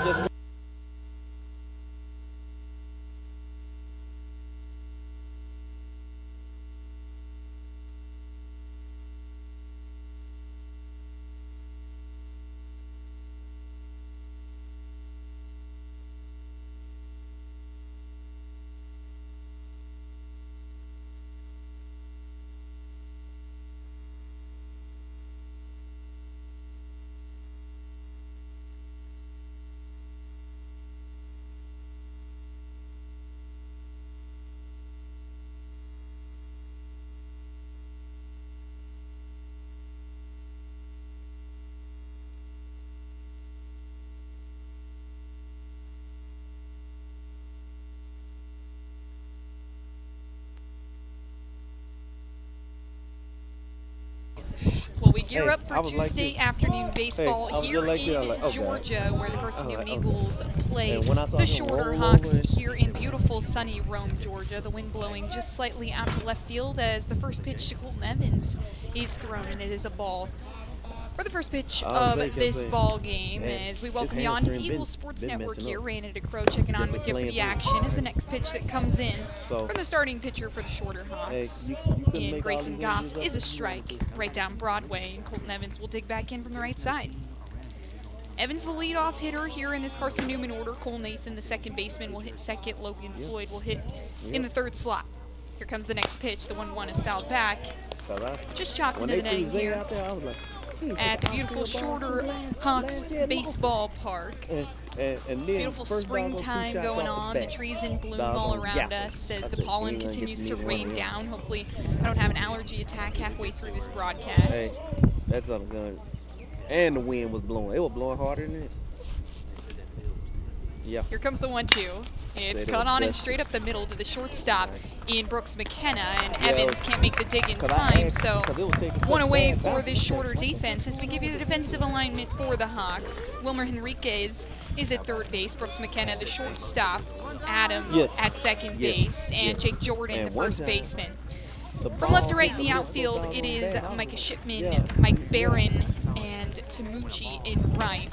just Well, we gear Hey, up for I was like Tuesday this. afternoon Hey, baseball I was here just like this. I in was like, okay. Georgia, where the I was Carson-Newman like, okay. Eagles play And when I saw the him Shorter roll Hawks over and here in beautiful sunny Rome, Georgia. The wind blowing just slightly out to left field as the first pitch to Colton Evans is thrown, and it is a ball. For the first pitch all of they kept this saying, ball game, man, as we his welcome you on to the hamstring Eagles Sports been Network messing here, up. Raina DeCrow checking on Been with you for playing the through. action is the next pitch that comes in So, from the starting pitcher for the Shorter hey, Hawks. you couldn't In make all Grayson these Goss injuries is up a if you wanted strike to. right down Broadway, and Colton Evans will dig back in from the right side. Evans, the leadoff hitter here in this Carson-Newman order. Cole Nathan, the second baseman, will hit second. Logan Floyd will hit in the third slot. Here comes the next pitch. The 1-1 is fouled back. Just chopped When into they the threw netting Zay here out there, I was like, he ain't at put the beautiful outfield ball Shorter since Hawks last year, Baseball Park. And then Beautiful first ball goes 2 springtime shots going off on. the The bat. trees in bloom Dog all on around yapper. us as I the said, pollen "You ain't gonna get continues to neither one rain of them." down. Hopefully, I don't have an allergy attack halfway through this Hey, broadcast. that's something good. And the wind was blowing. It was blowing harder than this. Yeah. Here comes the 1-2. It's cut on and straight up the middle to the shortstop in Brooks McKenna, and Evans can't make the dig in time, so one away for this Shorter defense. As we give you the defensive alignment for the Hawks, Wilmer Henriquez is at third base, Brooks McKenna the shortstop, Adams at second base, and Jake Jordan the first baseman. From left to right in the outfield, it is Micah Shipman, Mike Barron, and Tamucci in right.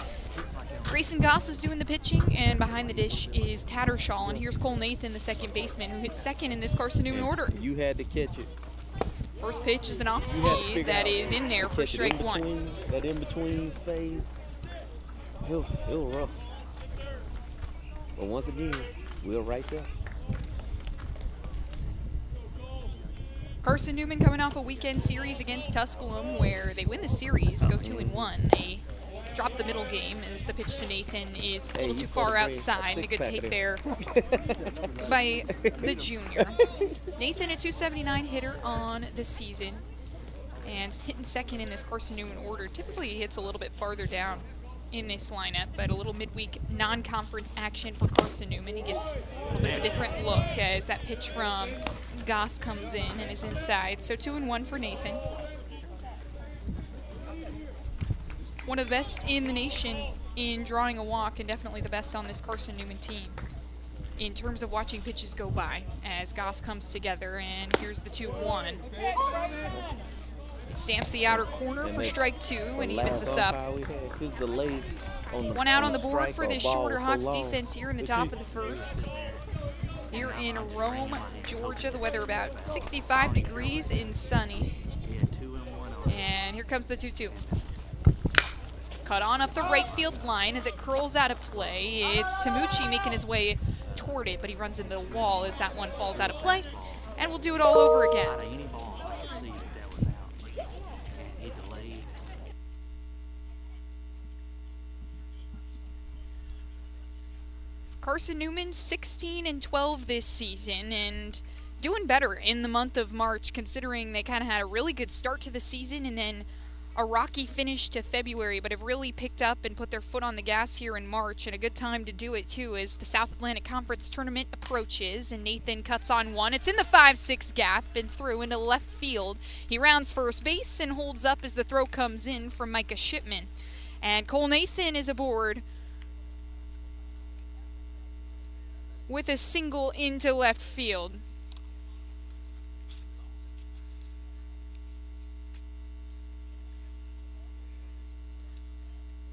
Grayson Goss is doing the pitching, and behind the dish is Tattershaw. And here's Cole Nathan, the second baseman, who hits second in this Carson-Newman order. You had to catch it. First pitch is an off-speed that is in there for strike one. That in-between phase, it was rough. But once again, we're right there. Carson-Newman coming off a weekend series against Tusculum where they win the series, go 2-1. They drop the middle game as the pitch to Nathan is a little too far outside, and a good take there by the junior. Nathan, a .279 hitter on the season, and hitting second in this Carson-Newman order. Typically he hits a little bit farther down in this lineup, but a little midweek non-conference action for Carson-Newman. He gets a little bit of a different look as that pitch from Goss comes in and is inside. So 2-1 for Nathan. One of the best in the nation in drawing a walk, and definitely the best on this Carson-Newman team in terms of watching pitches go by as Goss comes together. And here's the 2-1. It stamps the outer corner for strike two and evens us up. One out on the board for this Shorter Hawks defense here in the top of the first. Here in Rome, Georgia, the weather about 65 degrees and sunny. And here comes the 2-2. Cut on up the right field line as it curls out of play. It's Tamucci making his way toward it, but he runs into the wall as that one falls out of play. And we'll do it all over again. Carson-Newman 16-12 this season, and doing better in the month of March, considering they kind of had a really good start to the season and then a rocky finish to February, but have really picked up and put their foot on the gas here in March, and a good time to do it too as the South Atlantic Conference Tournament approaches, and Nathan cuts on one. It's in the 5-6 gap and through into left field. He rounds first base and holds up as the throw comes in from Micah Shipman. And Cole Nathan is aboard with a single into left field.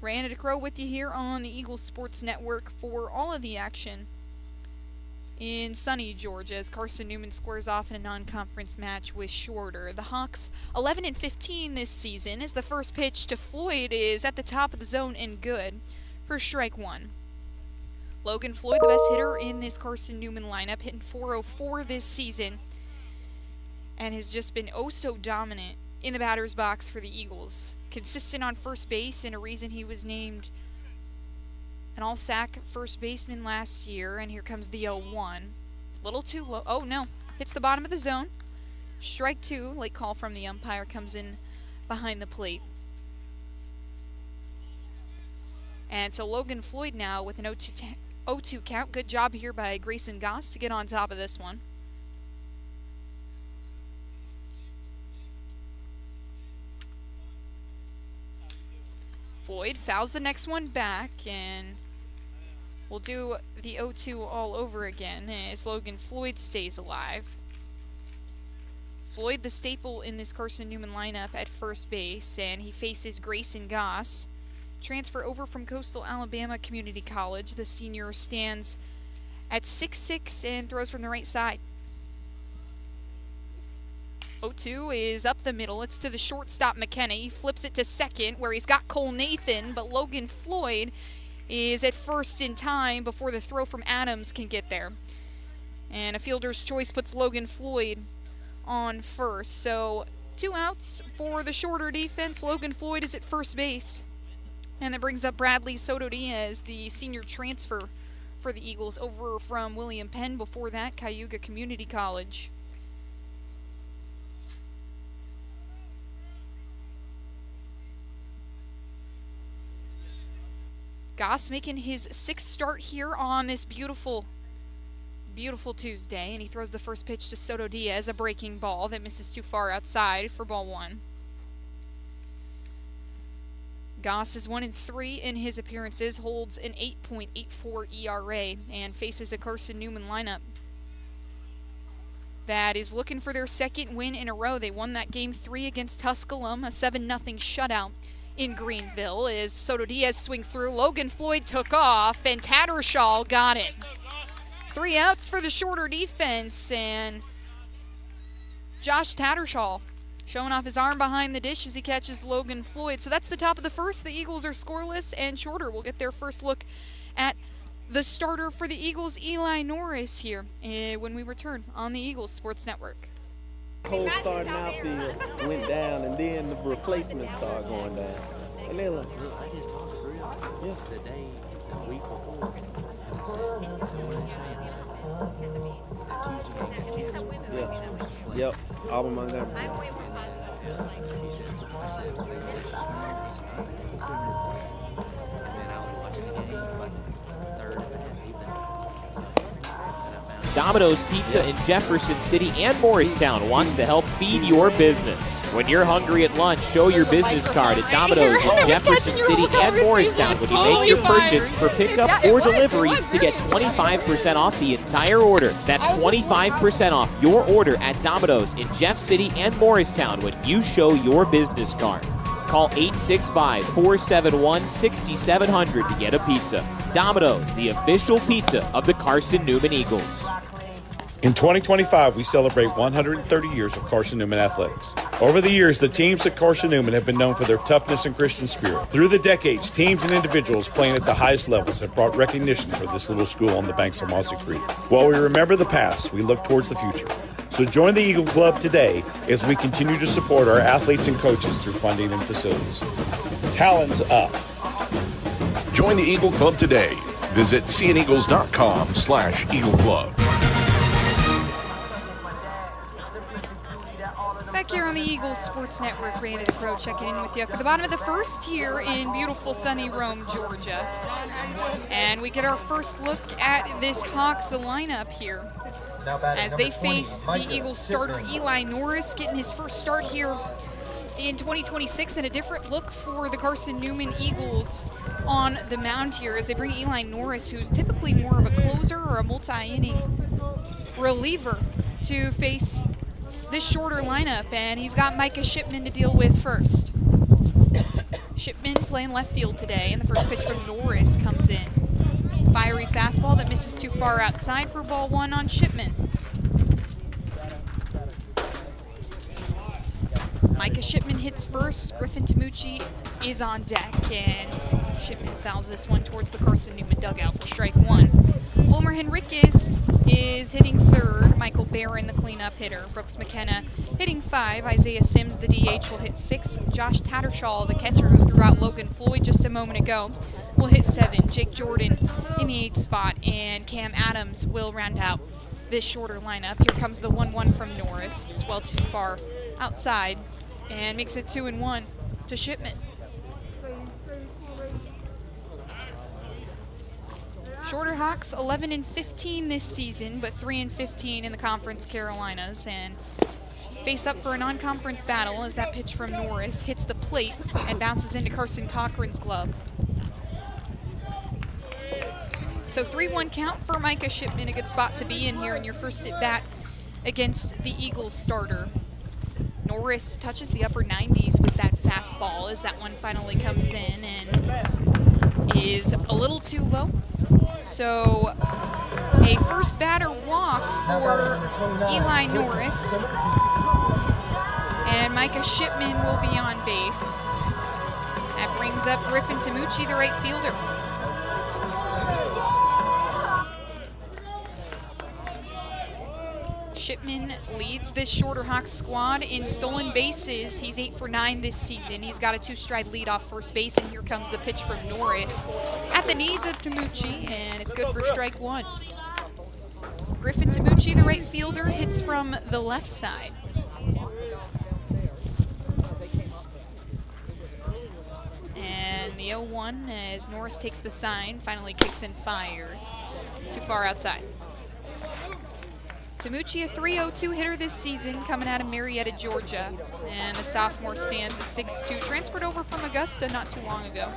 Brandon DeCrow with you here on the Eagles Sports Network for all of the action in sunny Georgia as Carson-Newman squares off in a non-conference match with Shorter. The Hawks 11-15 this season as the first pitch to Floyd is at the top of the zone and good for strike one. Logan Floyd, the best hitter in this Carson-Newman lineup, hitting .404 this season and has just been oh so dominant in the batter's box for the Eagles. Consistent on first base and a reason he was named an all-sack first baseman last year. And here comes the 0-1. A little too low. Oh, no. Hits the bottom of the zone. Strike two. Late call from the umpire comes in behind the plate. And so Logan Floyd now with an 0-2 count. Good job here by Grayson Goss to get on top of this one. Floyd fouls the next one back, and we'll do the 0-2 all over again as Logan Floyd stays alive. Floyd, the staple in this Carson-Newman lineup at first base, and he faces Grayson Goss. Transfer over from Coastal Alabama Community College. The senior stands at 6'6" and throws from the right side. 0-2 is up the middle. It's to the shortstop, McKenna. He flips it to second where he's got Cole Nathan, but Logan Floyd is at first in time before the throw from Adams can get there. And a fielder's choice puts Logan Floyd on first. So 2 outs for the Shorter defense. Logan Floyd is at first base. And that brings up Bradley Soto Diaz, the senior transfer for the Eagles over from William Penn. Before that, Cayuga Community College. Goss making his 6th start here on this beautiful Tuesday, and he throws the first pitch to Soto Diaz, a breaking ball that misses too far outside for ball one. Goss is 1-3 in his appearances, holds an 8.84 ERA, and faces a Carson-Newman lineup that is looking for their second win in a row. They won that game 3 against Tusculum, a 7-0 shutout in Greenville as Soto Diaz swings through. Logan Floyd took off, and Tattershaw got it. 3 outs for the Shorter defense, and Josh Tattershaw showing off his arm behind the dish as he catches Logan Floyd. So that's the top of the first. The Eagles are scoreless, and Shorter will get their first look at the starter for the Eagles, Eli Norris, here when we return on the Eagles Sports Network. Whole starting outfield went down, and then the replacements started going down. And they're like, I just talked to Drew the week before. Yep, Auburn Montgomery. Domino's Pizza in Jefferson City and Morristown wants to help feed your business. When you're hungry at lunch, show your business card at Domino's in Jefferson City and Morristown when you make your purchase for pickup or delivery to get 25% off the entire order. That's 25% off your order at Domino's in Jeff City and Morristown when you show your business card. Call 865-471-6700 to get a pizza. Domino's, the official pizza of the Carson-Newman Eagles. In 2025, we celebrate 130 years of Carson-Newman athletics. Over the years, the teams at Carson-Newman have been known for their toughness and Christian spirit. Through the decades, teams and individuals playing at the highest levels have brought recognition for this little school on the banks of Mossy Creek. While we remember the past, we look towards the future. So join the Eagle Club today as we continue to support our athletes and coaches through funding and facilities. Talons up. Join the Eagle Club today. Visit seeandeagles.com/Eagle Club. Back here on the Eagles Sports Network, Brandon DeCrow checking in with you for the bottom of the first here in beautiful sunny Rome, Georgia. And we get our first look at this Hawks lineup here as they face the Eagles starter Eli Norris, getting his first start here in 2026, and a different look for the Carson-Newman Eagles on the mound here as they bring Eli Norris, who's typically more of a closer or a multi-inning reliever, to face this Shorter lineup, and he's got Micah Shipman to deal with first. Shipman playing left field today, and the first pitch from Norris comes in. Fiery fastball that misses too far outside for ball one on Shipman. Micah Shipman hits first. Griffin Tamucci is on deck, and Shipman fouls this one towards the Carson-Newman dugout for strike one. Wilmer Henriquez is hitting third. Michael Barron, the cleanup hitter. Brooks McKenna hitting 5. Isaiah Sims, the DH, will hit 6. Josh Tattershaw, the catcher who threw out Logan Floyd just a moment ago, will hit 7. Jake Jordan in the 8th spot, and Cam Adams will round out this shorter lineup. Here comes the 1-1 from Norris. It's well too far outside, and makes it 2-1 to Shipman. Shorter Hawks 11-15 this season, but 3-15 in the Conference Carolinas, and face up for a non-conference battle as that pitch from Norris hits the plate and bounces into Carson Cochran's glove. So 3-1 count for Micah Shipman, a good spot to be in here in your first at bat against the Eagles starter. Norris touches the upper 90s with that fastball as that one finally comes in and is a little too low. So a first batter walk for Eli Norris, and Micah Shipman will be on base. That brings up Griffin Tamucci, the right fielder. Shipman leads this Shorter Hawks squad in stolen bases. He's 8 for 9 this season. He's got a 2-stride lead off first base, and here comes the pitch from Norris at the knees of Tamucci, and it's good for strike one. Griffin Tamucci, the right fielder, hits from the left side. And the 0-1 as Norris takes the sign, finally kicks and fires. Too far outside. Tamucci, a .302 hitter this season, coming out of Marietta, Georgia. And the sophomore stands at 6'2", transferred over from Augusta not too long ago.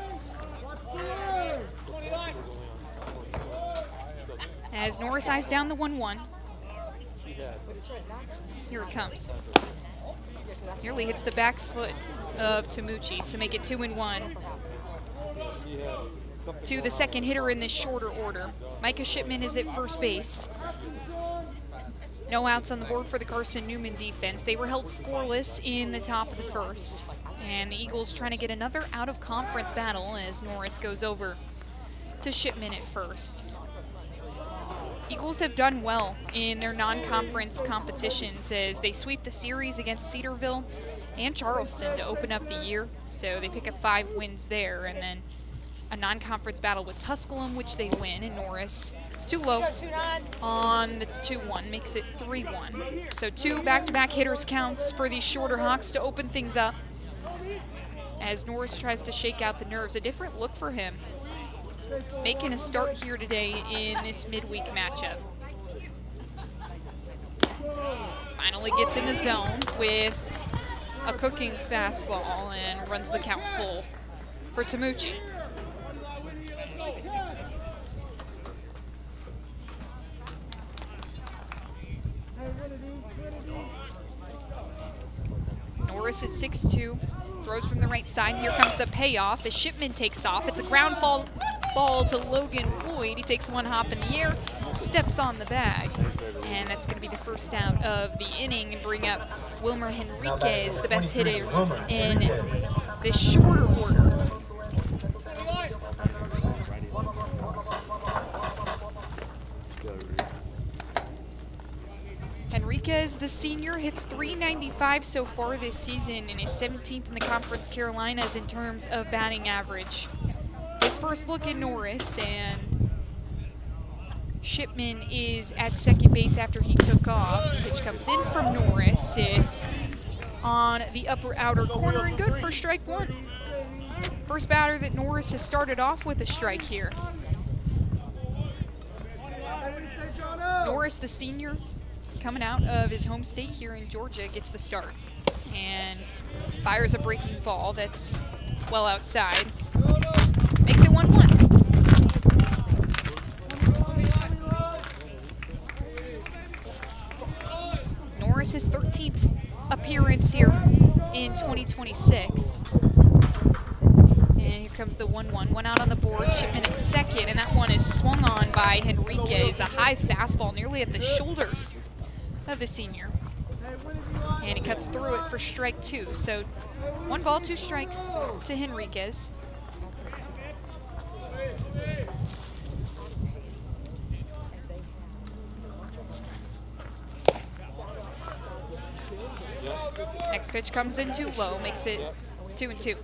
As Norris eyes down the 1-1. Here it comes. Nearly hits the back foot of Tamucci, so make it 2-1. To the second hitter in this shorter order. Micah Shipman is at first base. No outs on the board for the Carson-Newman defense. They were held scoreless in the top of the first. And the Eagles trying to get another out-of-conference battle as Norris goes over to Shipman at first. Eagles have done well in their non-conference competitions as they sweep the series against Cedarville and Charleston to open up the year. So they pick up 5 wins there, and then a non-conference battle with Tusculum, which they win, and Norris too low on the 2-1, makes it 3-1. So 2 back-to-back hitters counts for these Shorter Hawks to open things up as Norris tries to shake out the nerves. A different look for him, making a start here today in this midweek matchup. Finally gets in the zone with a cooking fastball and runs the count full for Tamucci. Norris at 6'2", throws from the right side. Here comes the payoff as Shipman takes off. It's a ground ball to Logan Floyd. He takes one hop in the air, steps on the bag, and that's going to be the first out of the inning and bring up Wilmer Henriquez, the best hitter in the shorter order. Henriquez, the senior, hits .395 so far this season and is 17th in the Conference Carolinas in terms of batting average. His first look at Norris, and Shipman is at second base after he took off. The pitch comes in from Norris. It's on the upper outer corner and good for strike one. First batter that Norris has started off with a strike here. Norris, the senior, coming out of his home state here in Georgia, gets the start and fires a breaking ball that's well outside. Makes it 1-1. Norris, his 13th appearance here in 2026. the 1-1. One out on the board, Shipman at second, and that one is swung on by Henriquez. A high fastball nearly at the shoulders of the senior. And he cuts through it for strike 2. So 1 ball, 2 strikes to Henriquez. Next pitch comes in too low, makes it 2-2.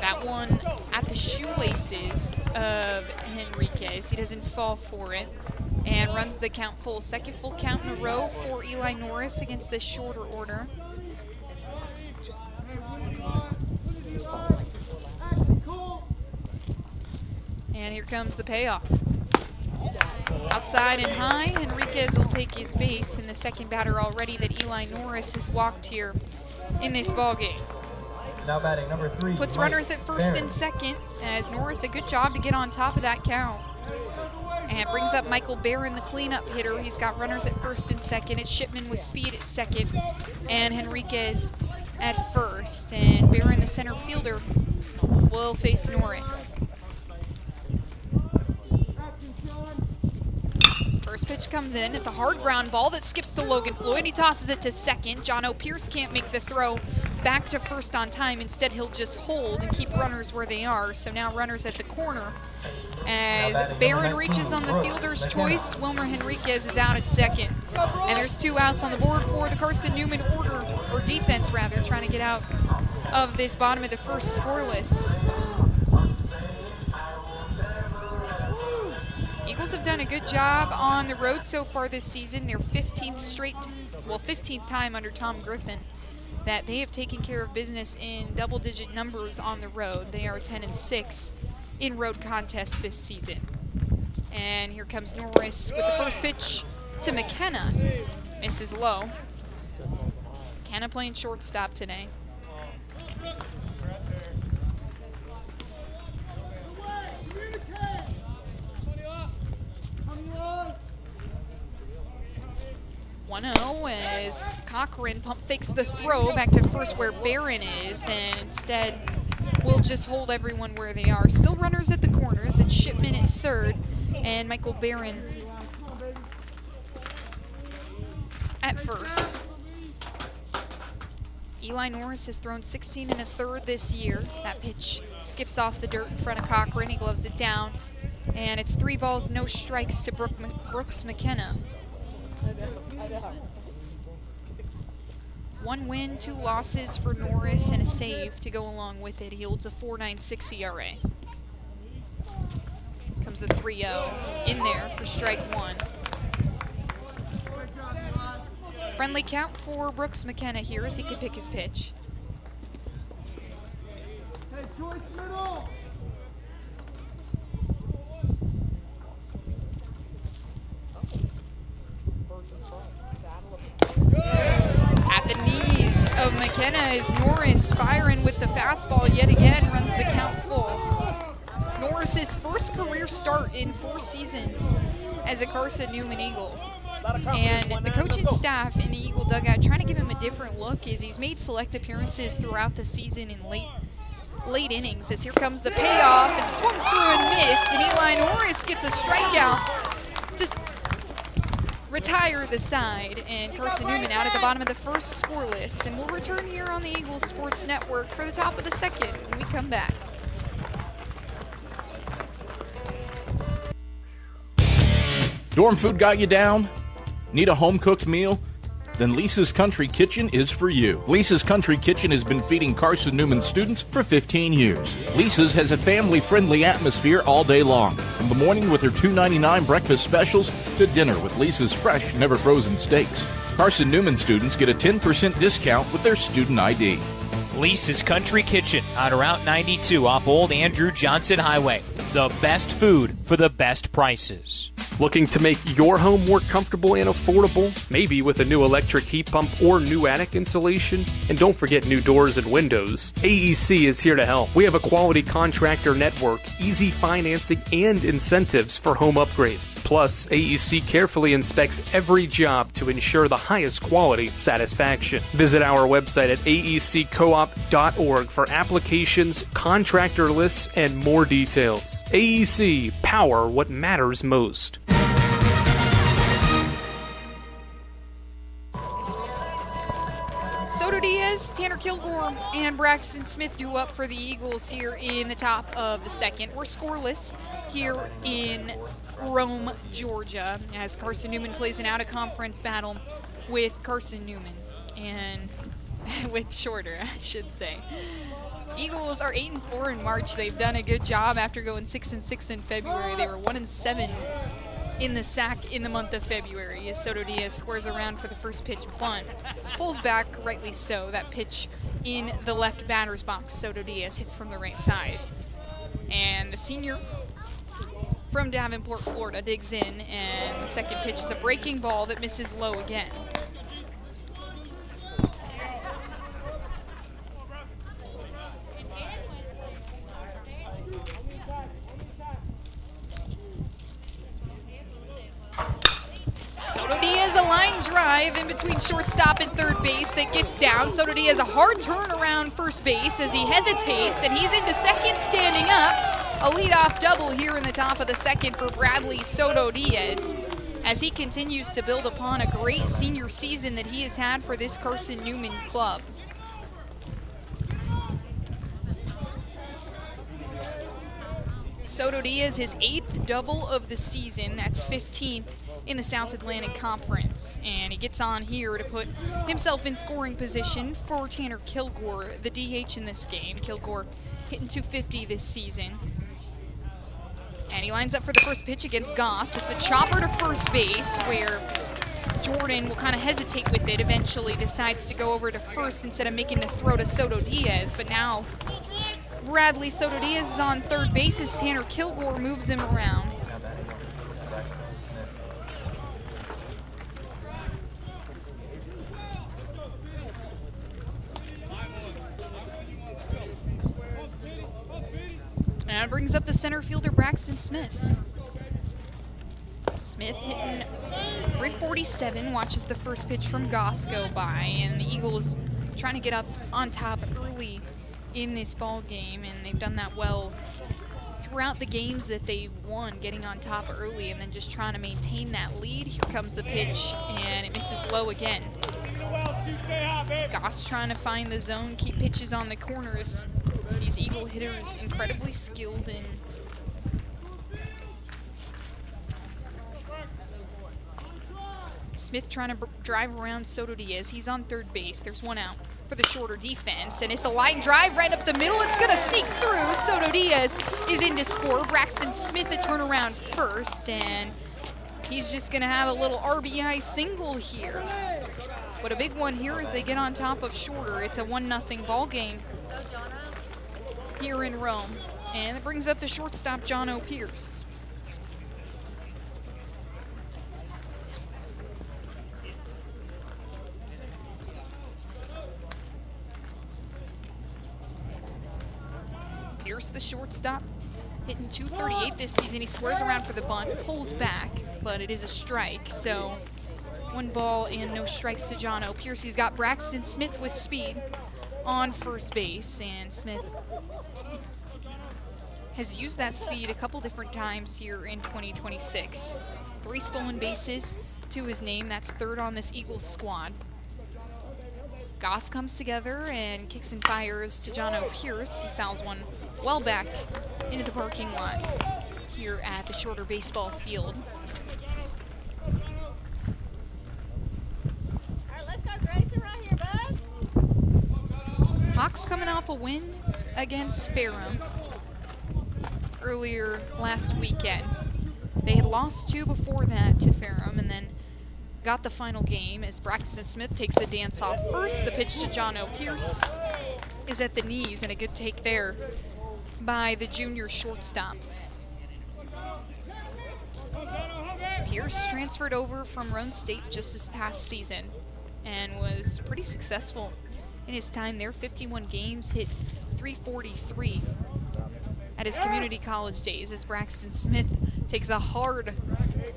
That one at the shoelaces of Henriquez. He doesn't fall for it and runs the count full. Second full count in a row for Eli Norris against the shorter order. And here comes the payoff. Outside and high, Henriquez will take his base, and the second batter already that Eli Norris has walked here in this ballgame. Now batting number 3. Puts runners at first and second, as Norris a good job to get on top of that count. And brings up Michael Barron, the cleanup hitter. He's got runners at first and second. It's Shipman with speed at second, and Henriquez at first. And Barron, the center fielder, will face Norris. First pitch comes in. It's a hard ground ball that skips to Logan Floyd. He tosses it to second. John O'Pierce can't make the throw back to first on time. Instead, he'll just hold and keep runners where they are. So now runners at the corner. As Barron reaches on the fielder's choice, Wilmer Henriquez is out at second. And there's 2 outs on the board for the Carson-Newman defense, trying to get out of this bottom of the first scoreless. Eagles have done a good job on the road so far this season. Their 15th time under Tom Griffin that they have taken care of business in double-digit numbers on the road. They are 10-6 in road contests this season. And here comes Norris with the first pitch to McKenna. Misses low. McKenna playing shortstop today. As Cochran pump fakes the throw back to first where Barron is, and instead will just hold everyone where they are. Still runners at the corners. It's Shipman at third and Michael Barron at first. Eli Norris has thrown 16 1/3 this year. That pitch skips off the dirt in front of Cochran. He gloves it down, and it's 3 balls, no strikes to Brooks McKenna. 1 win, 2 losses for Norris, and a save to go along with it. He holds a 4.96 ERA. Comes the 3-0 in there for strike 1. Friendly count for Brooks McKenna here as he can pick his pitch. At the knees of McKenna is Norris firing with the fastball yet again, runs the count full. Norris's first career start in 4 seasons as a Carson-Newman Eagle. And the coaching staff in the Eagle dugout trying to give him a different look as he's made select appearances throughout the season in late innings. As here comes the payoff, and swung through and missed, and Eli Norris gets a strikeout. Just retire the side, and Carson-Newman out at the bottom of the first scoreless. And we'll return here on the Eagles Sports Network for the top of the second when we come back. Dorm food got you down? Need a home-cooked meal? Then Lisa's Country Kitchen is for you. Lisa's Country Kitchen has been feeding Carson-Newman students for 15 years. Lisa's has a family-friendly atmosphere all day long, from the morning with her $2.99 breakfast specials to dinner with Lisa's fresh, never-frozen steaks. Carson-Newman students get a 10% discount with their student ID. Lisa's Country Kitchen on Route 92 off Old Andrew Johnson Highway. The best food for the best prices. Looking to make your home more comfortable and affordable? Maybe with a new electric heat pump or new attic insulation? And don't forget new doors and windows. AEC is here to help. We have a quality contractor network, easy financing, and incentives for home upgrades. Plus, AEC carefully inspects every job to ensure the highest quality satisfaction. Visit our website at aeccoop.org for applications, contractor lists, and more details. AEC, power what matters most. Soto Diaz, Tanner Kilgore, and Braxton Smith do up for the Eagles here in the top of the second. We're scoreless here in Rome, Georgia, as Carson-Newman plays an out-of-conference battle with Carson-Newman, and with Shorter, I should say. Eagles are 8-4 in March. They've done a good job after going 6-6 in February. They were 1-7 in the sack in the month of February as Soto Diaz squares around for the first pitch bunt. Pulls back, rightly so. That pitch in the left batter's box. Soto Diaz hits from the right side. And the senior from Davenport, Florida digs in, and the second pitch is a breaking ball that misses low again. Soto Diaz, a line drive in between shortstop and third base that gets down. Soto Diaz, a hard turn around first base as he hesitates, and he's into second standing up. A leadoff double here in the top of the second for Bradley Soto Diaz as he continues to build upon a great senior season that he has had for this Carson-Newman club. Soto Diaz, his 8th double of the season. That's 15th in the South Atlantic Conference. And he gets on here to put himself in scoring position for Tanner Kilgore, the DH in this game. Kilgore hitting .250 this season. And he lines up for the first pitch against Goss. It's a chopper to first base where Jordan will kind of hesitate with it, eventually decides to go over to first instead of making the throw to Soto Diaz. But now Bradley Soto Diaz is on third base as Tanner Kilgore moves him around. And it brings up the center fielder, Braxton Smith. Smith hitting .347, watches the first pitch from Goss go by, and the Eagles trying to get up on top early in this ball game, and they've done that well throughout the games that they've won, getting on top early and then just trying to maintain that lead. Here comes the pitch, and it misses low again. Goss trying to find the zone, keep pitches on the corners. These Eagle hitters incredibly skilled and Smith trying to drive around Soto Diaz. He's on third base. There's one out for the shorter defense, and it's a line drive right up the middle. It's going to sneak through. Soto Diaz is in to score. Braxton Smith a turnaround first, and he's just going to have a little RBI single here. But a big one here as they get on top of Shorter. It's a 1-0 ball game here in Rome, and it brings up the shortstop, John O. Pierce. Pierce, the shortstop, hitting .238 this season. He squares around for the bunt, pulls back, but it is a strike. So 1 ball and no strikes to John O. Pierce. He's got Braxton Smith with speed on first base, and Smith has used that speed a couple different times here in 2026. 3 stolen bases to his name. That's 3rd on this Eagles squad. Goss comes together and kicks and fires to John O. Pierce. He fouls one well back into the parking lot here at the Shorter baseball field. All right, let's go Grayson right here, bud. Hawks coming off a win against Ferrum earlier last weekend. They had lost 2 before that to Ferrum and then got the final game as Braxton Smith takes a dance off first. The pitch to John O. Pierce is at the knees, and a good take there by the junior shortstop. Pierce transferred over from Roan State just this past season and was pretty successful in his time there. 51 games, hit .343 at his community college days as Braxton Smith takes a hard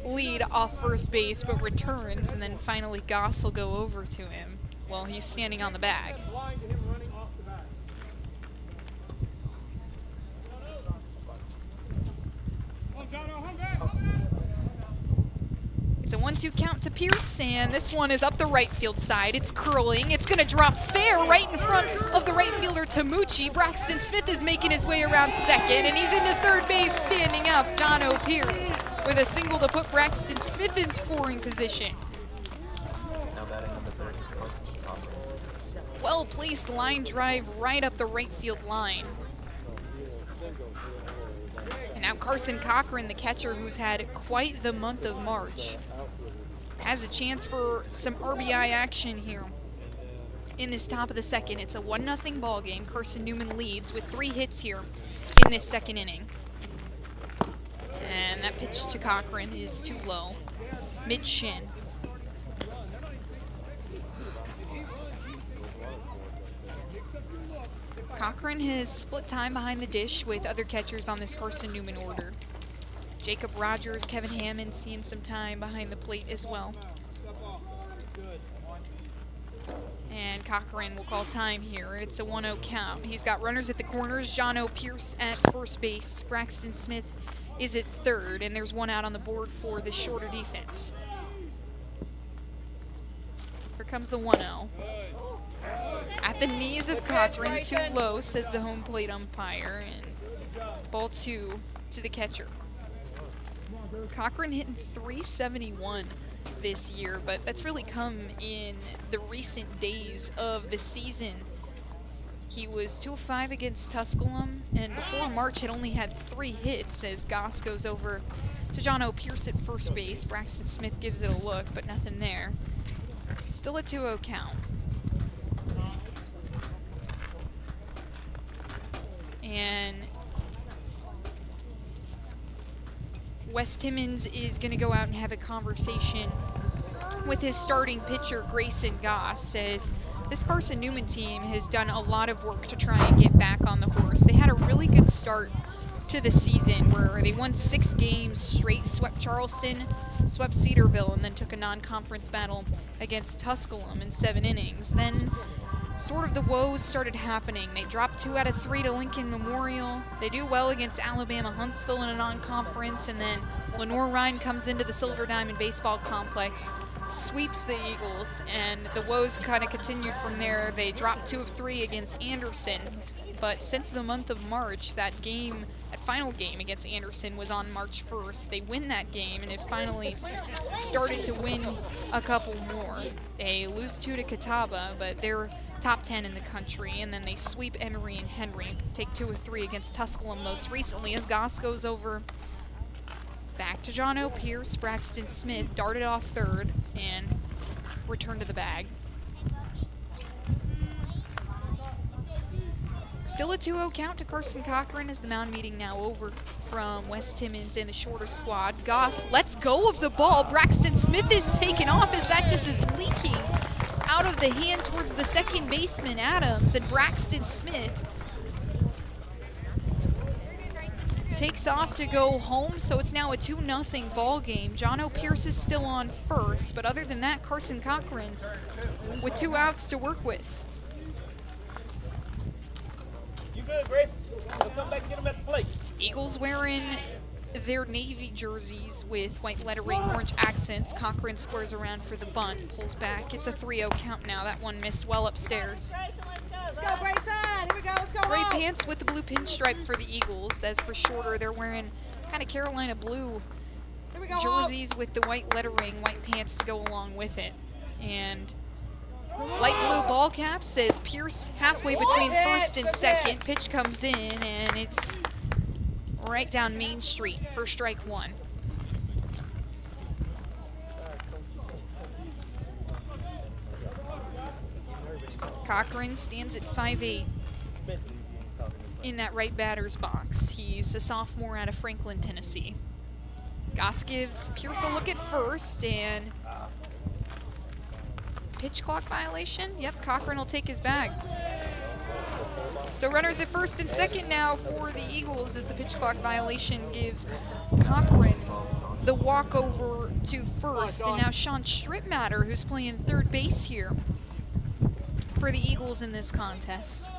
lead off first base but returns, and then finally Goss will go over to him while he's standing on the bag. It's a 1-2 count to Pierce, and this one is up the right field side. It's curling. It's going to drop fair right in front of the right fielder, Tamucci. Braxton Smith is making his way around second, and he's into third base standing up. Jono Pierce with a single to put Braxton Smith in scoring position. Now batting number 30. Well-placed line drive right up the right field line. And now Carson Cochran, the catcher who's had quite the month of March, has a chance for some RBI action here in this top of the second. It's a 1-0 ball game. Carson-Newman leads with 3 hits here in this second inning. And that pitch to Cochran is too low. Mid-shin. Cochran has split time behind the dish with other catchers on this Carson-Newman order. Jacob Rogers, Kevin Hammond seeing some time behind the plate as well. And Cochran will call time here. It's a 1-0 count. He's got runners at the corners. Jono Pierce at first base. Braxton Smith is at third, and there's 1 out on the board for the shorter defense. Here comes the 1-0. At the knees of Cochran, too low, says the home plate umpire, and ball 2 to the catcher. Cochran hitting .371 this year, but that's really come in the recent days of the season. He was 2-5 against Tusculum, and before March had only had 3 hits as Goss goes over to Jono Pierce at first base. Braxton Smith gives it a look, but nothing there. Still a 2-0 count. And Wes Timmons is going to go out and have a conversation with his starting pitcher, Grayson Goss. Says this Carson-Newman team has done a lot of work to try and get back on the horse. They had a really good start to the season where they won 6 games straight, swept Charleston, swept Cedarville, and then took a non-conference battle against Tusculum in 7 innings. Then sort of the woes started happening. They dropped 2 out of 3 to Lincoln Memorial. They do well against Alabama Huntsville in a non-conference, and then Lenore Rhine comes into the Silver Diamond Baseball Complex, sweeps the Eagles, and the woes kind of continued from there. They dropped 2 of 3 against Anderson, but since the month of March, that final game against Anderson was on March 1st. They win that game, and it finally started to win a couple more. They lose 2 to Catawba, but they're top 10 in the country, and then they sweep Emory and Henry, take 2 of 3 against Tusculum most recently as Goss goes over back to Jono Pierce. Braxton Smith darted off third and returned to the bag. Still a 2-0 count to Carson Cochran as the mound meeting now over from Wes Timmons and the shorter squad. Goss lets go of the ball. Braxton Smith is taken off as that just is leaking out of the hand towards the second baseman, Adams, and Braxton Smith takes off to go home, so it's now a 2-0 ball game. Jono Pierce is still on first, but other than that, Carson Cochran with 2 outs to work with. You good, Grace? We'll come back and get him at the plate. Eagles wearing their navy jerseys with white lettering, orange accents. Cochran squares around for the bunt, pulls back. It's a 3-0 count now. That one missed well upstairs. Let's go, Grayson. Here we go. Let's go. Gray pants with the blue pinstripe for the Eagles. As for shorter, they're wearing kind of Carolina blue jerseys with the white lettering, white pants to go along with it. And light blue ball cap says Pierce halfway between first and second. Pitch comes in, and it's right down Main Street for strike 1. Cochran stands at 5'8" in that right batter's box. He's a sophomore out of Franklin, Tennessee. Goss gives Pierce a look at first, and pitch clock violation. Yep, Cochran will take his bag. So runners at first and second now for the Eagles as the pitch clock violation gives Cochran the walkover to first. And now Sean Strittmatter, who's playing third base here for the Eagles in this contest,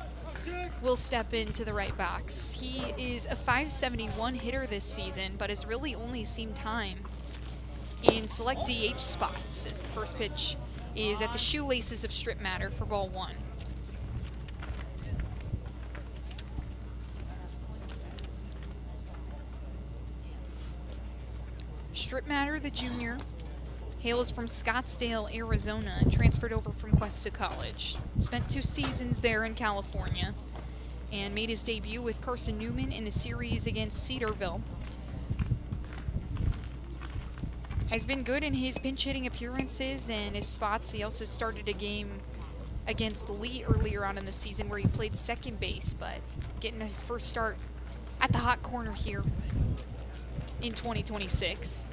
will step into the right box. He is a .571 hitter this season, but has really only seen time in select DH spots as the first pitch is at the shoelaces of Strittmatter for ball one. Strittmatter, the junior, hails from Scottsdale, Arizona, and transferred over from Cuesta College. Spent 2 seasons there in California and made his debut with Carson-Newman in the series against Cedarville. Has been good in his pinch hitting appearances and his spots. He also started a game against Lee earlier on in the season where he played second base, but getting his first start at the hot corner here in 2026.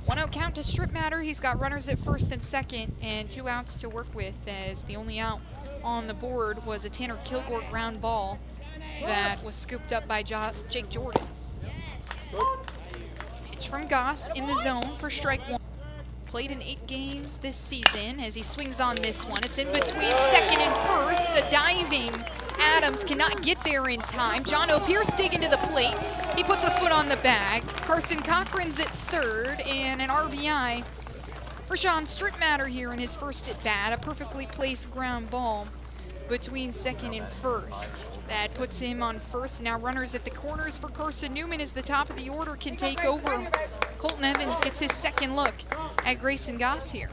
One out count to Strittmatter. He's got runners at first and second and 2 outs to work with, as the only out on the board was a Tanner Kilgore ground ball that was scooped up by Jake Jordan. Pitch from Goss in the zone for strike one. Played in 8 games this season as he swings on this one. It's in between second and first. A diving Adams cannot get there in time. John O'Pierce digging to the plate. He puts a foot on the bag. Carson Cochran's at third, and an RBI for Sean Strittmatter here in his first at bat. A perfectly placed ground ball between second and first. That puts him on first. Now runners at the corners for Carson-Newman as the top of the order can take over. Colton Evans gets his second look at Grayson Goss here.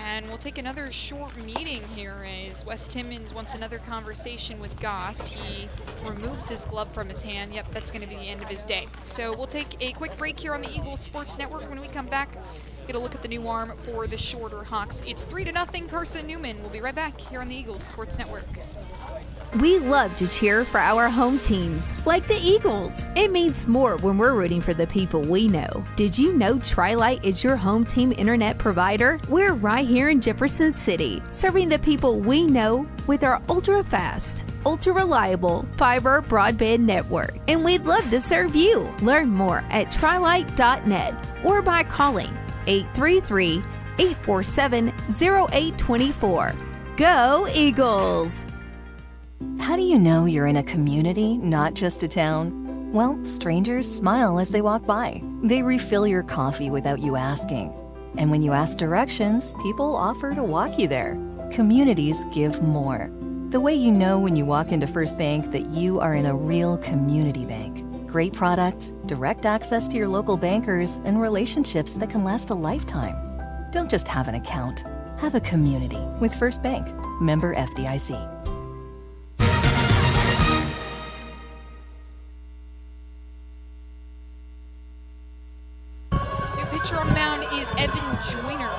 And we'll take another short meeting here as Wes Timmons wants another conversation with Goss. He removes his glove from his hand. Yep, that's going to be the end of his day. So we'll take a quick break here on the Eagles Sports Network. When we come back, get a look at the new arm for the Shorter Hawks. It's 3-0 Carson-Newman. We'll be right back here on the Eagles Sports Network. We love to cheer for our home teams, like the Eagles. It means more when we're rooting for the people we know. Did you know Tri-Lite is your home team internet provider? We're right here in Jefferson City, serving the people we know with our ultra-fast, ultra-reliable fiber broadband network. And we'd love to serve you. Learn more at trilite.net or by calling 833-847-0824. Go Eagles! How do you know you're in a community, not just a town? Well, strangers smile as they walk by. They refill your coffee without you asking. And when you ask directions, people offer to walk you there. Communities give more. The way you know when you walk into First Bank that you are in a real community bank. Great products, direct access to your local bankers, and relationships that can last a lifetime. Don't just have an account. Have a community with First Bank. Member FDIC. On the mound is Evan Joyner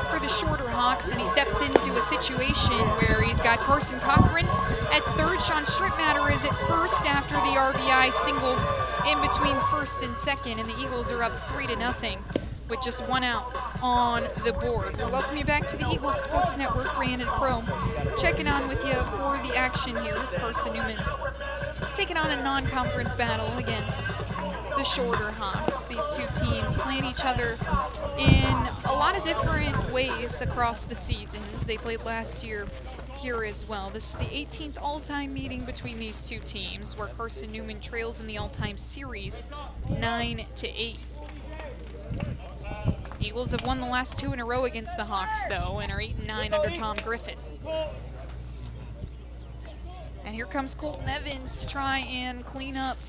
for the Shorter Hawks, and he steps into a situation where he's got Carson Cochran at third. Sean Strittmatter is at first after the RBI single in between first and second, and the Eagles are up 3-0 with just 1 out on the board. We'll welcome you back to the Eagles Sports Network. Brandon Pro checking on with you for the action here as Carson-Newman taking on a non-conference battle against the Shorter Hawks. These two teams playing each other in a lot of different ways across the seasons. They played last year here as well. This is the 18th all-time meeting between these two teams, where Carson-Newman trails in the all-time series 9-8. Eagles have won the last 2 in a row against the Hawks, though, and are 8-9 under Tom Griffin. And here comes Colton Evans to try and clean up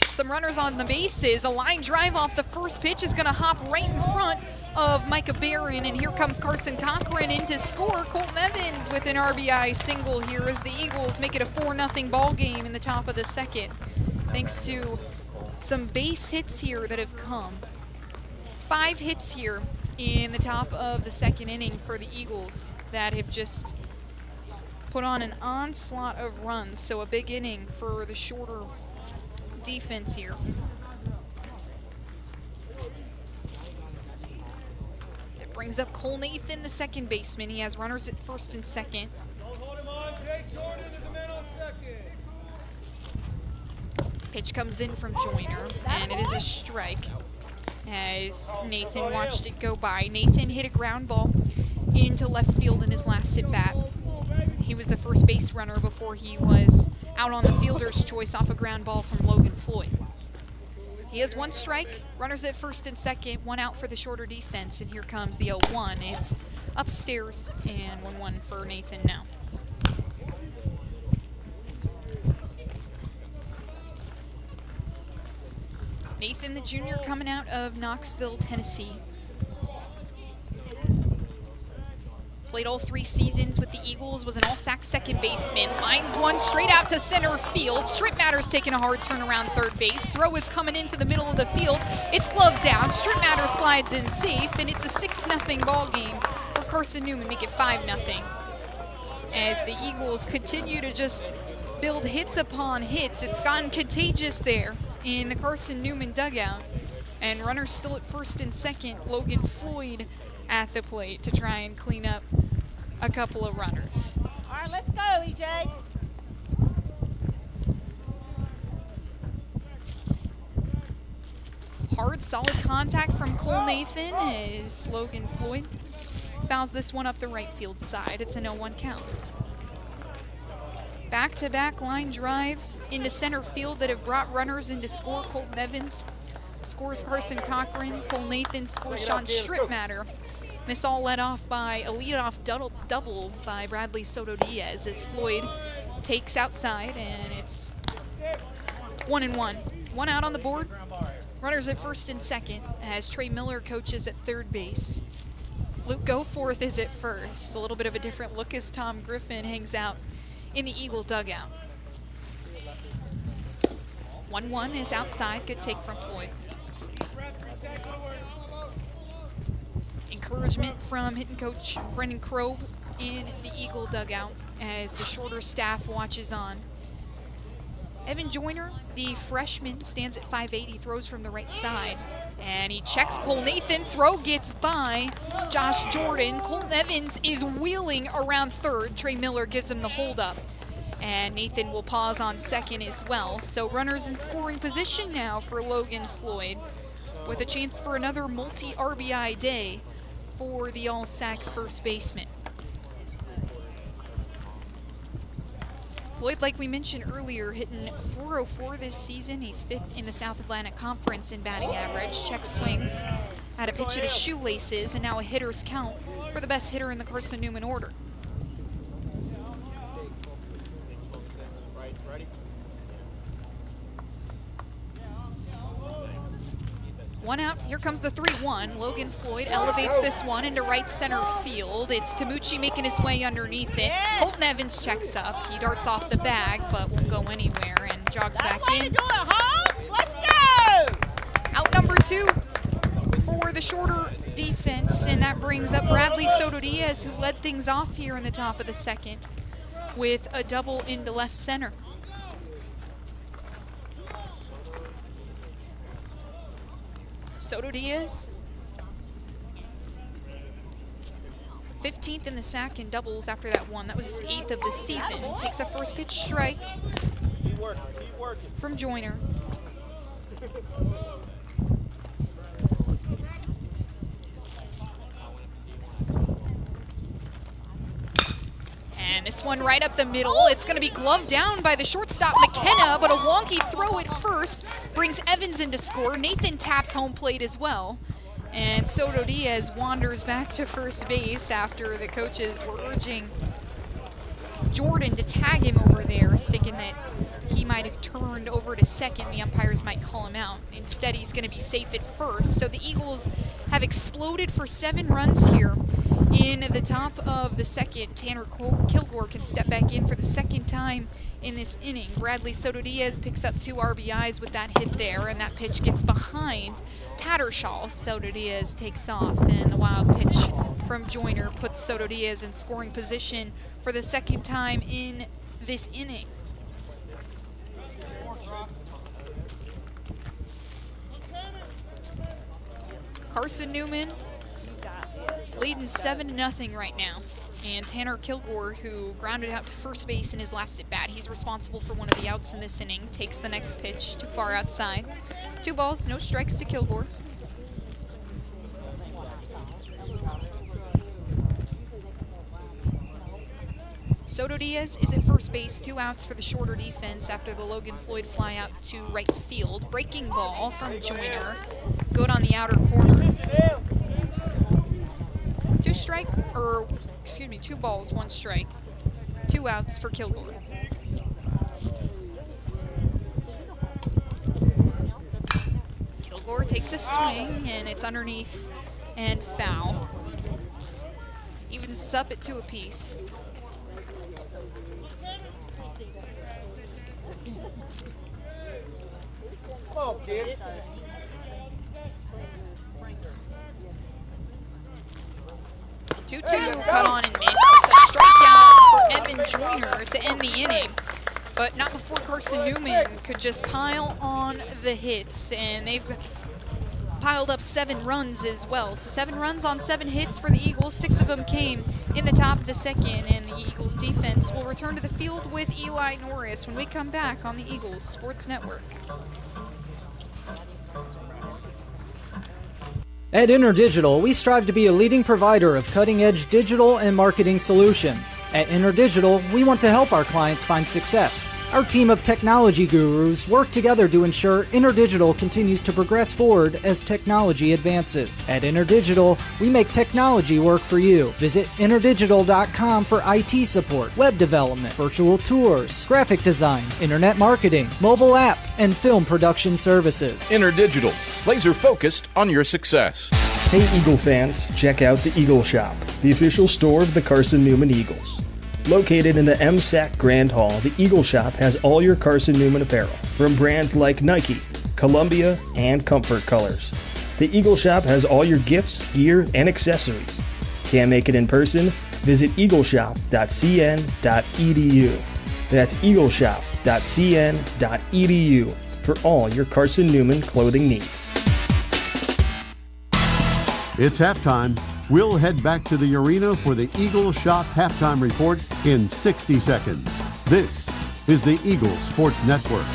some runners on the bases. A line drive off the first pitch is going to hop right in front of Micah Barron, and here comes Carson Cochran in to score. Colton Evans with an RBI single here as the Eagles make it a 4-0 ball game in the top of the second, thanks to some base hits here that have come. 5 hits here in the top of the second inning for the Eagles that have just put on an onslaught of runs. So a big inning for the shorter defense here. It brings up Cole Nathan, the second baseman. He has runners at first and second. Pitch comes in from Joyner, and it is a strike as Nathan watched it go by. Nathan hit a ground ball into left field in his last at bat. He was the first base runner before he was out on the fielder's choice off a ground ball from Logan Floyd. He has 1 strike, runners at first and second, 1 out for the shorter defense, and here comes the 0-1. It's upstairs and 1-1 for Nathan now. Nathan, the junior, coming out of Knoxville, Tennessee. Played all 3 seasons with the Eagles, was an all-SAC second baseman. Lines one straight out to center field. Strittmatter's taking a hard turn around third base. Throw is coming into the middle of the field. It's gloved down. Strittmatter slides in safe, and it's a 6-0 ball game for Carson-Newman, make it 5-0. As the Eagles continue to just build hits upon hits. It's gotten contagious there in the Carson-Newman dugout. And runners still at first and second. Logan Floyd at the plate to try and clean up a couple of runners. All right, let's go, EJ. Hard, solid contact from Cole Nathan as Logan Floyd fouls this one up the right field side. It's an 0-1 count. Back-to-back line drives into center field that have brought runners into score. Colton Evans scores Carson Cochran. Cole Nathan scores Sean Strittmatter. This all led off by a leadoff double by Bradley Soto Diaz as Floyd takes outside, and it's 1-1. 1 out on the board. Runners at first and second as Trey Miller coaches at third base. Luke Goforth is at first. A little bit of a different look as Tom Griffin hangs out in the Eagle dugout. 1-1 is outside. Good take from Floyd. Encouragement from hitting coach Brendan Krob in the Eagle dugout as the shorter staff watches on. Evan Joyner, the freshman, stands at 5'8". He throws from the right side. And he checks Cole Nathan. Throw gets by Josh Jordan. Colton Evans is wheeling around third. Trey Miller gives him the holdup. And Nathan will pause on second as well. So runners in scoring position now for Logan Floyd, with a chance for another multi-RBI day for the all-SAC first baseman. Floyd, like we mentioned earlier, hitting .404 this season. He's 5th in the South Atlantic Conference in batting average. Check swings, had a pitch at his shoelaces, and now a hitter's count for the best hitter in the Carson-Newman order. One out, here comes the 3-1. Logan Floyd elevates this one into right center field. It's Tamucci making his way underneath it. Colton Evans checks up. He darts off the bag, but won't go anywhere and jogs back in. Let's go! Out number 2 for the shorter defense, and that brings up Bradley Soto Diaz, who led things off here in the top of the second with a double into left center. Soto Diaz, 15th in the sack in doubles after that one. That was his 8th of the season. Takes a first pitch strike from Joyner. And this one right up the middle. It's going to be gloved down by the shortstop McKenna, but a wonky throw at first brings Evans into score. Nathan taps home plate as well. And Soto Diaz wanders back to first base after the coaches were urging Jordan to tag him over there, thinking that he might have turned over to second. The umpires might call him out. Instead, he's going to be safe at first. So the Eagles have exploded for 7 runs here In the top of the second, Tanner Kilgore can step back in for the second time in this inning. Bradley Soto Diaz picks up 2 RBIs with that hit there, and that pitch gets behind Tattershaw. Soto Diaz takes off, and the wild pitch from Joyner puts Soto Diaz in scoring position for the second time in this inning. Carson-Newman leading 7-0 right now. And Tanner Kilgore, who grounded out to first base in his last at bat, he's responsible for one of the outs in this inning, takes the next pitch too far outside. 2 balls, no strikes to Kilgore. Soto Diaz is at first base, 2 outs for the shorter defense after the Logan Floyd fly out to right field. Breaking ball from Joyner, good on the outer corner. 2 balls, 1 strike. 2 outs for Kilgore. Kilgore takes a swing, and it's underneath and foul. Evens us up at 2 apiece. Come on, kids. 2-2, cut on and missed. A strikeout for Evan Joyner to end the inning, but not before Carson-Newman could just pile on the hits, and they've piled up 7 runs as well. So 7 runs on 7 hits for the Eagles. 6 of them came in the top of the second, and the Eagles defense will return to the field with Eli Norris when we come back on the Eagles Sports Network. At InterDigital, we strive to be a leading provider of cutting-edge digital and marketing solutions. At InterDigital, we want to help our clients find success. Our team of technology gurus work together to ensure InterDigital continues to progress forward as technology advances. At InterDigital, we make technology work for you. Visit interdigital.com for IT support, web development, virtual tours, graphic design, internet marketing, mobile app, and film production services. InterDigital, laser focused on your success. Hey Eagle fans, check out the Eagle Shop, the official store of the Carson-Newman Eagles. Located in the MSAC Grand Hall, the Eagle Shop has all your Carson-Newman apparel, from brands like Nike, Columbia, and Comfort Colors. The Eagle Shop has all your gifts, gear, and accessories. Can't make it in person? Visit eagleshop.cn.edu. That's eagleshop.cn.edu for all your Carson-Newman clothing needs. It's halftime. We'll head back to the arena for the Eagle Shop halftime report in 60 seconds. This is the Eagle Sports Network.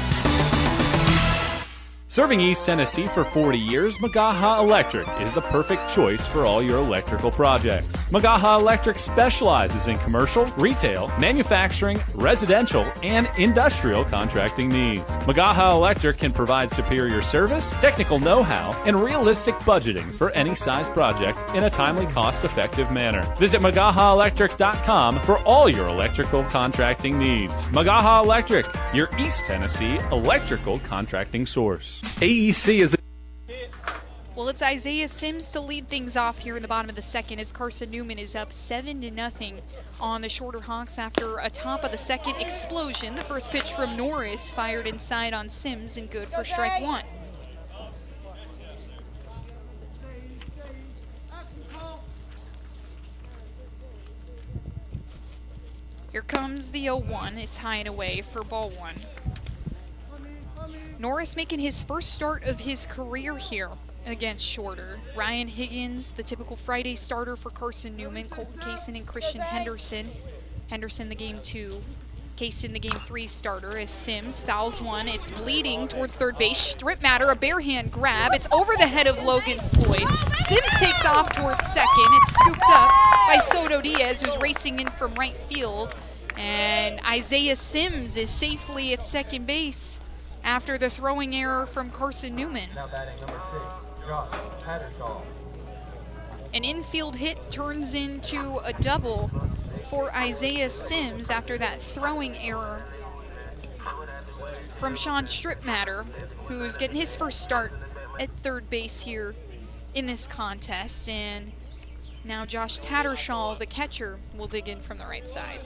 Serving East Tennessee for 40 years, Magaha Electric is the perfect choice for all your electrical projects. Magaha Electric specializes in commercial, retail, manufacturing, residential, and industrial contracting needs. Magaha Electric can provide superior service, technical know-how, and realistic budgeting for any size project in a timely, cost-effective manner. Visit MagahaElectric.com for all your electrical contracting needs. Magaha Electric, your East Tennessee electrical contracting source. AEC is... Well, it's Isaiah Sims to lead things off here in the bottom of the second as Carson-Newman is up 7-0 on the Shorter Hawks after a top of the second explosion. The first pitch from Norris fired inside on Sims and good for strike 1. Here comes the 0-1. It's high and away for ball 1. Norris making his first start of his career here against Shorter. Ryan Higgins, the typical Friday starter for Carson-Newman. Colton Kaysen and Christian Henderson. Henderson the game 2. Kaysen the game 3 starter as Sims fouls one. It's bleeding towards third base. Strip matter, a bare hand grab. It's over the head of Logan Floyd. Sims takes off towards second. It's scooped up by Soto Diaz, who's racing in from right field. And Isaiah Sims is safely at second base after the throwing error from Carson-Newman. Now batting number 6, Josh Tattershaw. An infield hit turns into a double for Isaiah Sims after that throwing error from Sean Stripmatter, who's getting his first start at third base here in this contest. And Now Josh Tattershaw, the catcher, will dig in from the right side.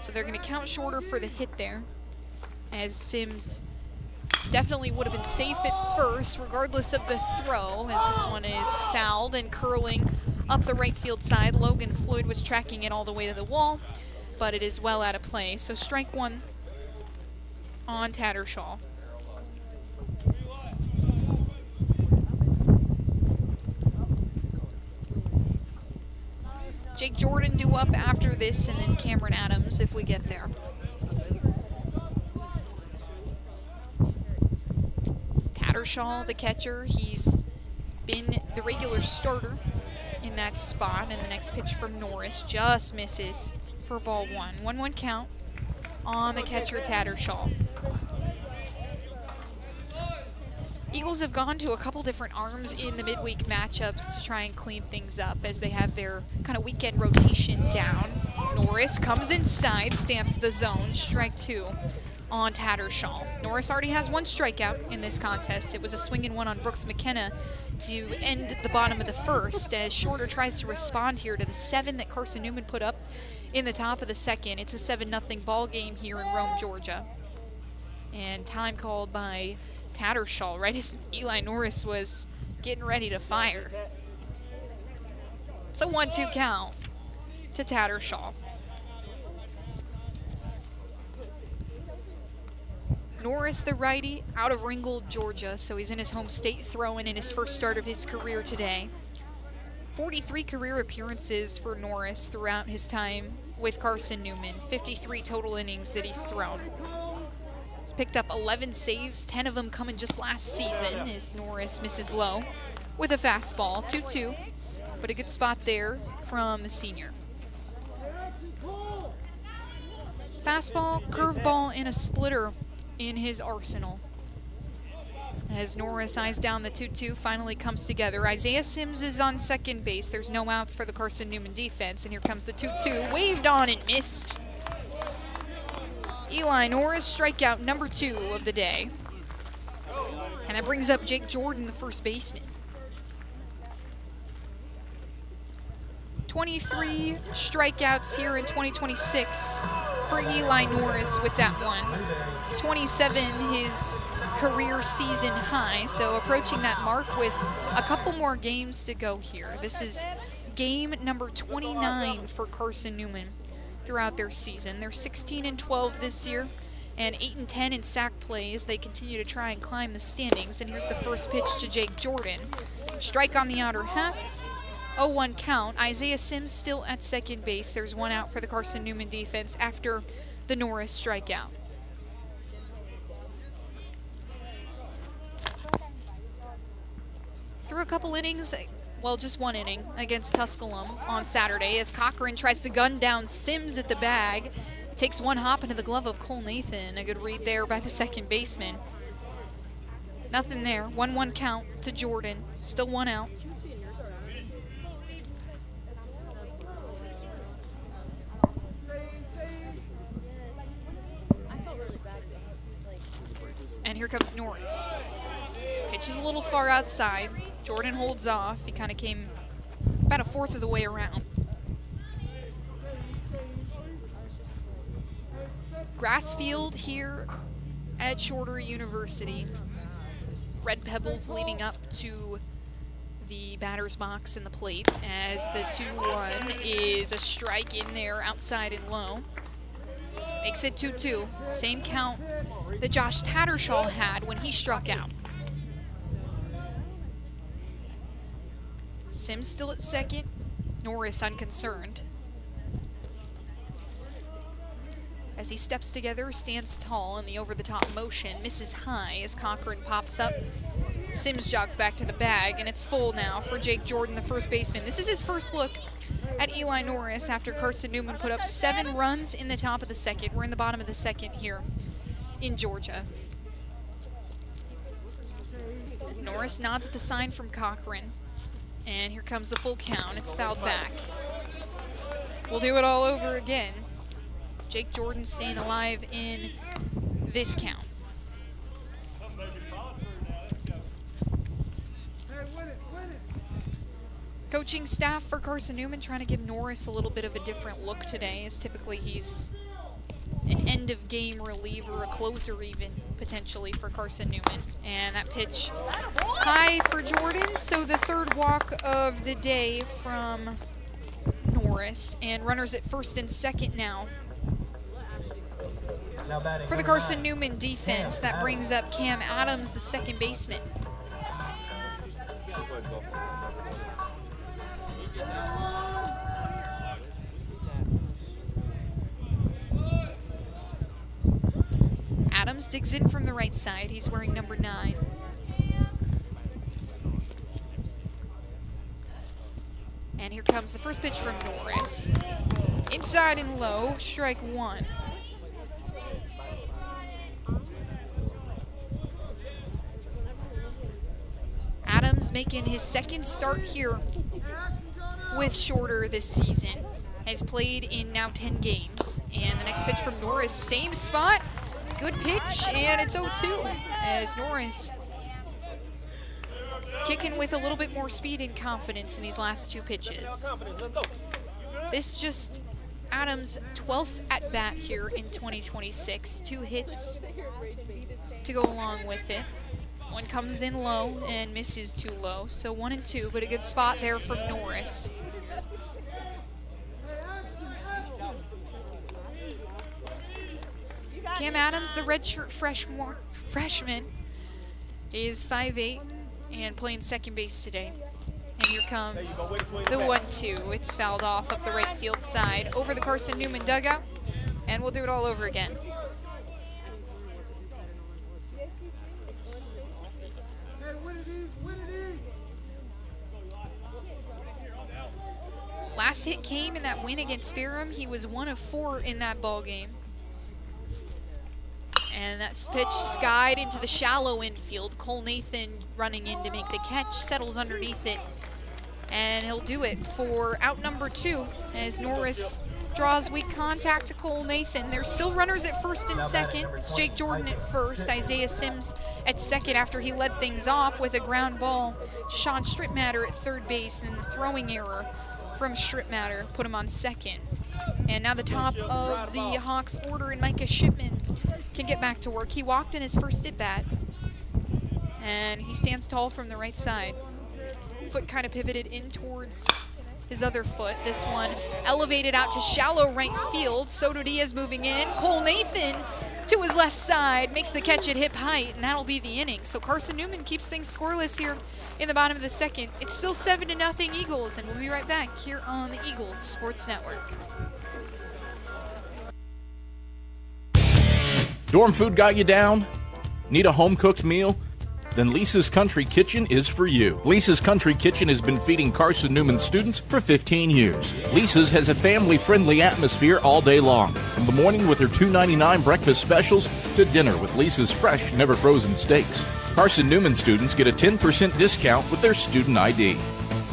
So they're going to count shorter for the hit there, as Sims definitely would have been safe at first, regardless of the throw, as this one is fouled and curling up the right field side. Logan Floyd was tracking it all the way to the wall, but it is well out of play. So strike one on Tattershaw. Jake Jordan due up after this, and then Cameron Adams if we get there. Tattershaw, the catcher, he's been the regular starter in that spot, and the next pitch from Norris just misses for ball one. 1-1 count on the catcher, Tattershaw. Eagles have gone to a couple different arms in the midweek matchups to try and clean things up as they have their kind of weekend rotation down. Norris comes inside, stamps the zone, strike two on Tattershaw. Norris already has one strikeout in this contest. It was a swing and one on Brooks McKenna to end the bottom of the first, as Shorter tries to respond here to the 7 that Carson-Newman put up in the top of the second. It's a 7-0 ball game here in Rome, Georgia. And time called by Tattershaw right as Eli Norris was getting ready to fire. It's a 1-2 count to Tattershaw. Norris, the righty, out of Ringgold, Georgia, so he's in his home state throwing in his first start of his career today. 43 career appearances for Norris throughout his time with Carson-Newman. 53 total innings that he's thrown. He's picked up 11 saves, 10 of them coming just last season as Norris misses low with a fastball, 2-2, but a good spot there from the senior. Fastball, curveball, and a splitter in his arsenal. As Norris eyes down the 2-2, finally comes together. Isaiah Sims is on second base. There's no outs for the Carson-Newman defense, and here comes the 2-2, waved on and missed. Eli Norris, strikeout number 2 of the day. And that brings up Jake Jordan, the first baseman. 23 strikeouts here in 2026 for Eli Norris with that one. 27 his career season high, so approaching that mark with a couple more games to go here. This is game number 29 for Carson-Newman throughout their season. They're 16-12 this year and 8-10 in sack plays. They continue to try and climb the standings, and here's the first pitch to Jake Jordan. Strike on the outer half, 0-1 count. Isaiah Sims still at second base. There's one out for the Carson-Newman defense after the Norris strikeout. Through a couple innings, well, just one inning against Tusculum on Saturday as Cochran tries to gun down Sims at the bag. Takes one hop into the glove of Cole Nathan. A good read there by the second baseman. Nothing there. 1-1 count to Jordan. Still one out. And here comes Norris. Pitch is a little far outside. Jordan holds off. He kind of came about a fourth of the way around. Grass field here at Shorter University. Red pebbles leading up to the batter's box and the plate as the 2-1 is a strike in there outside and low. Makes it 2-2. Same count that Josh Tattershaw had when he struck out. Sims still at second. Norris unconcerned. As he steps together, stands tall in the over-the-top motion, misses high as Cochran pops up. Sims jogs back to the bag, and it's full now for Jake Jordan, the first baseman. This is his first look at Eli Norris after Carson-Newman put up 7 runs in the top of the second. We're in the bottom of the second here in Georgia. Norris nods at the sign from Cochran, and here comes the full count. It's fouled back. We'll do it all over again. Jake Jordan staying alive in this count. Coaching staff for Carson-Newman trying to give Norris a little bit of a different look today, as typically he's an end-of-game reliever, a closer even, potentially, for Carson-Newman. And that pitch high for Jordan, so the third walk of the day from Norris. And runners at first and second now. For the Carson-Newman defense, that brings up Cam Adams, the second baseman. Adams digs in from the right side. He's wearing number 9. And here comes the first pitch from Norris. Inside and low, strike 1. Adams making his second start here with Shorter this season. Has played in now 10 games. And the next pitch from Norris, same spot. Good pitch, and it's 0-2 as Norris kicking with a little bit more speed and confidence in these last 2 pitches. This just Adams' 12th at-bat here in 2026. 2 hits to go along with it. One comes in low and misses too low, so 1 and 2, but a good spot there from Norris. Cam Adams, the redshirt freshman, is 5'8" and playing second base today. And here comes the 1-2. It's fouled off up the right field side over the Carson-Newman dugout, and we'll do it all over again. Last hit came in that win against Ferrum. He was 1 of 4 in that ball game. And that pitch skied into the shallow infield. Cole Nathan running in to make the catch, settles underneath it. And he'll do it for out number 2 as Norris draws weak contact to Cole Nathan. There's still runners at first and second. It's Jake Jordan at first, Isaiah Sims at second after he led things off with a ground ball. Sean Strittmatter at third base, and the throwing error from Strittmatter put him on second. And now the top of the Hawks order, and Micah Shipman can get back to work. He walked in his first at-bat, and he stands tall from the right side. Foot kind of pivoted in towards his other foot. This one elevated out to shallow right field. Soto Diaz moving in. Cole Nathan to his left side, makes the catch at hip height, and that'll be the inning. So Carson-Newman keeps things scoreless here in the bottom of the second. It's still 7-0 Eagles, and we'll be right back here on the Eagles Sports Network. Dorm food got you down? Need a home-cooked meal? Then Lisa's Country Kitchen is for you. Lisa's Country Kitchen has been feeding Carson-Newman students for 15 years. Lisa's has a family-friendly atmosphere all day long, from the morning with her $2.99 breakfast specials to dinner with Lisa's fresh, never-frozen steaks. Carson-Newman students get a 10% discount with their student ID.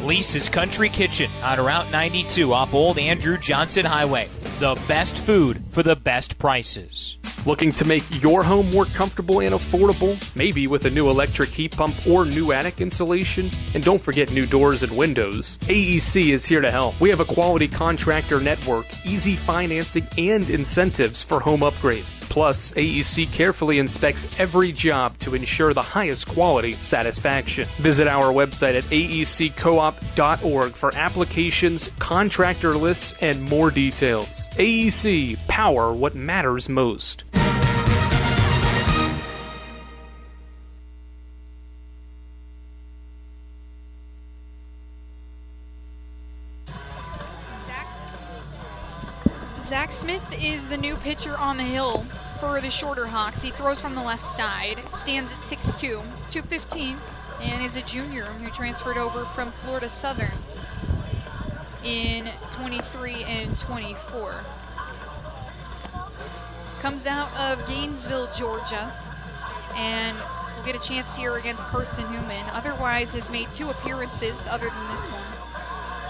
Lisa's Country Kitchen on Route 92 off Old Andrew Johnson Highway. The best food for the best prices. Looking to make your home more comfortable and affordable? Maybe with a new electric heat pump or new attic insulation? And don't forget new doors and windows. AEC is here to help. We have a quality contractor network, easy financing, and incentives for home upgrades. Plus, AEC carefully inspects every job to ensure the highest quality satisfaction. Visit our website at aeccoop.org for applications, contractor lists, and more details. AEC, power what matters most. Zach Smith is the new pitcher on the hill for the Shorter Hawks. He throws from the left side, stands at 6'2", 215, and is a junior who transferred over from Florida Southern in 23 and 24. Comes out of Gainesville, Georgia, and will get a chance here against Carson-Newman. Otherwise has made 2 appearances other than this one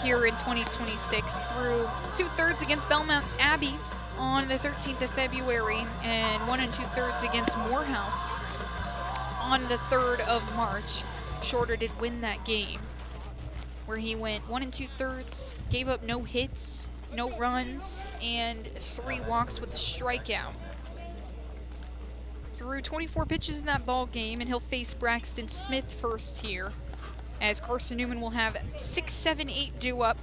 here in 2026 through 2/3 against Belmont Abbey on the 13th of February and 1 2/3 against Morehouse on the 3rd of March. Shorter did win that game. where he went 1 2/3, gave up no hits, no runs, and 3 walks with a strikeout. Threw 24 pitches in that ball game, and he'll face Braxton Smith first here, as Carson-Newman will have 6, 7, 8 due up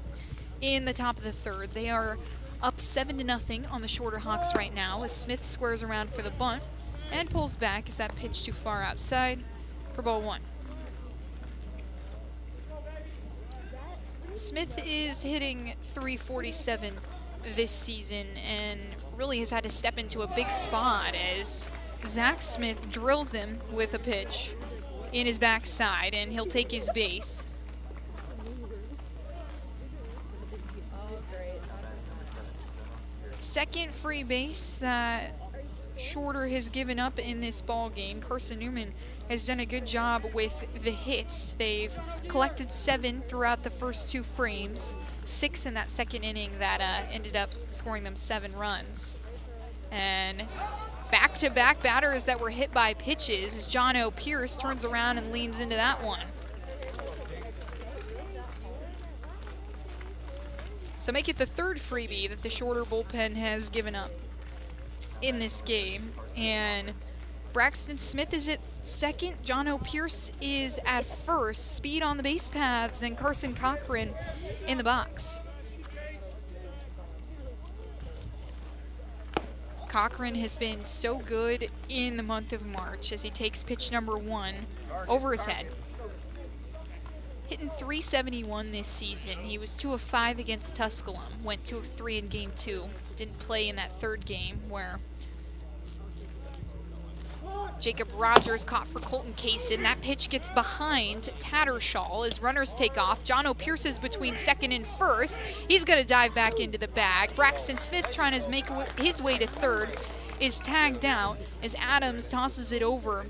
in the top of the third. They are up 7-0 on the Shorter Hawks right now, as Smith squares around for the bunt and pulls back as that pitch too far outside for ball 1. Smith is hitting .347 this season and really has had to step into a big spot as Zach Smith drills him with a pitch in his backside, and he'll take his base. Second free base that Shorter has given up in this ball game. Carson-Newman has done a good job with the hits. They've collected 7 throughout the first 2 frames, 6 in that second inning that ended up scoring them 7 runs. And back-to-back batters that were hit by pitches as John O. Pierce turns around and leans into that one. So make it the 3rd freebie that the Shorter bullpen has given up in this game. And Braxton Smith is at second, John O. Pierce is at first. Speed on the base paths, and Carson Cochran in the box. Cochran has been so good in the month of March as he takes pitch number 1 over his head. Hitting .371 this season. He was 2 of 5 against Tusculum. Went 2 of 3 in game 2. Didn't play in that 3rd game where Jacob Rogers caught for Colton Kaysen. That pitch gets behind Tattershaw as runners take off. John O. Pierce is between 2nd and 1st. He's going to dive back into the bag. Braxton Smith trying to make his way to 3rd is tagged out as Adams tosses it over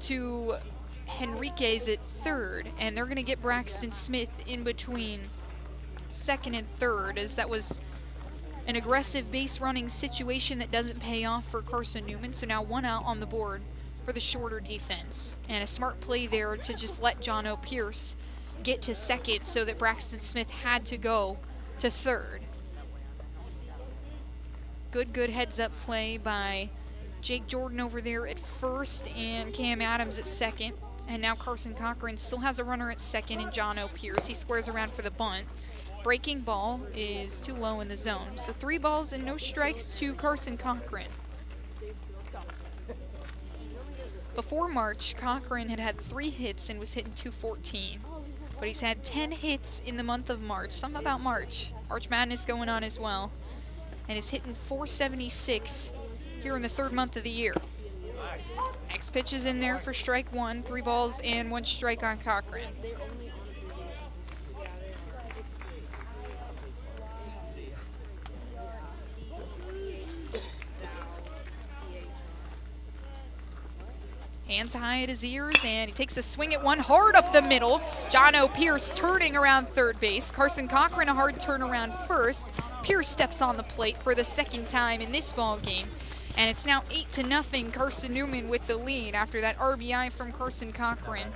to Henriquez at 3rd, and they're going to get Braxton Smith in between 2nd and 3rd, as that was an aggressive base running situation that doesn't pay off for Carson-Newman. So now 1 out on the board for the Shorter defense, and a smart play there to just let John O. Pierce get to 2nd so that Braxton Smith had to go to 3rd. Good heads up play by Jake Jordan over there at 1st and Cam Adams at 2nd. And now Carson Cochran still has a runner at 2nd and John O. Pierce. He squares around for the bunt. Breaking ball is too low in the zone. So 3 balls and no strikes to Carson Cochran. Before March, Cochran had 3 hits and was hitting .214. But he's had 10 hits in the month of March. Something about March. March Madness going on as well. And is hitting .476 here in the 3rd month of the year. Next pitch is in there for strike 1. 3 balls and 1 strike on Cochran. Hands high at his ears, and he takes a swing at one hard up the middle. John O. Pierce turning around 3rd base. Carson Cochran a hard turn around 1st. Pierce steps on the plate for the 2nd time in this ball game. And it's now 8-0, Carson-Newman with the lead after that RBI from Carson Cochran.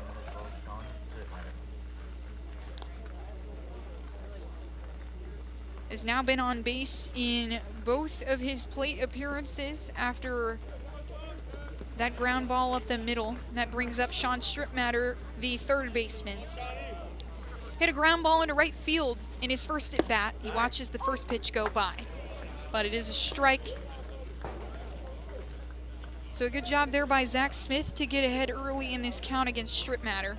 Has now been on base in both of his plate appearances after that ground ball up the middle. That brings up Sean Stripmatter, the 3rd baseman. Hit a ground ball into right field in his first at bat. He watches the first pitch go by, but it is a strike. So a good job there by Zach Smith to get ahead early in this count against Stripmatter.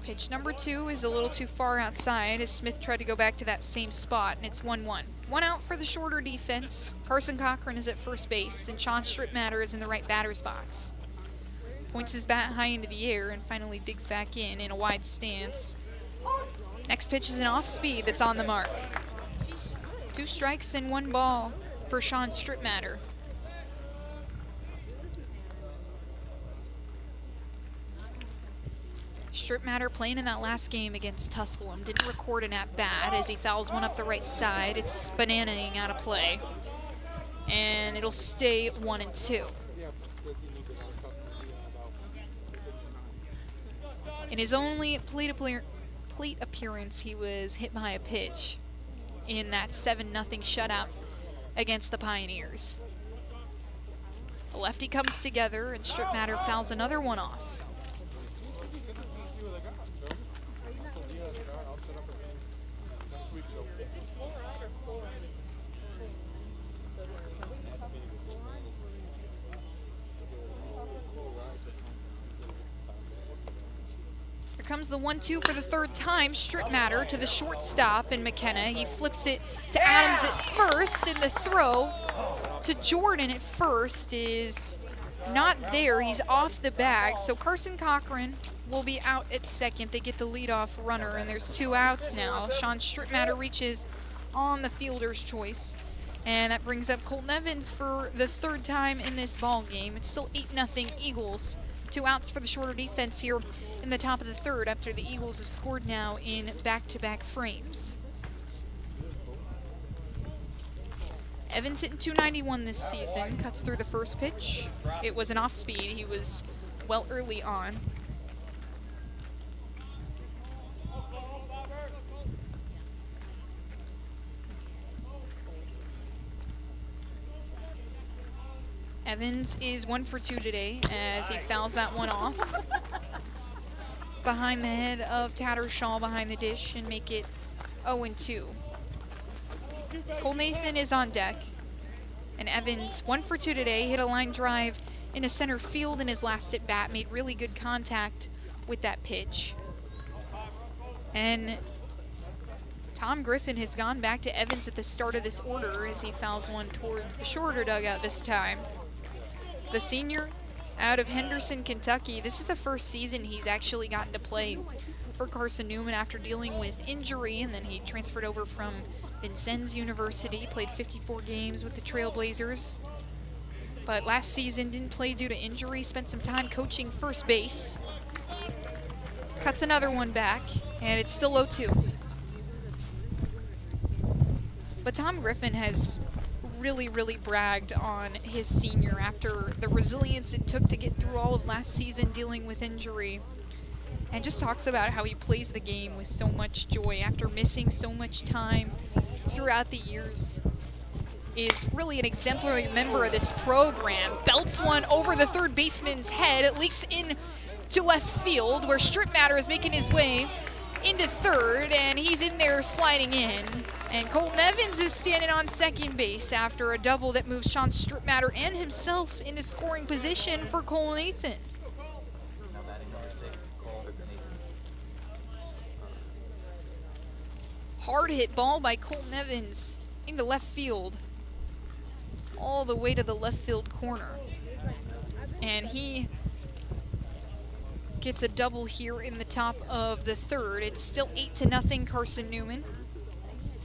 Pitch number 2 is a little too far outside as Smith tried to go back to that same spot, and it's 1-1. 1 out for the Shorter defense. Carson Cochran is at first base, and Sean Stripmatter is in the right batter's box. Points his bat high into the air and finally digs back in a wide stance. Next pitch is an off-speed that's on the mark. 2 strikes and 1 ball for Sean Stripmatter. Stripmatter playing in that last game against Tusculum. Didn't record an at-bat as he fouls one up the right side. It's bananaing out of play. And it'll stay 1-2. In his only plate appearance, he was hit by a pitch in that 7-0 shutout against the Pioneers. The lefty comes together, and Strip Matter fouls another one off. Comes the 1-2 for the third time. Strip Matter to the shortstop in McKenna. He flips it to Adams at first, and the throw to Jordan at first is not there. He's off the bag, so Carson Cochran will be out at second. They get the leadoff runner, and there's 2 outs now. Sean Strip Matter reaches on the fielder's choice, and that brings up Colton Evans for the third time in this ball game. It's still 8-0 Eagles. 2 outs for the shorter defense here in the top of the third after the Eagles have scored now in back-to-back frames. Evans hitting .291 this season, cuts through the first pitch. It was an off-speed. He was well early on. Evans is 1 for 2 today as he fouls that one off behind the head of Tattershaw behind the dish and make it 0-2. Cole Nathan is on deck, and Evans 1 for 2 today, hit a line drive into center field in his last at bat, made really good contact with that pitch. And Tom Griffin has gone back to Evans at the start of this order as he fouls one towards the shorter dugout this time. The senior out of Henderson, Kentucky. This is the first season he's actually gotten to play for Carson-Newman after dealing with injury, and then he transferred over from Vincennes University, played 54 games with the Trailblazers. But last season didn't play due to injury, spent some time coaching first base. Cuts another one back, and it's still 0-2. But Tom Griffin has really bragged on his senior after the resilience it took to get through all of last season dealing with injury, and just talks about how he plays the game with so much joy after missing so much time throughout the years. Is really an exemplary member of this program. Belts one over the third baseman's head. It leaks in to left field where Strip Matter is making his way into third, and he's in there sliding in. And Colton Evans is standing on second base after a double that moves Sean Strip Matter and himself into scoring position for Cole Nathan. Hard hit ball by Colton Evans into left field, all the way to the left field corner. And he gets a double here in the top of the third. It's still 8-0 Carson-Newman.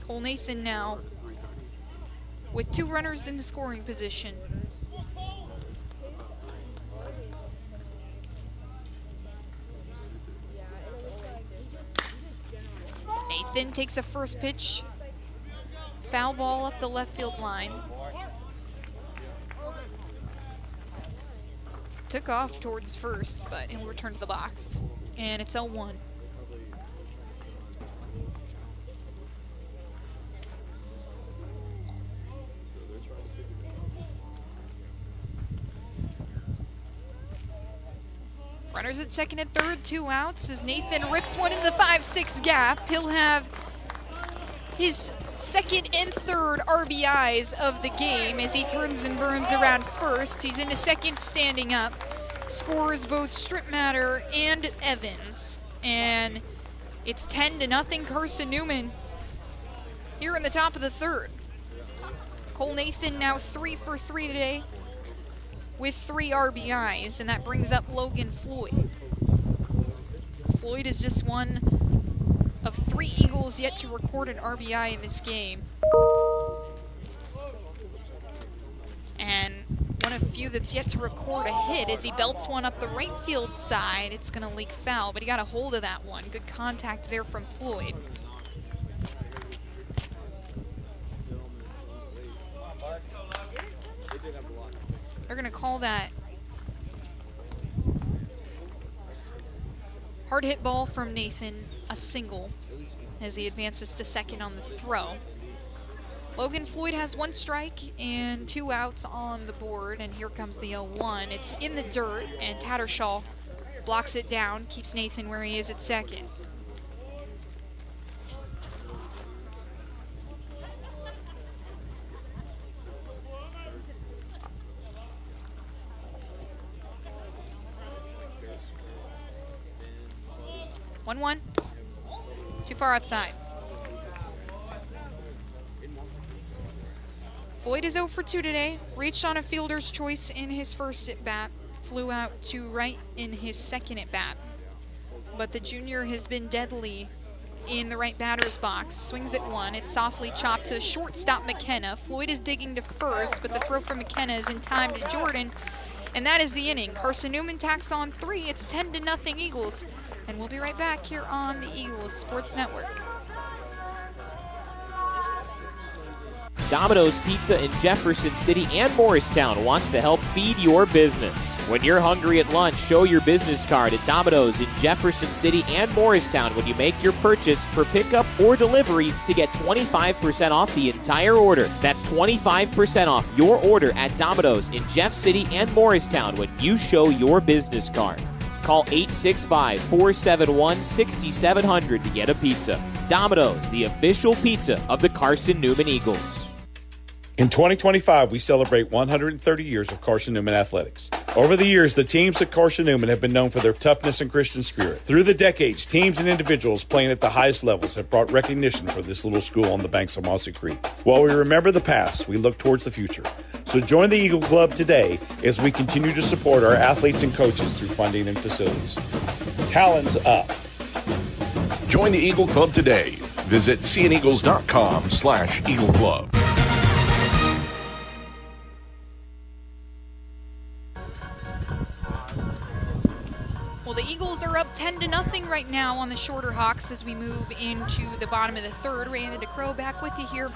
Cole Nathan now with 2 runners in the scoring position. Nathan takes a first pitch, foul ball up the left field line. Took off towards first, but he'll return to the box. And it's 0-1. Runners at second and third, 2 outs as Nathan rips one into the 5-6 gap. He'll have his second and third RBIs of the game as he turns and burns around first. He's into second standing up, scores both Strip Matter and Evans. And it's 10-0 Carson-Newman here in the top of the third. Cole Nathan now 3 for 3 today with 3 RBIs, and that brings up Logan Floyd. Floyd is just one of 3 Eagles yet to record an RBI in this game. And one of few that's yet to record a hit as he belts one up the right field side. It's gonna leak foul, but he got a hold of that one. Good contact there from Floyd. They're gonna call that Hard hit ball from Nathan, a single, as he advances to second on the throw. Logan Floyd has 1 strike and 2 outs on the board, and here comes the 0-1. It's in the dirt, and Tattershaw blocks it down, keeps Nathan where he is at second. One. Too far outside. Floyd is 0 for 2 today. Reached on a fielder's choice in his first at-bat. Flew out to right in his second at-bat. But the junior has been deadly in the right batter's box. Swings at 1. It's softly chopped to shortstop McKenna. Floyd is digging to first, but the throw from McKenna is in time to Jordan. And that is the inning. Carson-Newman tacks on 3. It's 10-0 Eagles. And we'll be right back here on the Eagles Sports Network. Domino's Pizza in Jefferson City and Morristown wants to help feed your business. When you're hungry at lunch, show your business card at Domino's in Jefferson City and Morristown when you make your purchase for pickup or delivery to get 25% off the entire order. That's 25% off your order at Domino's in Jeff City and Morristown when you show your business card. Call 865-471-6700 to get a pizza. Domino's, the official pizza of the Carson-Newman Eagles. In 2025, we celebrate 130 years of Carson-Newman athletics. Over the years, the teams at Carson-Newman have been known for their toughness and Christian spirit. Through the decades, teams and individuals playing at the highest levels have brought recognition for this little school on the banks of Mossy Creek. While we remember the past, we look towards the future. So join the Eagle Club today as we continue to support our athletes and coaches through funding and facilities. Talons up. Join the Eagle Club today. Visit cneagles.com/Eagle Club. Well, the Eagles are up 10-0 right now on the Shorter Hawks as we move into the bottom of the third. Randy DeCrow back with you here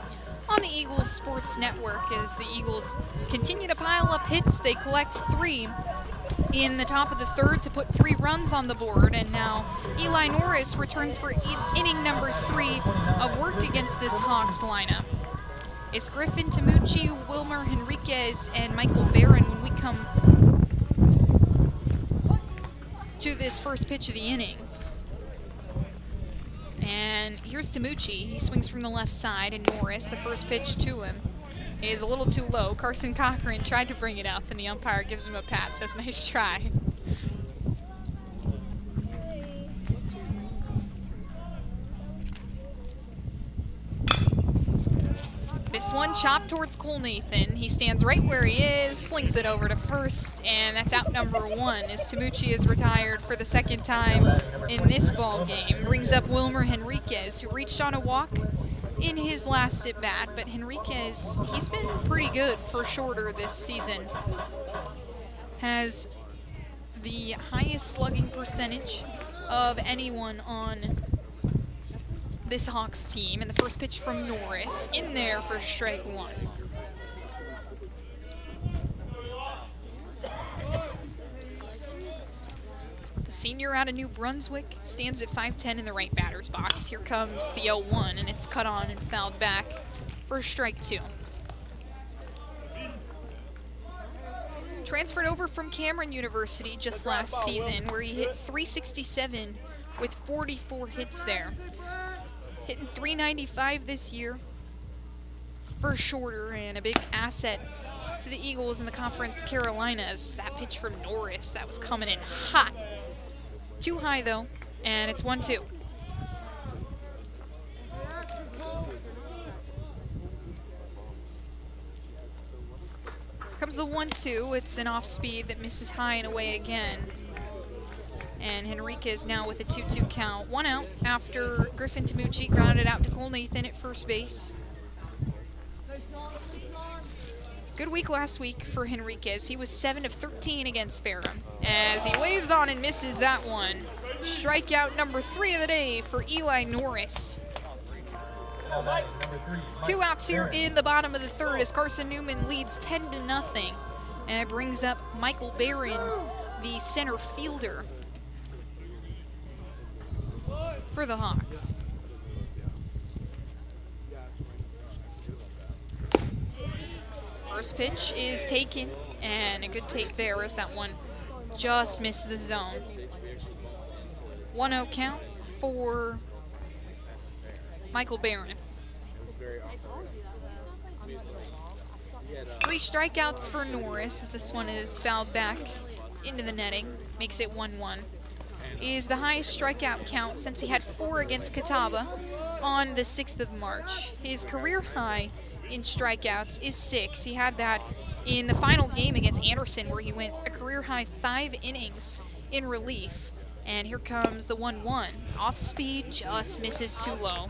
on the Eagles Sports Network as the Eagles continue to pile up hits. They collect 3 in the top of the third to put 3 runs on the board, and now Eli Norris returns for inning number 3 of work against this Hawks lineup. It's Griffin Tamucci, Wilmer Henriquez, and Michael Barron when we come to this first pitch of the inning. And here's Tamucci. He swings from the left side, and Norris, the first pitch to him, is a little too low. Carson Cochran tried to bring it up, and the umpire gives him a pass. That's a nice try. This one chopped towards Cole Nathan. He stands right where he is, slings it over to first, and that's out number 1 as Tamucci is retired for the second time in this ball game. Brings up Wilmer Henriquez, who reached on a walk in his last at-bat, but Henriquez, he's been pretty good for Shorter this season. Has the highest slugging percentage of anyone on this Hawks team, and the first pitch from Norris in there for strike 1. The senior out of New Brunswick stands at 5'10" in the right batter's box. Here comes the 0-1, and it's cut on and fouled back for strike 2. Transferred over from Cameron University just last season, where he hit .367 with 44 hits there. Hitting .395 this year for Shorter, and a big asset to the Eagles in the Conference Carolinas. That pitch from Norris, that was coming in hot. Too high though, and it's 1-2. Comes the 1-2. It's an off speed that misses high and away again. And Henriquez now with a 2-2 count. 1 out after Griffin Tamucci grounded out to Cole Nathan at first base. Good week last week for Henriquez. He was 7 of 13 against Ferrum as he waves on and misses that one. Strikeout number 3 of the day for Eli Norris. 2 outs here in the bottom of the third as Carson-Newman leads 10-0. And it brings up Michael Barron, the center fielder. for the Hawks. First pitch is taken, and a good take there as that one just missed the zone. 1-0 count for Michael Barron. 3 strikeouts for Norris as this one is fouled back into the netting, makes it 1-1. Is the highest strikeout count since he had 4 against Catawba on the 6th of March. His career high in strikeouts is 6. He had that in the final game against Anderson where he went a career high 5 innings in relief. And here comes the 1-1. Off speed, just misses too low.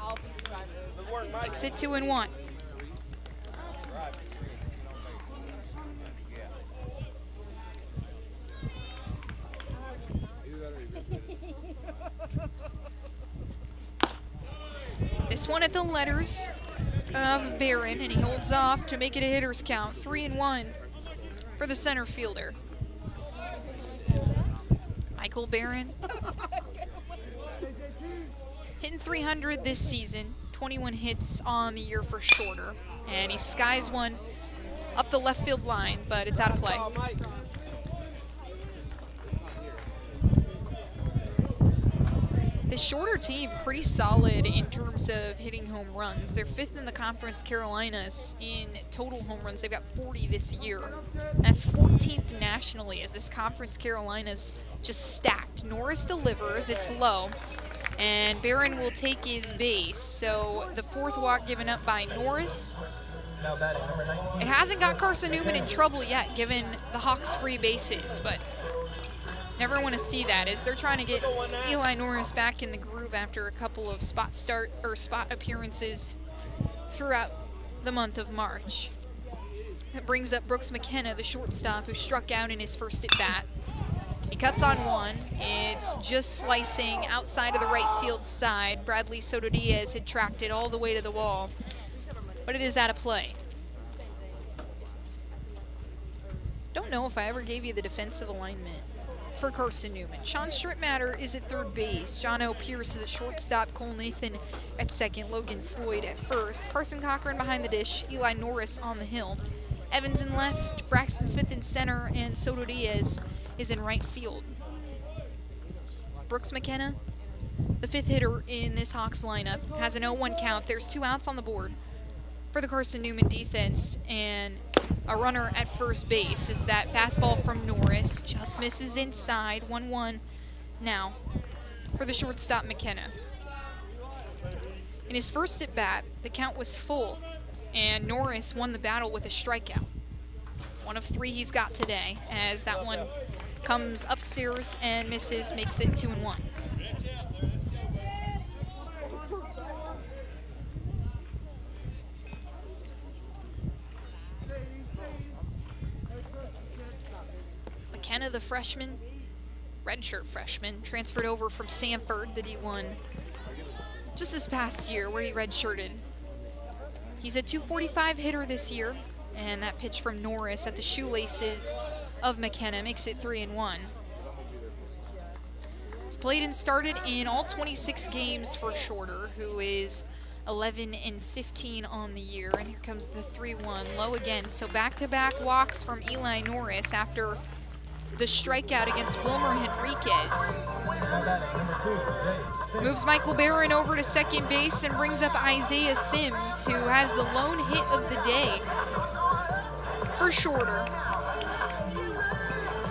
Makes it 2-1. This one at the letters of Barron, and he holds off to make it a hitter's count. 3-1 for the center fielder. Michael Barron hitting .300 this season, 21 hits on the year for shorter, and he skies one up the left field line, but it's out of play. The shorter team pretty solid in terms of hitting home runs. They're 5th in the Conference Carolinas in total home runs. They've got 40 this year. That's 14th nationally as this Conference Carolinas just stacked. Norris delivers, it's low, and Barron will take his base. So the 4th walk given up by Norris. It hasn't got Carson-Newman in trouble yet, given the Hawks free bases, but never want to see that as they're trying to get Eli Norris back in the groove after a couple of spot appearances throughout the month of March. That brings up Brooks McKenna, the shortstop, who struck out in his first at bat. He cuts on one. It's just slicing outside of the right field side. Bradley Soto Diaz had tracked it all the way to the wall, but it is out of play. Don't know if I ever gave you the defensive alignment for Carson-Newman. Sean Strittmatter is at third base. John O. Pierce is at shortstop. Cole Nathan at second. Logan Floyd at first. Carson Cochran behind the dish. Eli Norris on the hill. Evans in left. Braxton Smith in center. And Soto Diaz is in right field. Brooks McKenna, the 5th hitter in this Hawks lineup, has an 0-1 count. There's 2 outs on the board for the Carson-Newman defense, and a runner at first base is that fastball from Norris. Just misses inside. 1-1 now for the shortstop McKenna. In his first at bat, the count was full, and Norris won the battle with a strikeout. 1 of 3 he's got today, as that one comes upstairs and misses, makes it 2-1. McKenna, the freshman, redshirt freshman, transferred over from Sanford that he won just this past year where he redshirted. He's a .245 hitter this year, and that pitch from Norris at the shoelaces of McKenna makes it 3-1. He's played and started in all 26 games for Shorter, who is 11-15 on the year, and here comes the 3-1, low again. So back-to-back walks from Eli Norris after the strikeout against Wilmer Henriquez. Moves Michael Barron over to second base and brings up Isaiah Sims, who has the lone hit of the day for Shorter.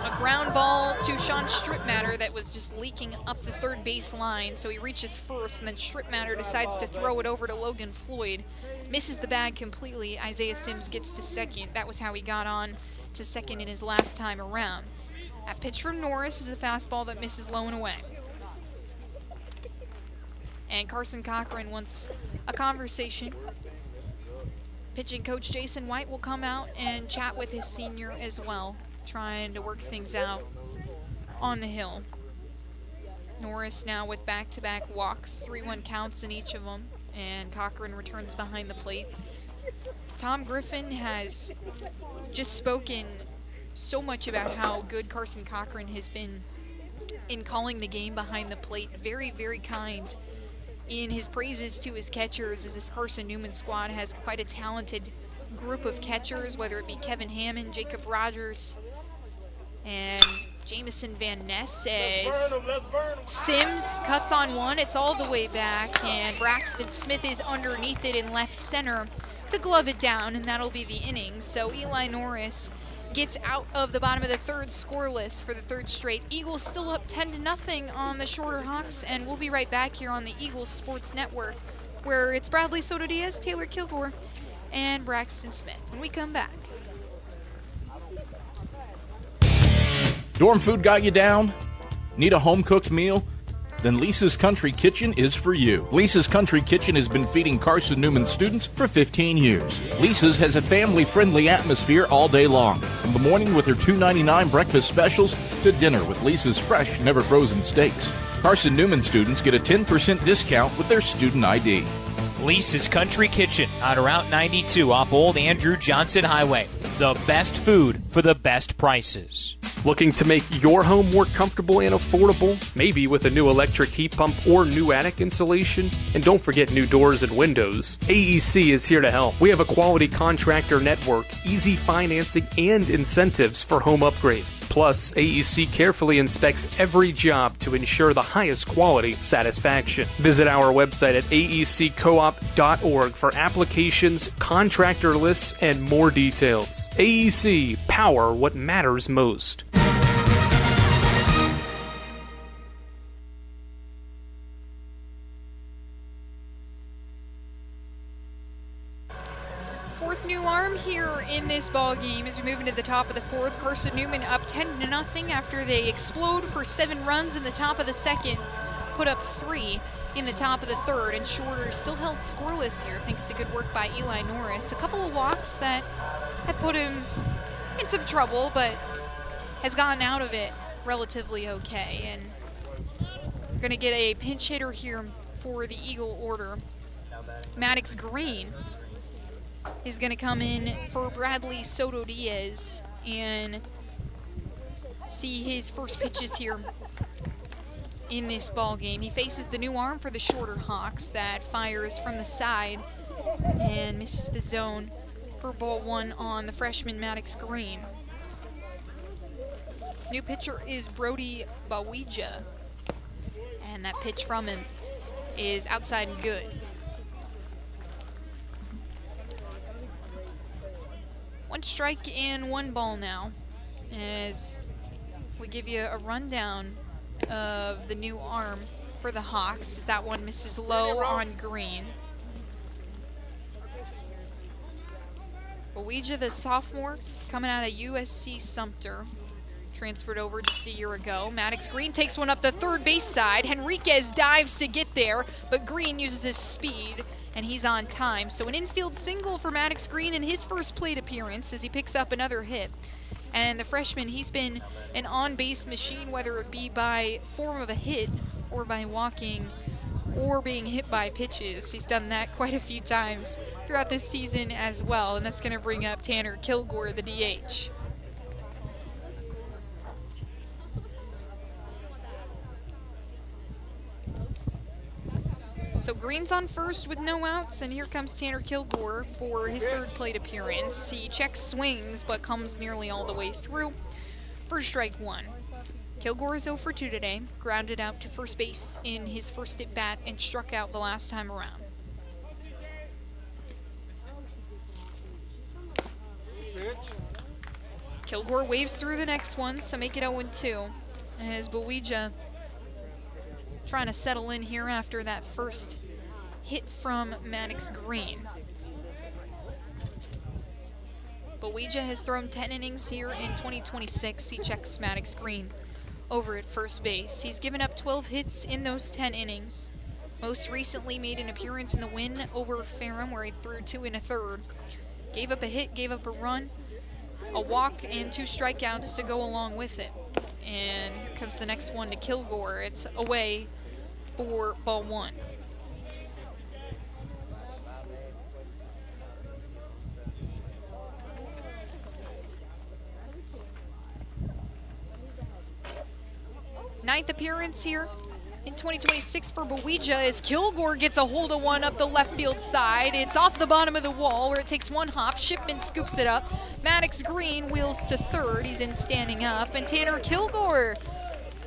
A ground ball to Sean Strittmatter that was just leaking up the third base line, so he reaches first, and then Strittmatter decides to throw it over to Logan Floyd. Misses the bag completely. Isaiah Sims gets to second. That was how he got on to second in his last time around. That pitch from Norris is a fastball that misses low and away. And Carson Cochran wants a conversation. Pitching coach Jason White will come out and chat with his senior as well, trying to work things out on the hill. Norris now with back-to-back walks, 3-1 counts in each of them, and Cochran returns behind the plate. Tom Griffin has just spoken so much about how good Carson Cochran has been in calling the game behind the plate. Very, very kind in his praises to his catchers, as this Carson-Newman squad has quite a talented group of catchers, whether it be Kevin Hammond, Jacob Rogers, and Jamison Van Ness, as Sims cuts on one. It's all the way back, and Braxton Smith is underneath it in left center to glove it down, and that'll be the inning. So Eli Norris gets out of the bottom of the third scoreless for the third straight. Eagles still up 10-0 on the Shorter Hawks, and we'll be right back here on the Eagles Sports Network, where it's Bradley Soto Diaz, Taylor Kilgore, and Braxton Smith when we come back. Dorm food got you down? Need a home-cooked meal? Then Lisa's Country Kitchen is for you. Lisa's Country Kitchen has been feeding Carson-Newman students for 15 years. Lisa's has a family-friendly atmosphere all day long, from the morning with her $2.99 breakfast specials to dinner with Lisa's fresh, never-frozen steaks. Carson-Newman students get a 10% discount with their student ID. Lisa's Country Kitchen on Route 92 off Old Andrew Johnson Highway. The best food for the best prices. Looking to make your home more comfortable and affordable? Maybe with a new electric heat pump or new attic insulation? And don't forget new doors and windows. AEC is here to help. We have a quality contractor network, easy financing, and incentives for home upgrades. Plus, AEC carefully inspects every job to ensure the highest quality satisfaction. Visit our website at aeccoop.org for applications, contractor lists, and more details. AEC, power what matters most. Fourth new arm here in this ball game as we move into the top of the fourth. Carson-Newman up 10-0 after they explode for 7 runs in the top of the second, put up 3 in the top of the third, and Shorter still held scoreless here thanks to good work by Eli Norris. A couple of walks that have put him in some trouble, but has gotten out of it relatively okay. And we're going to get a pinch hitter here for the Eagle order. Maddox Green is going to come in for Bradley Soto Diaz and see his first pitches here in this ball game. He faces the new arm for the Shorter Hawks that fires from the side and misses the zone for ball 1 on the freshman Maddox Green. New pitcher is Brody Bawija, and that pitch from him is outside and good. One strike and 1 ball now, as we give you a rundown of the new arm for the Hawks, as that one misses low on Green. Bawija, the sophomore, coming out of USC Sumter, transferred over just a year ago. Maddox Green takes one up the third base side. Henriquez dives to get there, but Green uses his speed, and he's on time. So an infield single for Maddox Green in his first plate appearance as he picks up another hit. And the freshman, he's been an on-base machine, whether it be by form of a hit or by walking or being hit by pitches. He's done that quite a few times throughout this season as well, and that's going to bring up Tanner Kilgore, the DH. So Green's on first with no outs, and here comes Tanner Kilgore for his third plate appearance. He checks swings, but comes nearly all the way through for strike 1. Kilgore is 0 for 2 today, grounded out to first base in his first at-bat and struck out the last time around. Kilgore waves through the next one, so make it 0-2, as Bawija trying to settle in here after that first hit from Maddox Green. Bawija has thrown 10 innings here in 2026. He checks Maddox Green over at first base. He's given up 12 hits in those 10 innings. Most recently made an appearance in the win over Ferrum, where he threw 2 1/3. Gave up a hit, gave up a run, a walk, and 2 strikeouts to go along with it. And here comes the next one to Kilgore. It's away for ball 1. Ninth appearance here in 2026 for Bowegia as Kilgore gets a hold of one up the left field side. It's off the bottom of the wall where it takes one hop. Shipman scoops it up. Maddox Green wheels to third. He's in standing up. And Tanner Kilgore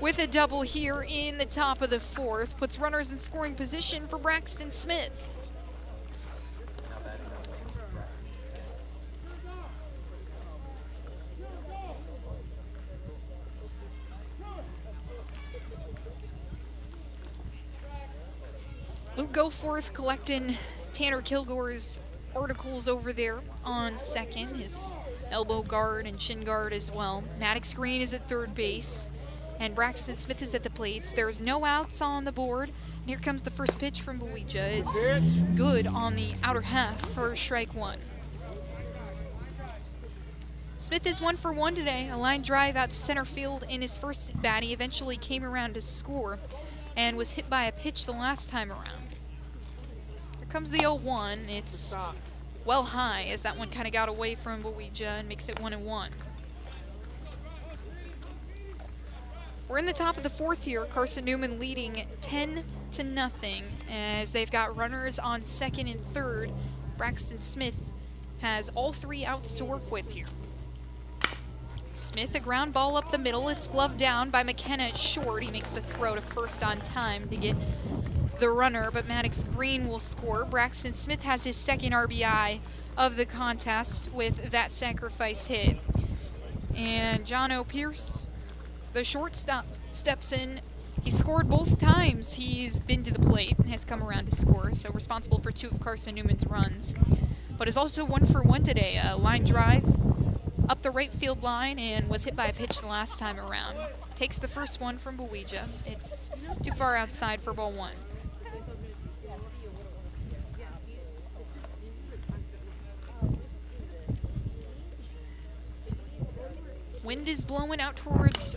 with a double here in the top of the fourth puts runners in scoring position for Braxton Smith. Luke Goforth collecting Tanner Kilgore's articles over there on second, his elbow guard and shin guard as well. Maddox Green is at third base, and Braxton Smith is at the plates. There's no outs on the board, and here comes the first pitch from Bowegia. It's good on the outer half for strike one. Smith is 1 for 1 today, a line drive out to center field in his first at bat. He eventually came around to score and was hit by a pitch the last time around. Here comes the 0-1. It's well high as that one kind of got away from Bowegia and makes it 1-1. We're in the top of the fourth here. Carson-Newman leading 10-0 as they've got runners on second and third. Braxton Smith has all three outs to work with here. Smith, a ground ball up the middle. It's gloved down by McKenna at short. He makes the throw to first on time to get the runner, but Maddox Green will score. Braxton Smith has his second RBI of the contest with that sacrifice hit. And John O. Pierce, the shortstop, steps in. He scored both times he's been to the plate and has come around to score, so responsible for 2 of Carson-Newman's runs. But is also 1 for 1 today. A line drive up the right field line and was hit by a pitch the last time around. Takes the first one from Bowegia. It's too far outside for ball one. Wind is blowing out towards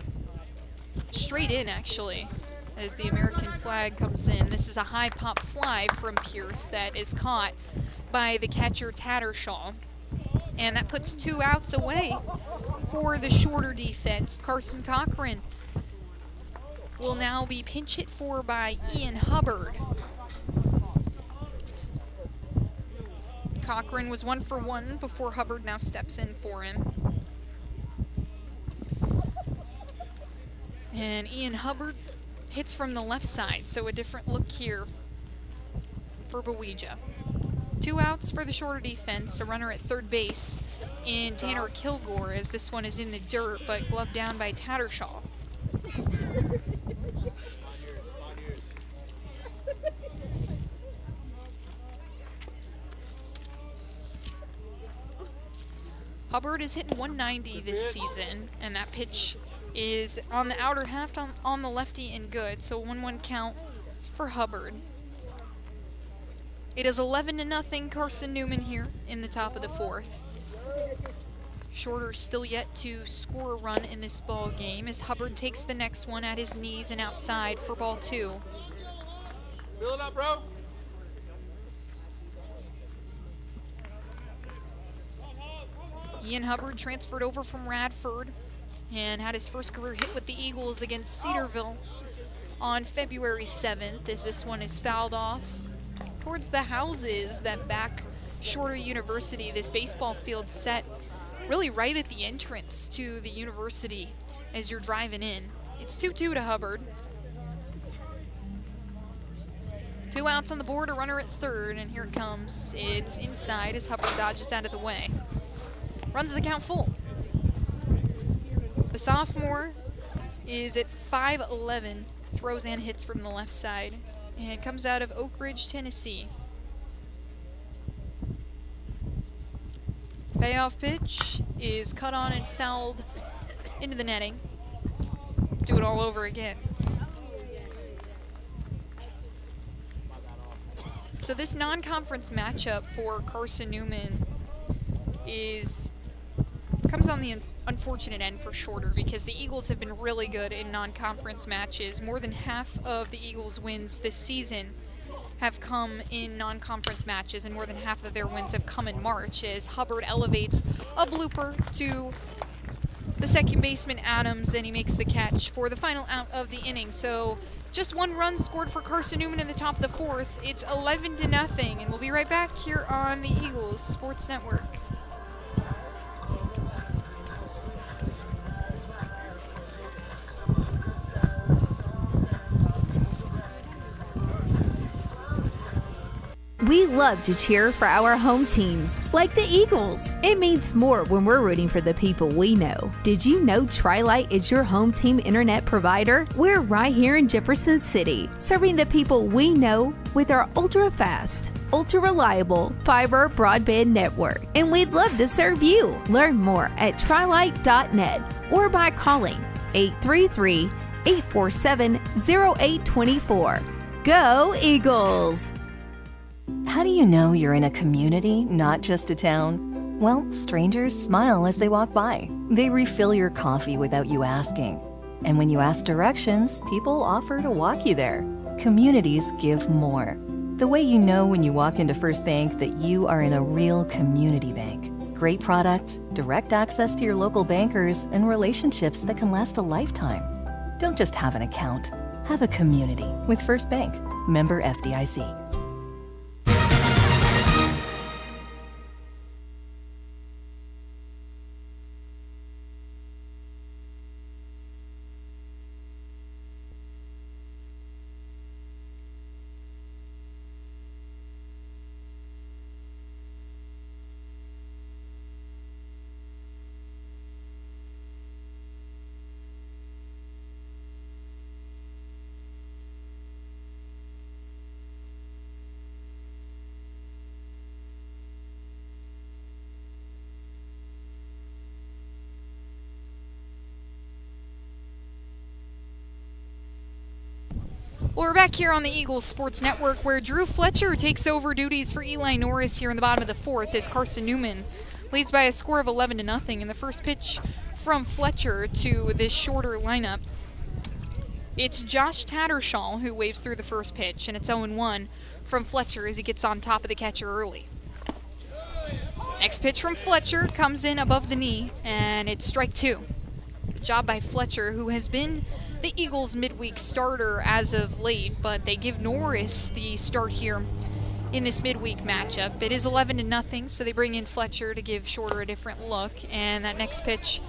straight in, actually, as the American flag comes in. This is a high pop fly from Pierce that is caught by the catcher Tattershaw. And that puts 2 outs away for the shorter defense. Carson Cochran will now be pinch hit for by Ian Hubbard. Cochran was 1 for 1 before Hubbard now steps in for him. And Ian Hubbard hits from the left side, so a different look here for Bowegia. 2 outs for the shorter defense, a runner at third base in Tanner Kilgore, as this one is in the dirt, but gloved down by Tattershaw. Hubbard is hitting 190 this season, and that pitch is on the outer half on the lefty and good, so 1-1 count for Hubbard. It is 11-0 Carson-Newman here in the top of the fourth. Shorter still yet to score a run in this ball game as Hubbard takes the next one at his knees and outside for ball 2. Fill it up, bro. Ian Hubbard transferred over from Radford and had his first career hit with the Eagles against Cedarville on February 7th as this one is fouled off towards the houses that back Shorter University. This baseball field set really right at the entrance to the university as you're driving in. It's 2-2 to Hubbard. 2 outs on the board, a runner at third, and here it comes. It's inside as Hubbard dodges out of the way. Runs the count full. The sophomore is at 5'11", throws and hits from the left side, and comes out of Oak Ridge, Tennessee. Payoff pitch is cut on and fouled into the netting. Do it all over again. So this non-conference matchup for Carson-Newman comes on the unfortunate end for Shorter because the Eagles have been really good in non-conference matches. More than half of the Eagles' wins this season have come in non-conference matches, and more than half of their wins have come in March as Hubbard elevates a blooper to the second baseman Adams, and he makes the catch for the final out of the inning. So Just one run scored for Carson-Newman in the top of the fourth. It's 11-0, and we'll be right back here on the Eagles Sports Network. We love to cheer for our home teams, like the Eagles. It means more when we're rooting for the people we know. Did you know Tri-Lite is your home team internet provider? We're right here in Jefferson City, serving the people we know with our ultra-fast, ultra-reliable fiber broadband network. And we'd love to serve you. Learn more at trilite.net or by calling 833-847-0824. Go Eagles! How do you know you're in a community, not just a town? Well, strangers smile as they walk by. They refill your coffee without you asking. And when you ask directions, people offer to walk you there. Communities give more. The way you know when you walk into First Bank that you are in a real community bank. Great products, direct access to your local bankers, and relationships that can last a lifetime. Don't just have an account. Have a community with First Bank. Member FDIC. Well, we're back here on the Eagles Sports Network, where Drew Fletcher takes over duties for Eli Norris here in the bottom of the fourth as Carson-Newman leads by a score of 11-0. And the first pitch from Fletcher to this shorter lineup, it's Josh Tattersall who waves through the first pitch, and it's 0-1 from Fletcher as he gets on top of the catcher early. Next pitch from Fletcher comes in above the knee, and it's strike two. Good job by Fletcher, who has been the Eagles' midweek starter as of late, but they give Norris the start here in this midweek matchup. It is 11-0, so they bring in Fletcher to give Shorter a different look, and that next pitch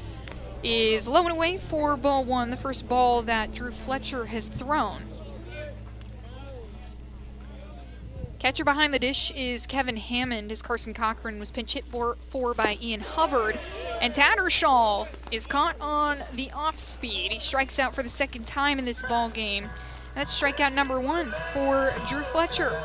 is low and away for ball one, the first ball that Drew Fletcher has thrown. Catcher behind the dish is Kevin Hammond, as Carson Cochran was pinch hit for by Ian Hubbard. And Tattersall is caught on the off speed. He strikes out for the second time in this ball game. That's strikeout number one for Drew Fletcher.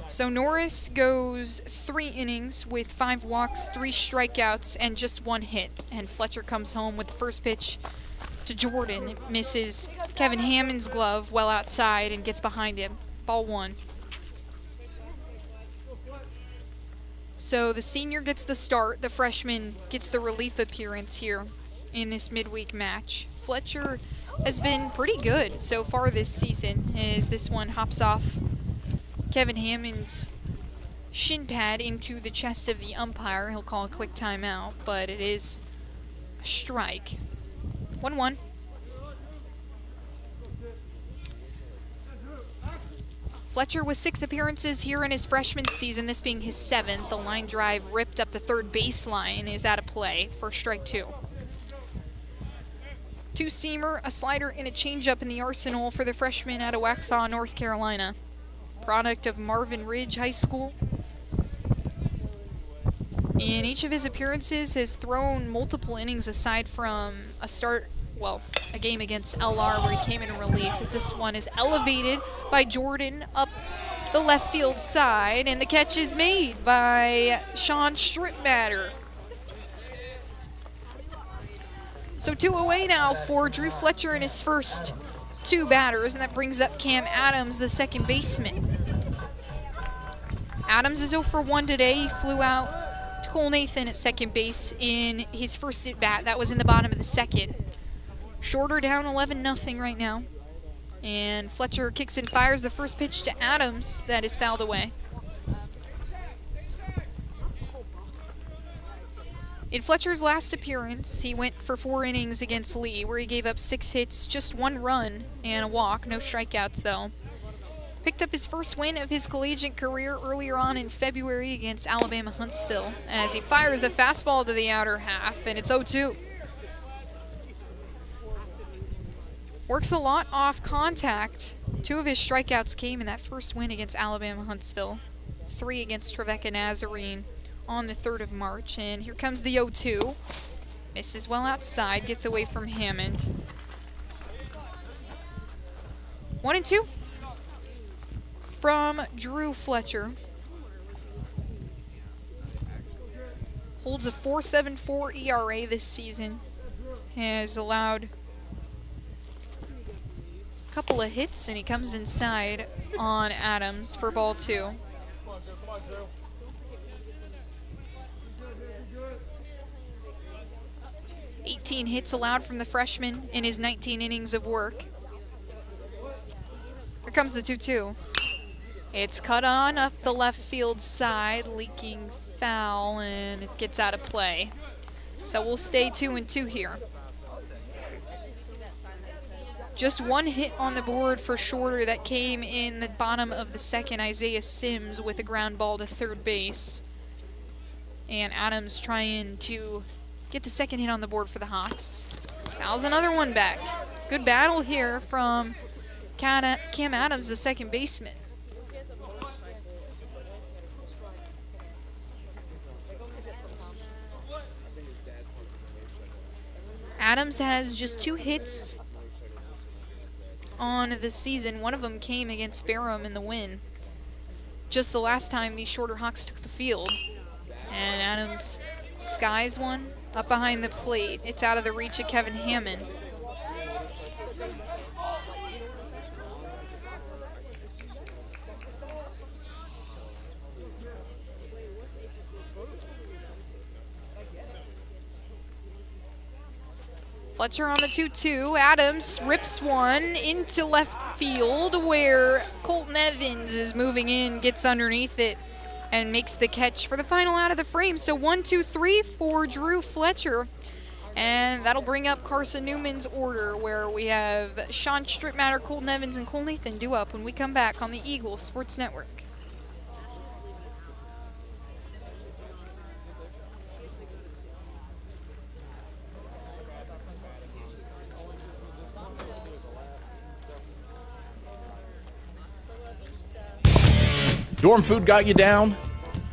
So Norris goes 3 innings with 5 walks, 3 strikeouts, and just 1 hit. And Fletcher comes home with the first pitch to Jordan. It misses Kevin Hammond's glove well outside and gets behind him. Ball one. So the senior gets the start. The freshman gets the relief appearance here in this midweek match. Fletcher has been pretty good so far this season, as this one hops off Kevin Hammond's shin pad into the chest of the umpire. He'll call a quick timeout, but it is a strike. 1-1. Fletcher with 6 appearances here in his freshman season, this being his 7th. The line drive ripped up the third baseline is out of play for strike 2. 2-seamer, a slider, and a changeup in the arsenal for the freshman out of Waxhaw, North Carolina. Product of Marvin Ridge High School. In each of his appearances has thrown multiple innings aside from a game against LR where he came in relief, as this one is elevated by Jordan up the left field side, and the catch is made by Sean Strittmatter. So 2 away now for Drew Fletcher in his first 2 batters, and that brings up Cam Adams, the second baseman. Adams is 0 for 1 today. He flew out to Cole Nathan at second base in his first at bat. That was in the bottom of the second. Shorter down 11-0 right now. And Fletcher kicks and fires the first pitch to Adams. That is fouled away. In Fletcher's last appearance, he went for 4 innings against Lee, where he gave up 6 hits, just 1 run, and a walk. No strikeouts, though. Picked up his first win of his collegiate career earlier on in February against Alabama Huntsville, as he fires a fastball to the outer half, and it's 0-2. Works a lot off contact. 2 of his strikeouts came in that first win against Alabama Huntsville. 3 against Trevecca Nazarene on the 3rd of March. And here comes the 0-2. Misses well outside, gets away from Hammond. 1-2 from Drew Fletcher. Holds a 4.74 ERA this season. Has allowed couple of hits, and he comes inside on Adams for ball 2. $18 hits allowed from the freshman in his 19 innings of work. Here comes the 2-2. It's cut on up the left field side, leaking foul, and it gets out of play. So we'll stay 2-2 here. Just 1 hit on the board for Shorter. That came in the bottom of the 2nd. Isaiah Sims with a ground ball to 3rd base. And Adams trying to get the 2nd hit on the board for the Hawks. Fouls another one back. Good battle here from Cam Adams, the 2nd baseman. Adams has just 2 hits on the season. One of them came against Ferrum in the win. Just the last time these Shorter Hawks took the field. And Adams skies one up behind the plate. It's out of the reach of Kevin Hammond. Fletcher on the 2-2. Adams rips one into left field where Colton Evans is moving in, gets underneath it, and makes the catch for the final out of the frame. So 1-2-3 for Drew Fletcher. And that'll bring up Carson-Newman's order, where we have Sean Strittmatter, Colton Evans, and Cole Nathan due up when we come back on the Eagle Sports Network. Dorm food got you down?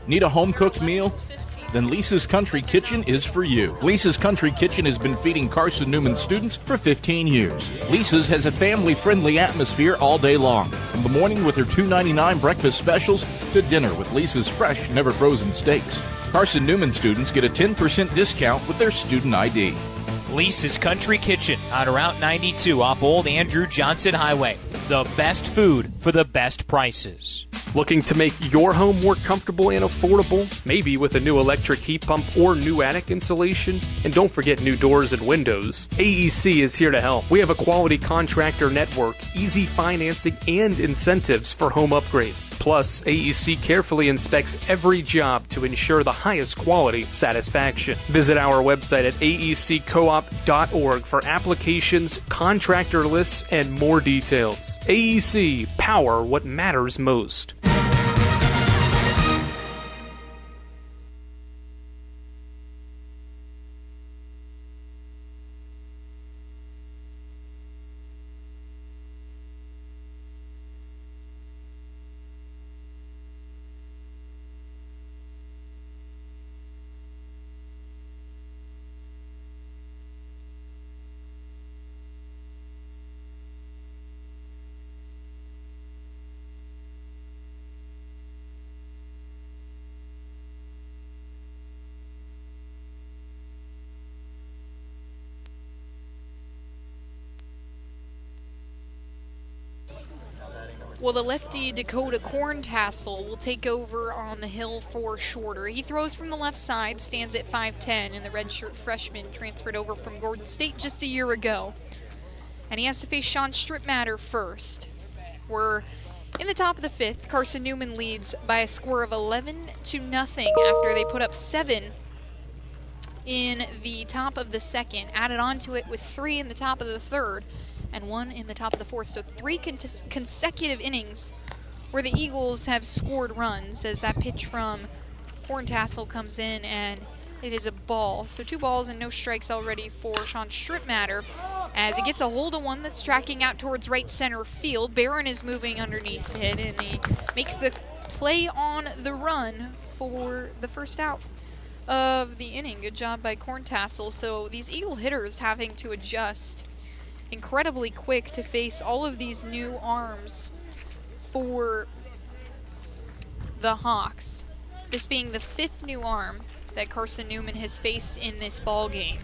Need a home-cooked meal? Then Lisa's Country Kitchen is for you. Lisa's Country Kitchen has been feeding Carson-Newman students for 15 years. Lisa's has a family-friendly atmosphere all day long, from the morning with her $2.99 breakfast specials to dinner with Lisa's fresh, never-frozen steaks. Carson-Newman students get a 10% discount with their student ID. Lisa's Country Kitchen on Route 92 off Old Andrew Johnson Highway. The best food for the best prices. Looking to make your home more comfortable and affordable? Maybe with a new electric heat pump or new attic insulation? And don't forget new doors and windows. AEC is here to help. We have a quality contractor network, easy financing, and incentives for home upgrades. Plus, AEC carefully inspects every job to ensure the highest quality satisfaction. Visit our website at aeccoop.org for applications, contractor lists, and more details. AEC, power what matters most. Well, the lefty Dakota Corntassel will take over on the hill for Shorter. He throws from the left side, stands at 5'10", and the redshirt freshman transferred over from Gordon State just a year ago. And he has to face Sean Strittmatter first. We're in the top of the 5th. Carson-Newman leads by a score of 11-0 after they put up 7 in the top of the second, added onto it with 3 in the top of the third, and 1 in the top of the fourth. So 3 consecutive innings where the Eagles have scored runs as that pitch from Horntassel comes in, and it is a ball. So 2 balls and no strikes already for Sean Strittmatter as he gets a hold of one that's tracking out towards right center field. Barron is moving underneath it, and he makes the play on the run for the first out of the inning. Good job by Horntassel. So these Eagle hitters having to adjust incredibly quick to face all of these new arms for the Hawks. This being the 5th new arm that Carson-Newman has faced in this ball game.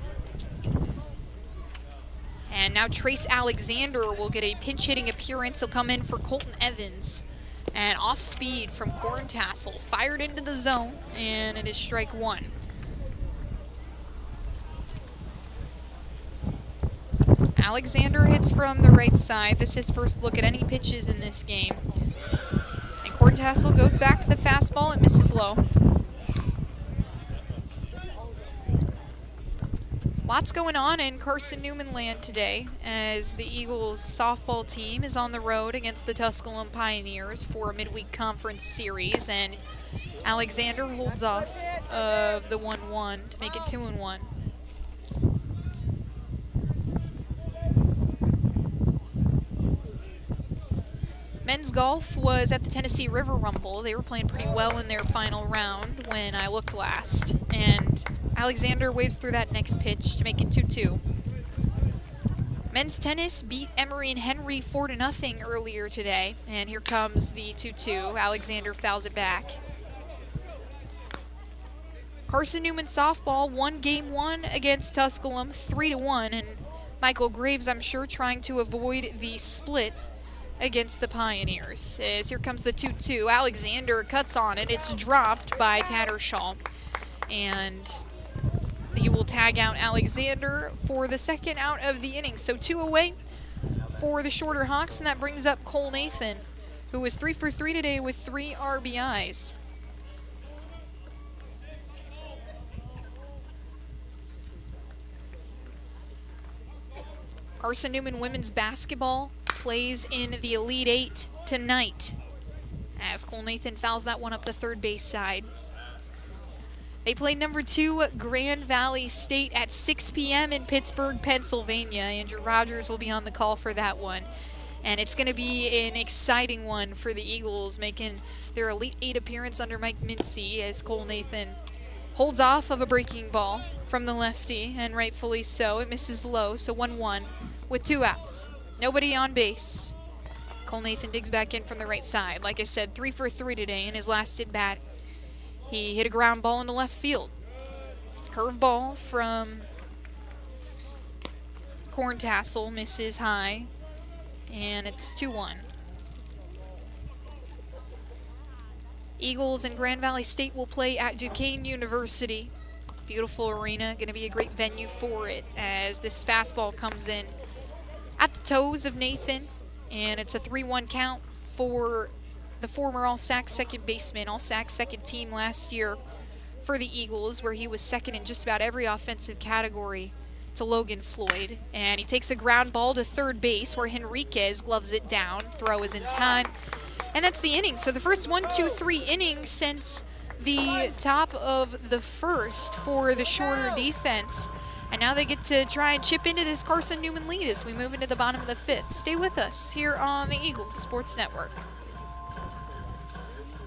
And now Trace Alexander will get a pinch hitting appearance. He'll come in for Colton Evans. And off speed from Horntassel, fired into the zone, and it is strike 1. Alexander hits from the right side. This is his first look at any pitches in this game. And Horntassel goes back to the fastball. It misses low. Lots going on in Carson-Newman land today as the Eagles softball team is on the road against the Tusculum Pioneers for a midweek conference series, and Alexander holds off of the 1-1 to make it 2-1. Men's golf was at the Tennessee River Rumble. They were playing pretty well in their final round when I looked last, and Alexander waves through that next pitch to make it 2-2. Men's tennis beat Emory and Henry 4-0 earlier today, and here comes the 2-2. Alexander fouls it back. Carson-Newman softball won game 1 against Tusculum 3-1, and Michael Graves, I'm sure, trying to avoid the split against the Pioneers. As here comes the 2-2. Alexander cuts on it. It's dropped by Tattershaw, and he will tag out Alexander for the second out of the inning. So 2 away for the Shorter Hawks, and that brings up Cole Nathan, who was 3 for 3 today with 3 RBIs. Carson-Newman women's basketball plays in the Elite 8 tonight as Cole Nathan fouls that one up the third base side. They play number 2 Grand Valley State at 6 p.m. in Pittsburgh, Pennsylvania. Andrew Rogers will be on the call for that one. And it's going to be an exciting one for the Eagles, making their Elite 8 appearance under Mike Mincy as Cole Nathan holds off of a breaking ball from the lefty, and rightfully so. It misses low, so 1-1 with 2 outs. Nobody on base. Cole Nathan digs back in from the right side. Like I said, 3 for 3 today in his last at-bat. He hit a ground ball into left field. Curve ball from Horntassel misses high, and it's 2-1. Eagles and Grand Valley State will play at Duquesne University. Beautiful arena, going to be a great venue for it as this fastball comes in at the toes of Nathan, and it's a 3-1 count for the former All-Sac second baseman, All-Sac second team last year for the Eagles, where he was second in just about every offensive category to Logan Floyd. And he takes a ground ball to third base where Henriquez gloves it down. Throw is in time, and that's the inning. So the first 1-2-3 inning since the top of the first for the Shorter defense. And now they get to try and chip into this Carson-Newman lead as we move into the bottom of the 5th. Stay with us here on the Eagles Sports Network.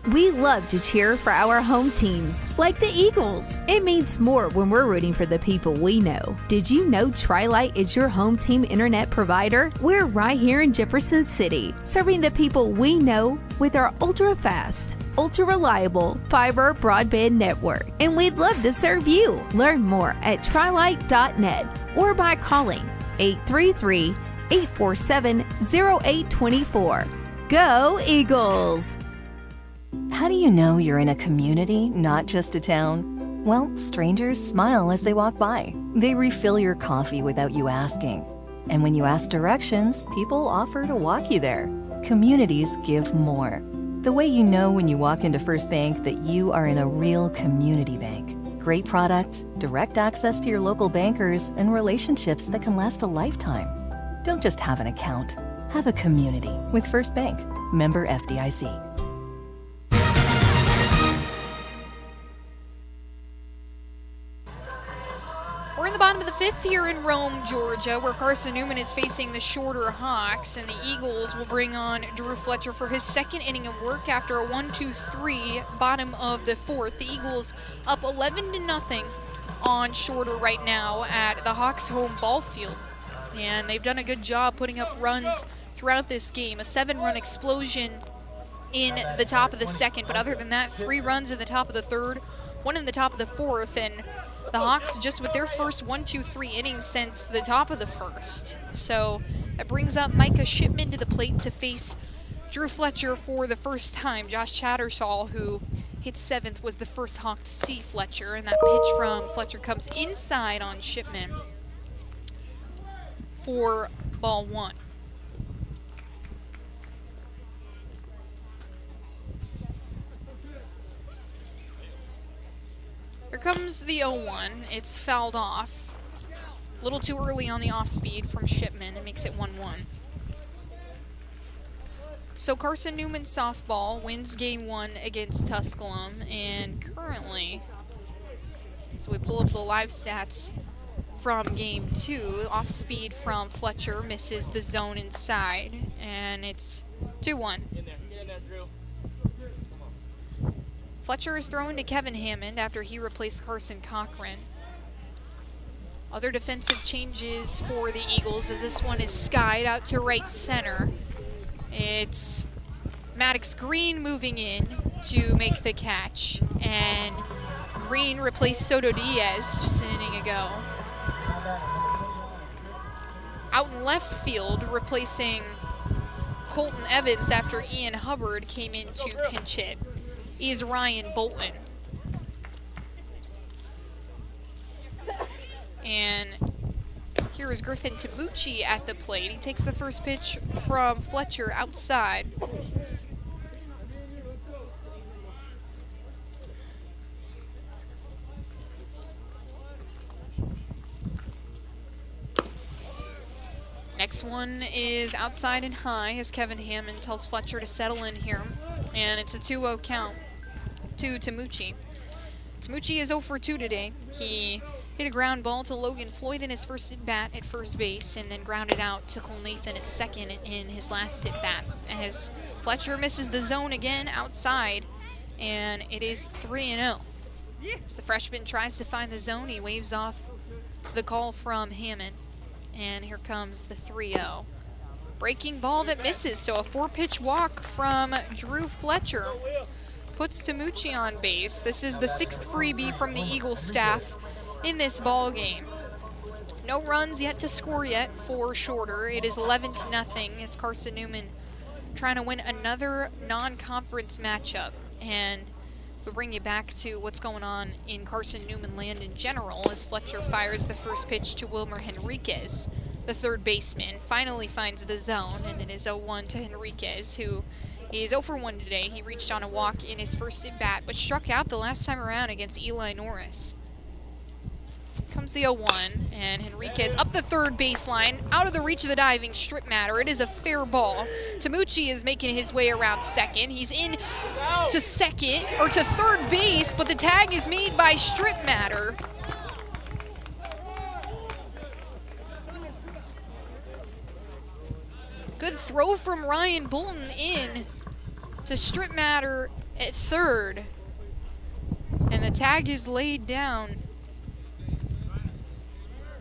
We love to cheer for our home teams, like the Eagles. It means more when we're rooting for the people we know. Did you know Tri-Lite is your home team internet provider? We're right here in Jefferson City, serving the people we know with our ultra-fast, ultra-reliable fiber broadband network. And we'd love to serve you. Learn more at trilite.net or by calling 833-847-0824. Go Eagles! How do you know you're in a community, not just a town? Well, strangers smile as they walk by. They refill your coffee without you asking. And when you ask directions, people offer to walk you there. Communities give more. The way you know when you walk into First Bank that you are in a real community bank. Great products, direct access to your local bankers, and relationships that can last a lifetime. Don't just have an account, have a community with First Bank. Member FDIC. We're in the bottom of the fifth here in Rome, Georgia, where Carson-Newman is facing the shorter Hawks, and the Eagles will bring on Drew Fletcher for his second inning of work after a 1-2-3 bottom of the fourth. The Eagles up 11-0 on shorter right now at the Hawks' home ball field, and they've done a good job putting up runs throughout this game. A 7-run explosion in the top of the second, but other than that, 3 runs in the top of the third, 1 in the top of the fourth, and the Hawks just with their first 1-2-3 innings since the top of the first. So that brings up Micah Shipman to the plate to face Drew Fletcher for the first time. Josh Chattersall, who hit 7th, was the first Hawk to see Fletcher, and that pitch from Fletcher comes inside on Shipman for ball 1. Here comes the 0-1. It's fouled off. A little too early on the off speed from Shipman. It makes it 1-1. So Carson-Newman softball wins game 1 against Tusculum, and currently, so we pull up the live stats from game 2. Off speed from Fletcher misses the zone inside, and it's 2-1. Fletcher is thrown to Kevin Hammond after he replaced Carson Cochran. Other defensive changes for the Eagles as this one is skied out to right center. It's Maddox Green moving in to make the catch, and Green replaced Soto Diaz just an inning ago. Out in left field, replacing Colton Evans after Ian Hubbard came in to pinch hit, is Ryan Bolton. And here is Griffin Tabucci at the plate. He takes the first pitch from Fletcher outside. Next one is outside and high as Kevin Hammond tells Fletcher to settle in here. And it's a 2-0 count to Tamucci. Tamucci is 0 for 2 today. He hit a ground ball to Logan Floyd in his first at-bat at first base, and then grounded out to Cole Nathan at second in his last at-bat. As Fletcher misses the zone again outside, and it is 3-0. As the freshman tries to find the zone, he waves off the call from Hammond, and here comes the 3-0. Breaking ball that misses, so a 4-pitch walk from Drew Fletcher puts Tamucci on base. This is the 6th freebie from the Eagles staff in this ball game. No runs yet to score yet for Shorter. It is 11-0 as Carson-Newman trying to win another non-conference matchup. And we'll bring you back to what's going on in Carson-Newman land in general as Fletcher fires the first pitch to Wilmer Henriquez. The third baseman finally finds the zone, and it is 0-1 to Henriquez, who is 0 for 1 today. He reached on a walk in his first at-bat, but struck out the last time around against Eli Norris. Comes the 0-1, and Henriquez up the third baseline, out of the reach of the diving strip matter. It is a fair ball. Tamucci is making his way around second. He's in to second, or to third base, but the tag is made by strip matter. Good throw from Ryan Bolton in to strip matter at third. And the tag is laid down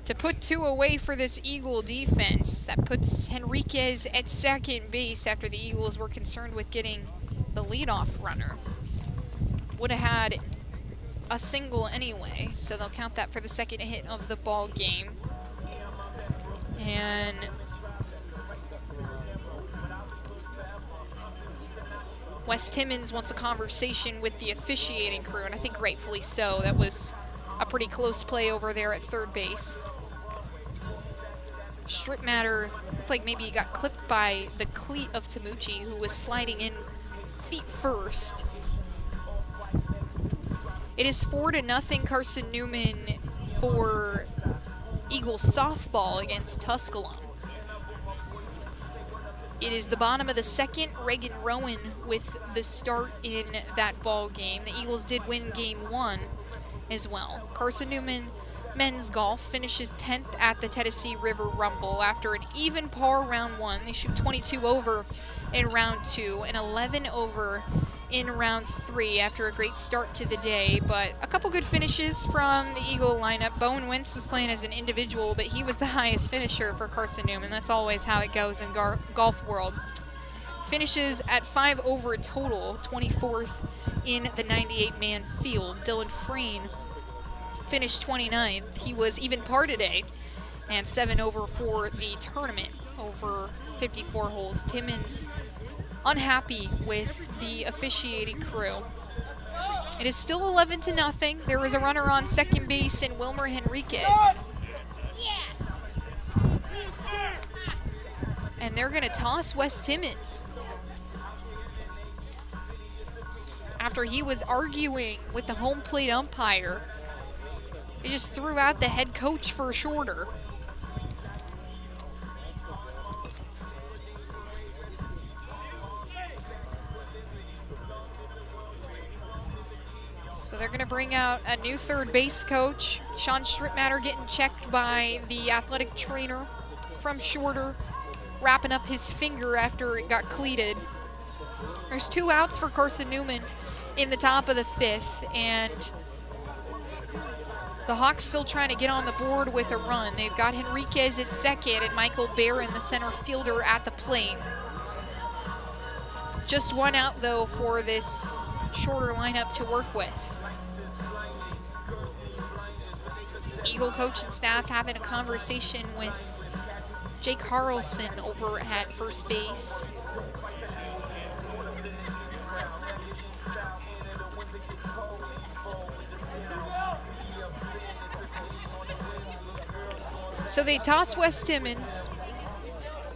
to put 2 away for this Eagle defense. That puts Henriquez at second base after the Eagles were concerned with getting the leadoff runner. Would have had a single anyway, so they'll count that for the second hit of the ball game. And Wes Timmons wants a conversation with the officiating crew, and I think rightfully so. That was a pretty close play over there at third base. Strip matter looked like maybe he got clipped by the cleat of Tamucci, who was sliding in feet first. It is 4-0 Carson-Newman for Eagles softball against Tusculum. It is the bottom of the second. Reagan Rowan with the start in that ball game. The Eagles did win game 1 as well. Carson-Newman men's golf finishes 10th at the Tennessee River Rumble after an even par round 1. They shoot 22 over in round 2 and 11 over in round 3 after a great start to the day, but a couple good finishes from the Eagle lineup. Bowen Wentz was playing as an individual, but he was the highest finisher for Carson-Newman. That's always how it goes in golf world. Finishes at 5 over total, 24th in the 98-man field. Dylan Freen finished 29th. He was even par today, and 7 over for the tournament over 54 holes. Timmons unhappy with the officiating crew. It is still 11-0. There was a runner on second base in Wilmer Henriquez. And they're going to toss Wes Timmons after he was arguing with the home plate umpire. They just threw out the head coach for a shorter. So they're going to bring out a new third base coach. Sean Strittmatter getting checked by the athletic trainer from shorter, wrapping up his finger after it got cleated. There's 2 outs for Carson-Newman in the top of the 5th, and the Hawks still trying to get on the board with a run. They've got Henriquez at second and Michael Barron, the center fielder, at the plate. Just 1 out, though, for this shorter lineup to work with. Eagle coach and staff having a conversation with Jake Carlson over at first base. So they toss Wes Timmons,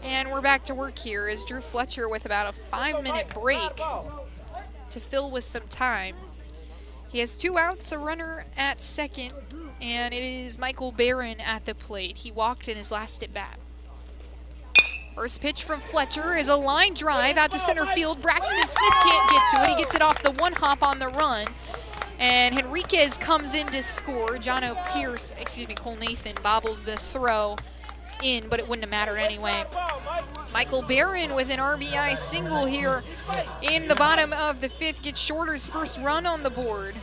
and we're back to work here as Drew Fletcher with about a 5-minute break to fill with some time. He has 2 outs, a runner at second, and it is Michael Barron at the plate. He walked in his last at bat. First pitch from Fletcher is a line drive out to center field. Braxton Smith can't get to it. He gets it off the 1-hop on the run. And Henriquez comes in to score. Cole Nathan bobbles the throw in, but it wouldn't have mattered anyway. Michael Barron with an RBI single here in the bottom of the 5th gets Shorter's first run on the board.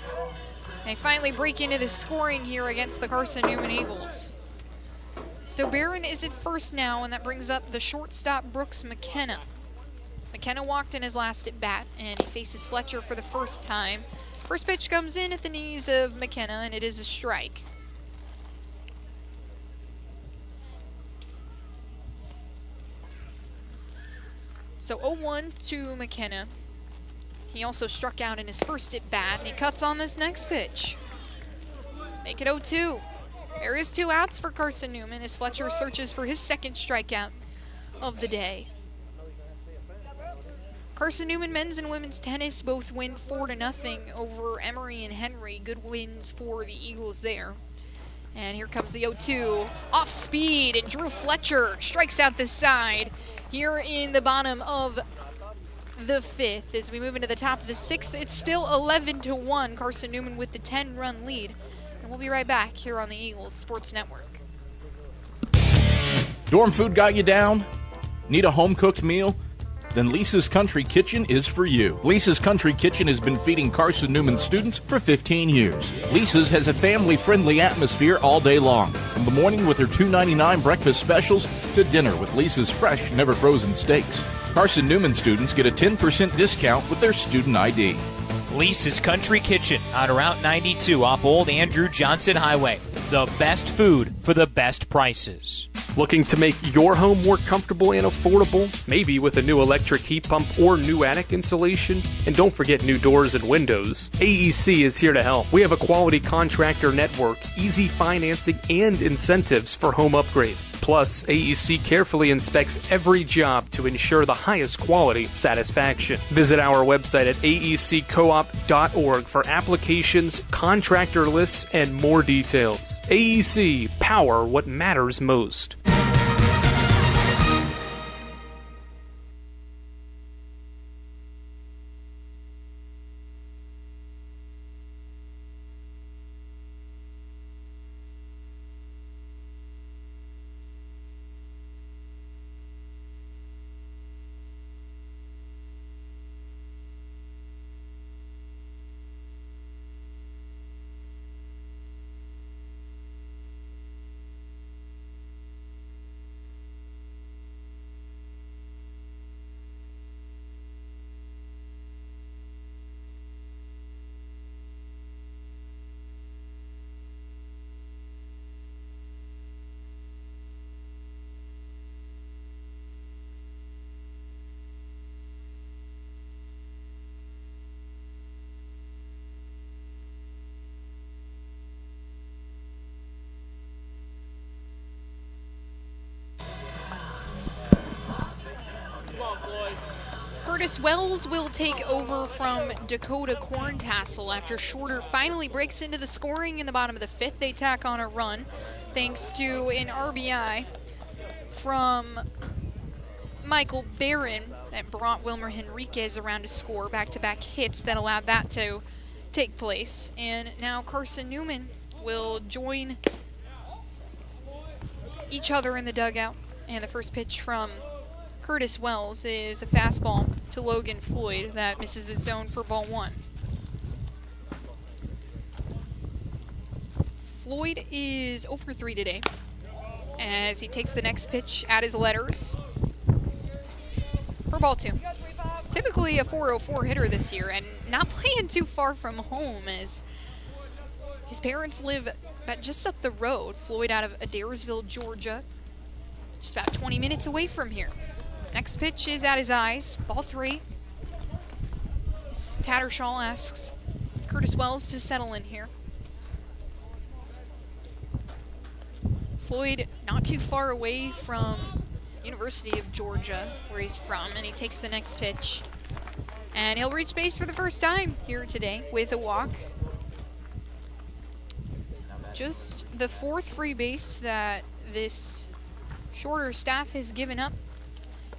They finally break into the scoring here against the Carson-Newman Eagles. So Barron is at first now, and that brings up the shortstop Brooks McKenna. McKenna walked in his last at bat, and he faces Fletcher for the first time. First pitch comes in at the knees of McKenna, and it is a strike. So 0-1 to McKenna. He also struck out in his first at bat, and he cuts on this next pitch. Make it 0-2. There is 2 outs for Carson-Newman as Fletcher searches for his second strikeout of the day. Carson-Newman men's and women's tennis both win 4-0 over Emory and Henry. Good wins for the Eagles there. And here comes the 0-2. Off speed, and Drew Fletcher strikes out the side here in the bottom of the 5th. As we move into the top of the 6th, it's still 11-1. Carson-Newman with the 10-run lead. And we'll be right back here on the Eagles Sports Network. Dorm food got you down? Need a home-cooked meal? Then Lisa's Country Kitchen is for you. Lisa's Country Kitchen has been feeding Carson-Newman students for 15 years. Lisa's has a family-friendly atmosphere all day long, from the morning with her $2.99 breakfast specials to dinner with Lisa's fresh, never-frozen steaks. Carson-Newman students get a 10% discount with their student ID. Lisa's Country Kitchen on Route 92 off Old Andrew Johnson Highway. The best food for the best prices. Looking to make your home more comfortable and affordable? Maybe with a new electric heat pump or new attic insulation? And don't forget new doors and windows. AEC is here to help. We have a quality contractor network, easy financing, and incentives for home upgrades. Plus, AEC carefully inspects every job to ensure the highest quality satisfaction. Visit our website at aeccoop.org for applications, contractor lists, and more details. AEC, power what matters most. Curtis Wells will take over from Dakota Corntassel after Shorter finally breaks into the scoring in the bottom of the fifth. They tack on a run thanks to an RBI from Michael Barron that brought Wilmer Henriquez around to score, back-to-back hits that allowed that to take place. And now Carson-Newman will join each other in the dugout. And the first pitch from Curtis Wells is a fastball to Logan Floyd that misses the zone for ball one. Floyd is 0 for 3 today as he takes the next pitch at his letters for ball two. Typically a 404 hitter this year and not playing too far from home as his parents live just up the road. Floyd out of Adairsville, Georgia, just about 20 minutes away from here. Next pitch is at his eyes, ball three. Tattershaw asks Curtis Wells to settle in here. Floyd not too far away from University of Georgia, where he's from, and he takes the next pitch. And he'll reach base for the first time here today with a walk. Just the fourth free base that this Shorter staff has given up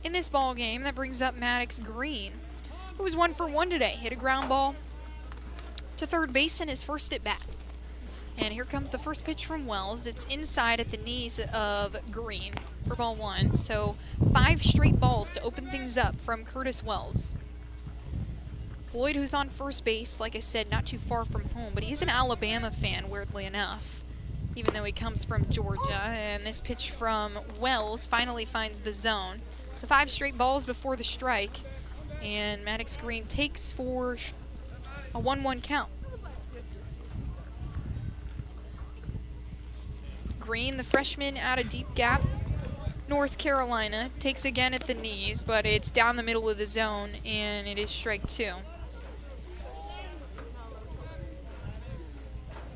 in this ball game. That brings up Maddox Green, who was 1 for 1 today. Hit a ground ball to third base in his first at bat. And here comes the first pitch from Wells. It's inside at the knees of Green for ball one. So 5 straight balls to open things up from Curtis Wells. Floyd, who's on first base, like I said, not too far from home, but he's an Alabama fan, weirdly enough, even though he comes from Georgia. And this pitch from Wells finally finds the zone. So 5 straight balls before the strike, and Maddox Green takes for a 1-1 count. Green, the freshman out of Deep Gap, North Carolina, takes again at the knees, but it's down the middle of the zone, and it is strike 2.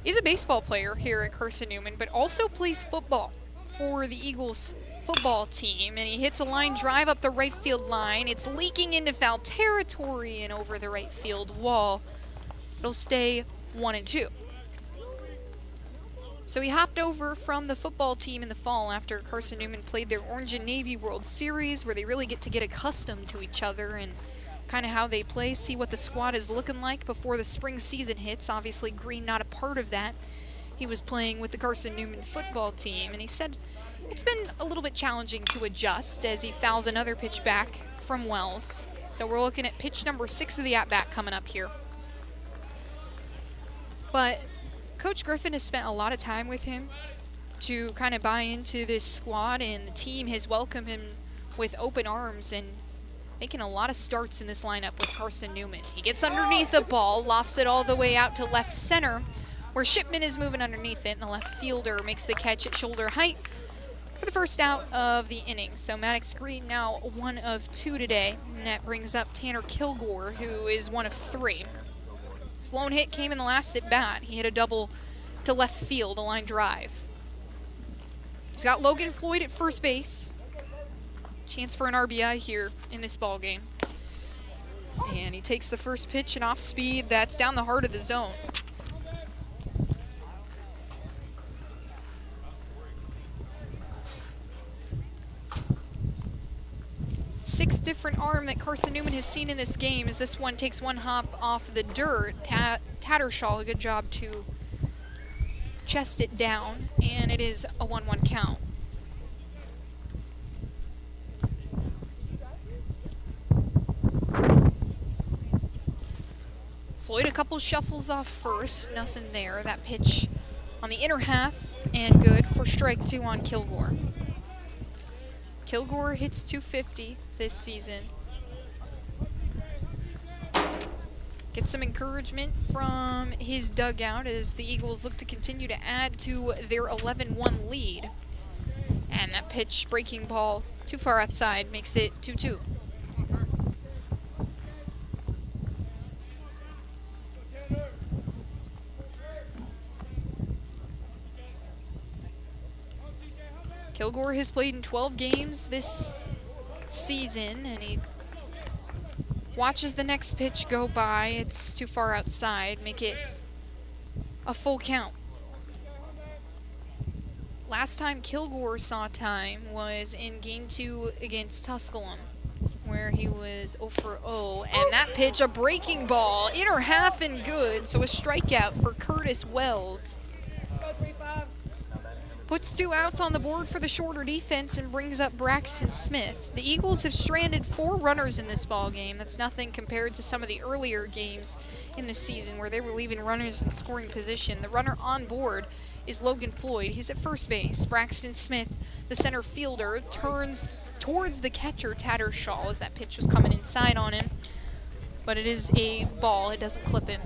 He's a baseball player here at Carson-Newman, but also plays football for the Eagles football team, and he hits a line drive up the right field line. It's leaking into foul territory and over the right field wall. It'll stay 1-2. So he hopped over from the football team in the fall after Carson-Newman played their Orange and Navy World Series, where they really get to get accustomed to each other and kind of how they play, see what the squad is looking like before the spring season hits. Obviously, Green not a part of that. He was playing with the Carson-Newman football team, and he said it's been a little bit challenging to adjust as he fouls another pitch back from Wells. So we're looking at pitch number 6 of the at-bat coming up here. But Coach Griffin has spent a lot of time with him to kind of buy into this squad, and the team has welcomed him with open arms and making a lot of starts in this lineup with Carson-Newman. He gets underneath the ball, lofts it all the way out to left center, where Shipman is moving underneath it, and the left fielder makes the catch at shoulder height for the first out of the inning. So Maddox Green now 1 of 2 today, and that brings up Tanner Kilgore, who is 1 of 3. His lone hit came in the last at bat. He hit a double to left field, a line drive. He's got Logan Floyd at first base. Chance for an RBI here in this ball game. And he takes the first pitch and off speed. That's down the heart of the zone. Sixth different arm that Carson-Newman has seen in this game as this one takes one hop off the dirt. Tattershaw, a good job to chest it down, and it is a 1-1 count. Floyd a couple shuffles off first, nothing there. That pitch on the inner half and good for strike 2 on Kilgore. Kilgore hits 250 this season. Gets some encouragement from his dugout as the Eagles look to continue to add to their 11-1 lead. And that pitch, breaking ball, too far outside, makes it 2-2. Kilgore has played in 12 games this season, and he watches the next pitch go by. It's too far outside, make it a full count. Last time Kilgore saw time was in Game 2 against Tusculum, where he was 0 for 0. And that pitch, a breaking ball, inner half and good, so a strikeout for Curtis Wells. Puts 2 outs on the board for the shorter defense and brings up Braxton Smith. The Eagles have stranded 4 runners in this ball game. That's nothing compared to some of the earlier games in the season where they were leaving runners in scoring position. The runner on board is Logan Floyd. He's at first base. Braxton Smith, the center fielder, turns towards the catcher, Tattershaw, as that pitch was coming inside on him. But it is a ball. It doesn't clip him.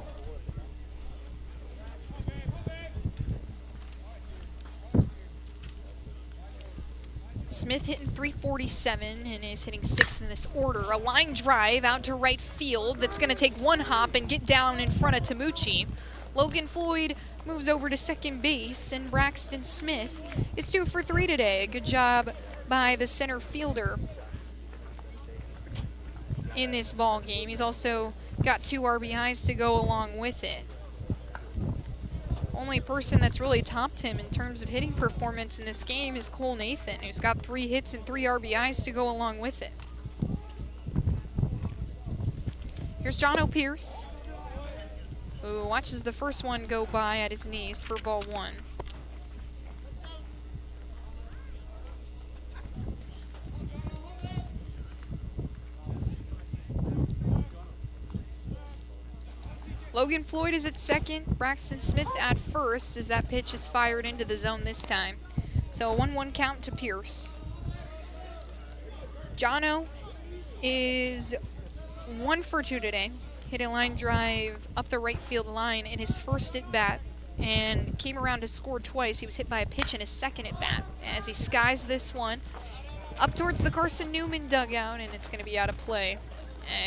Smith hitting 347 and is hitting 6th in this order. A line drive out to right field that's going to take one hop and get down in front of Tamucci. Logan Floyd moves over to second base, and Braxton Smith is 2 for 3 today. A good job by the center fielder in this ball game. He's also got 2 RBIs to go along with it. Only person that's really topped him in terms of hitting performance in this game is Cole Nathan, who's got 3 hits and 3 RBIs to go along with it. Here's John O'Pierce, who watches the first one go by at his knees for ball 1. Logan Floyd is at second, Braxton Smith at first as that pitch is fired into the zone this time. So a 1-1 count to Pierce. Jono is 1 for 2 today. Hit a line drive up the right field line in his first at bat and came around to score twice. He was hit by a pitch in his second at bat as he skies this one up towards the Carson-Newman dugout, and it's going to be out of play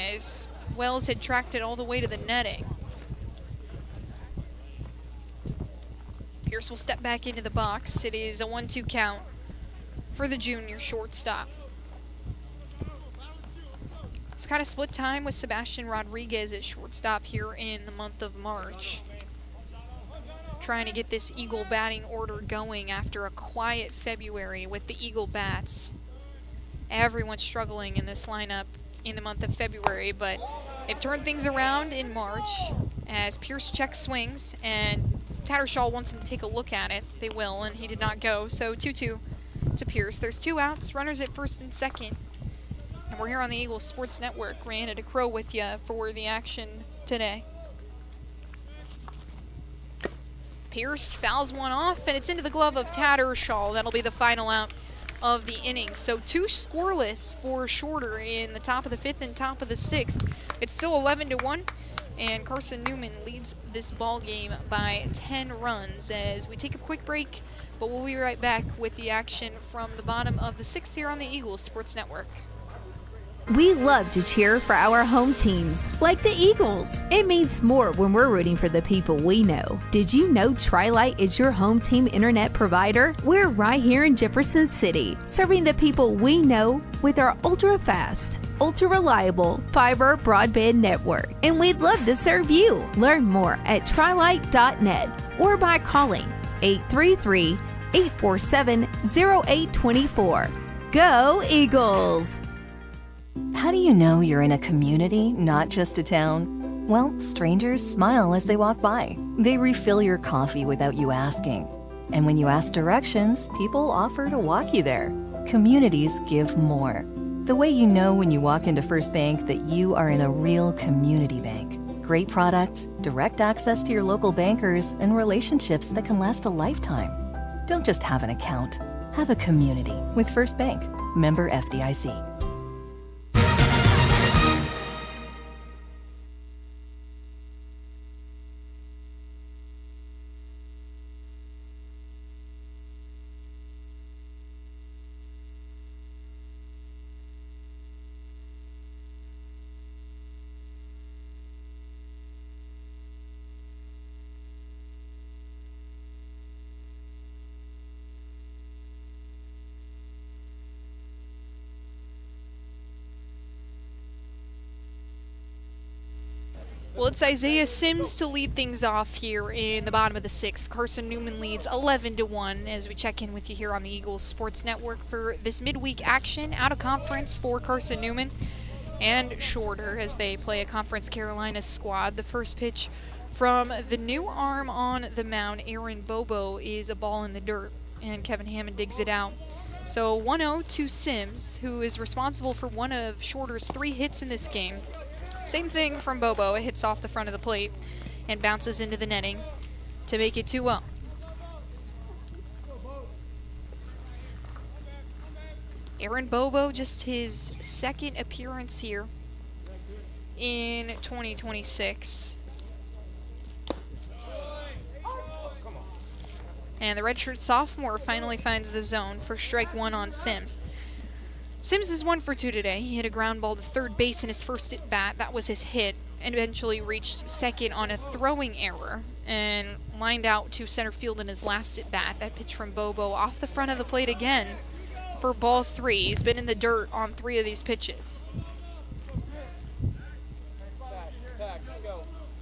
as Wells had tracked it all the way to the netting. Pierce will step back into the box. It is a 1-2 count for the junior shortstop. It's kind of split time with Sebastian Rodriguez at shortstop here in the month of March. Trying to get this Eagle batting order going after a quiet February with the Eagle bats. Everyone's struggling in this lineup in the month of February, but they've turned things around in March as Pierce checks swings and Tattershaw wants him to take a look at it. They will, and he did not go. So 2-2 to Pierce. There's 2 outs, runners at first and second. And we're here on the Eagles Sports Network. Rihanna DeCrow with you for the action today. Pierce fouls one off, and it's into the glove of Tattershaw. That'll be the final out of the inning. So 2 scoreless for Shorter in the top of the 5th and top of the 6th. It's still 11-1. And Carson-Newman leads this ball game by 10 runs. As we take a quick break, But we'll be right back with the action from the bottom of the 6th here on the Eagles Sports Network. We love to cheer for our home teams, like the Eagles. It means more when we're rooting for the people we know. Did you know Tri-Lite is your home team internet provider? We're right here in Jefferson City, serving the people we know with our ultra-fast, ultra-reliable fiber broadband network. And we'd love to serve you. Learn more at trilite.net or by calling 833-847-0824. Go Eagles! How do you know you're in a community, not just a town? Well, strangers smile as they walk by. They refill your coffee without you asking. And when you ask directions, people offer to walk you there. Communities give more. The way you know when you walk into First Bank that you are in a real community bank. Great products, direct access to your local bankers, and relationships that can last a lifetime. Don't just have an account. Have a community with First Bank. Member FDIC. Well, it's Isaiah Sims to lead things off here in the bottom of the 6th. Carson-Newman leads 11-1 as we check in with you here on the Eagles Sports Network for this midweek action out of conference for Carson-Newman and shorter as they play a Conference Carolina squad. The first pitch from the new arm on the mound, Aaron Bobo, is a ball in the dirt, and Kevin Hammond digs it out. So 1-0 to Sims, who is responsible for one of Shorter's 3 hits in this game. Same thing from Bobo. It hits off the front of the plate and bounces into the netting to make it 2-0. Aaron Bobo, just his second appearance here in 2026. And the redshirt sophomore finally finds the zone for strike 1 on Sims. Sims is 1 for 2 today. He hit a ground ball to third base in his first at bat. That was his hit, and eventually reached second on a throwing error and lined out to center field in his last at bat. That pitch from Bobo off the front of the plate again for ball 3. He's been in the dirt on 3 of these pitches.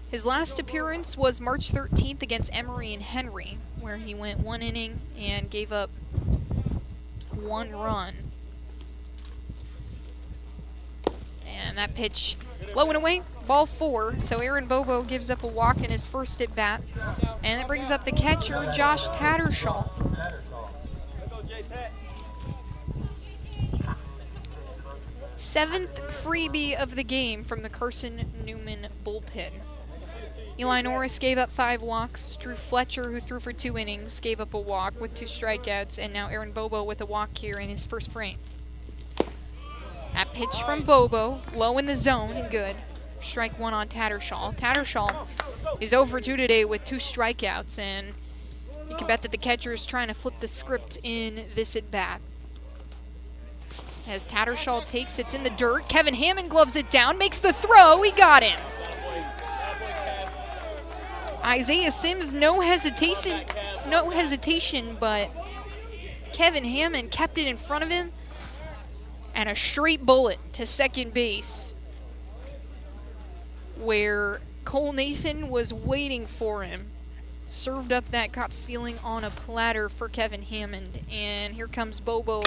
His last appearance was March 13th against Emory and Henry, where he went 1 inning and gave up 1 run. And that pitch low and away, ball 4. So Aaron Bobo gives up a walk in his first at bat. And it brings up the catcher, Josh Tattershaw. Seventh freebie of the game from the Carson-Newman bullpen. Eli Norris gave up 5 walks. Drew Fletcher, who threw for 2 innings, gave up a walk with 2 strikeouts. And now Aaron Bobo with a walk here in his first frame. That pitch from Bobo, low in the zone and good. Strike 1 on Tattershaw. Tattershaw is 0 for 2 today with 2 strikeouts, and you can bet that the catcher is trying to flip the script in this at-bat. As Tattershaw takes, it's in the dirt. Kevin Hammond gloves it down, makes the throw. He got him. Isaiah Sims, no hesitation, but Kevin Hammond kept it in front of him. And a straight bullet to second base, where Cole Nathan was waiting for him. Served up that caught stealing on a platter for Kevin Hammond. And here comes Bobo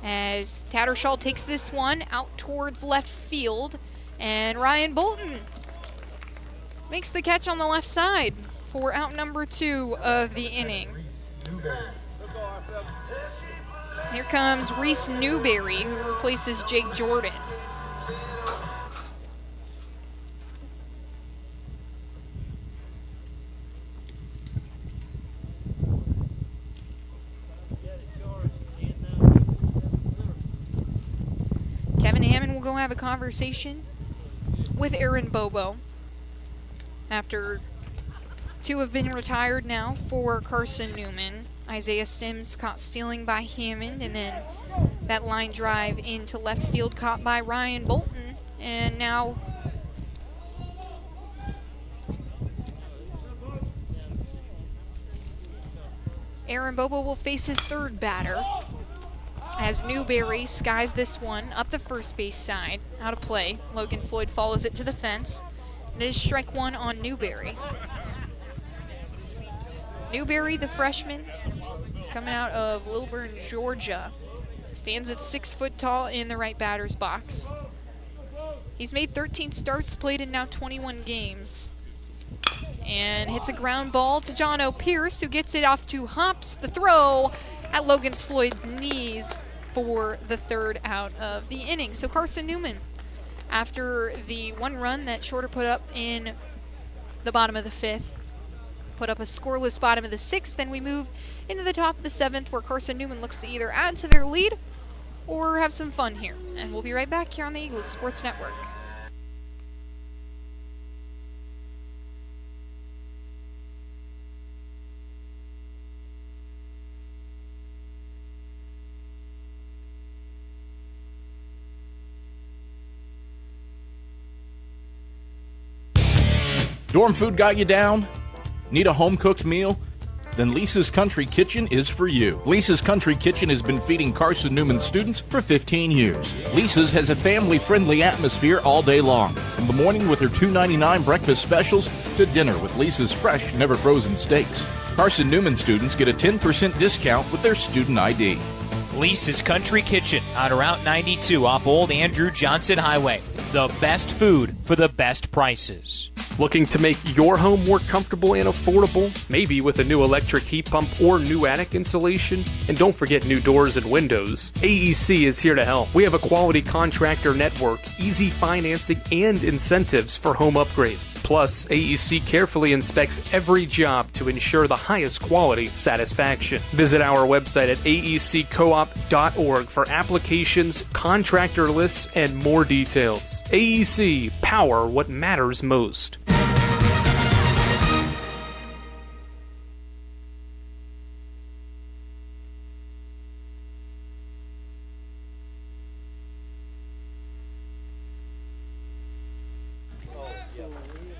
as Tattershaw takes this one out towards left field. And Ryan Bolton makes the catch on the left side for out number 2 of the inning. Here comes Reese Newberry, who replaces Jake Jordan. Kevin Hammond will go have a conversation with Aaron Bobo after Two have been retired now for Carson-Newman. Isaiah Sims caught stealing by Hammond, and then that line drive into left field caught by Ryan Bolton. And now Aaron Bobo will face his third batter as Newberry skies this one up the first base side. Out of play. Logan Floyd follows it to the fence. And it is strike one on Newberry. Newberry, the freshman, coming out of Lilburn, Georgia, stands at 6 foot tall in the right batter's box. He's made 13 starts, played in now 21 games. And hits a ground ball to John O'Pierce, who gets it off to Hops. The throw at Logan Floyd's knees for the third out of the inning. So Carson-Newman, after the one run that Shorter put up in the bottom of the fifth, put up a scoreless bottom of the sixth, then we move into the top of the seventh, where Carson-Newman looks to either add to their lead or have some fun here. And we'll be right back here on the Eagles Sports Network. Dorm food got you down? Need a home-cooked meal? Then Lisa's Country Kitchen is for you. Lisa's Country Kitchen has been feeding Carson-Newman students for 15 years. Lisa's has a family-friendly atmosphere all day long, from the morning with her $2.99 breakfast specials to dinner with Lisa's fresh, never-frozen steaks. Carson-Newman students get a 10% discount with their student ID. Lisa's Country Kitchen on Route 92 off Old Andrew Johnson Highway. The best food for the best prices. Looking to make your home more comfortable and affordable? Maybe with a new electric heat pump or new attic insulation? And don't forget new doors and windows. AEC is here to help. We have a quality contractor network, easy financing, and incentives for home upgrades. Plus, AEC carefully inspects every job to ensure the highest quality satisfaction. Visit our website at aeccoop.org for applications, contractor lists, and more details. AEC, power what matters most.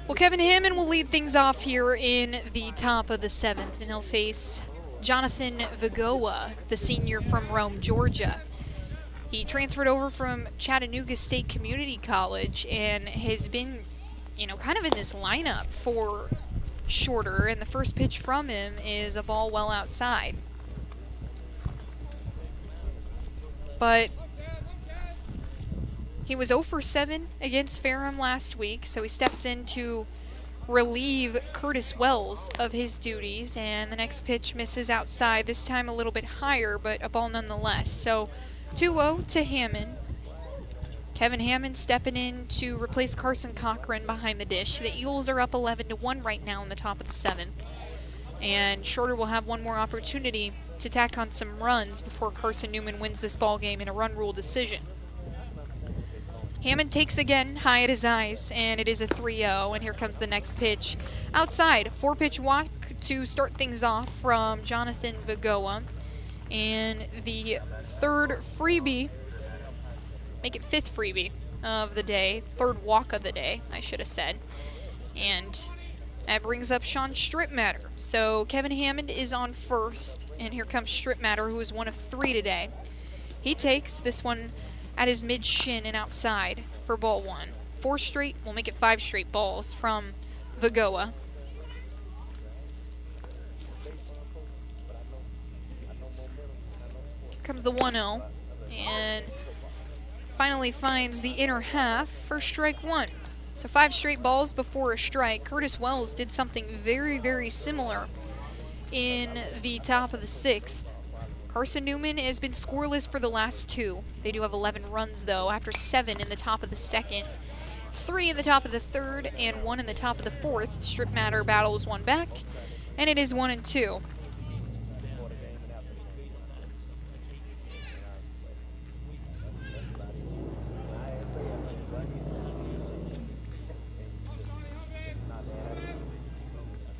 Well, Kevin Hammond will lead things off here in the top of the seventh, and he'll face Jonathan Vigoa, the senior from Rome, Georgia. He transferred over from Chattanooga State Community College and has been, kind of in this lineup for Shorter, and the first pitch from him is a ball well outside. But he was 0 for 7 against Ferrum last week, so he steps in to relieve Curtis Wells of his duties, and the next pitch misses outside, this time a little bit higher, but a ball nonetheless. So 2-0 to Hammond. Kevin Hammond stepping in to replace Carson Cochran behind the dish. The Eagles are up 11-1 right now in the top of the seventh, and Shorter will have one more opportunity to tack on some runs before Carson-Newman wins this ball game in a run rule decision. Hammond takes again, high at his eyes, and it is a 3-0, and here comes the next pitch. Outside, 4-pitch walk to start things off from Jonathan Vigoa, and the third freebie, make it fifth freebie of the day, third walk of the day, I should have said, and that brings up Sean Stripmatter. So Kevin Hammond is on first, and here comes Stripmatter, who is 1 of 3 today. He takes this one at his mid-shin and outside for ball 1. 4 straight, we'll make it 5 straight balls from Vigoa. Here comes the 1-0, and finally finds the inner half for strike 1. So 5 straight balls before a strike. Curtis Wells did something very, very similar in the top of the 6th. Carson-Newman has been scoreless for the last 2. They do have 11 runs, though, after 7 in the top of the 2nd, 3 in the top of the 3rd, and 1 in the top of the 4th. Stripmatter battles one back, and it is 1-2.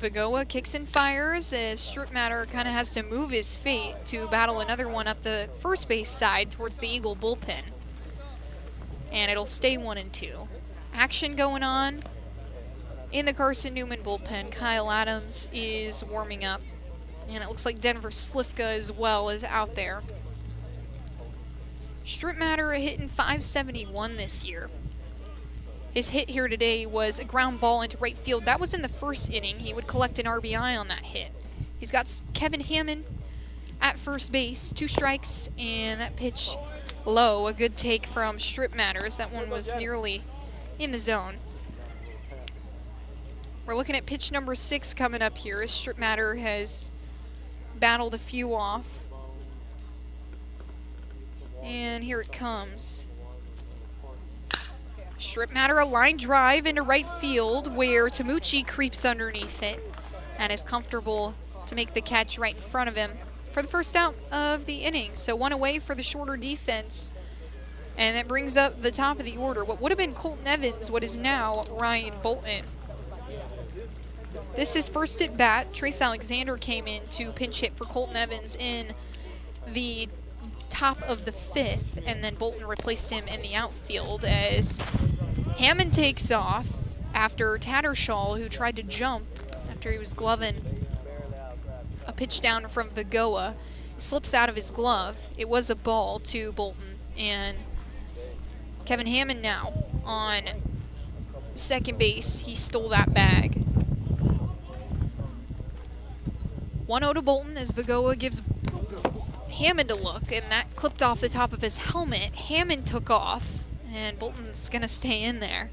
Vagoa kicks and fires as Stripmatter kind of has to move his fate to battle another one up the first base side towards the Eagle bullpen. And it'll stay 1-2. Action going on in the Carson-Newman bullpen. Kyle Adams is warming up. And it looks like Denver Slifka as well is out there. Stripmatter hitting .571 this year. His hit here today was a ground ball into right field. That was in the first inning. He would collect an RBI on that hit. He's got Kevin Hammond at first base, 2 strikes, and that pitch low. A good take from Stripmatters. That one was nearly in the zone. We're looking at pitch number 6 coming up here as Stripmatter has battled a few off. And here it comes. Stripmatter, a line drive into right field where Tamucci creeps underneath it and is comfortable to make the catch right in front of him for the first out of the inning. So 1 away for the shorter defense. And that brings up the top of the order. What would have been Colton Evans, what is now Ryan Bolton. This is first at bat. Trace Alexander came in to pinch hit for Colton Evans in the top of the 5th, and then Bolton replaced him in the outfield as Hammond takes off after Tattersall, who tried to jump after he was gloving a pitch down from Vagoa, slips out of his glove. It was a ball to Bolton, and Kevin Hammond now on second base. He stole that bag. 1-0 to Bolton as Vagoa gives Hammond a look, and that clipped off the top of his helmet. Hammond took off, and Bolton's going to stay in there.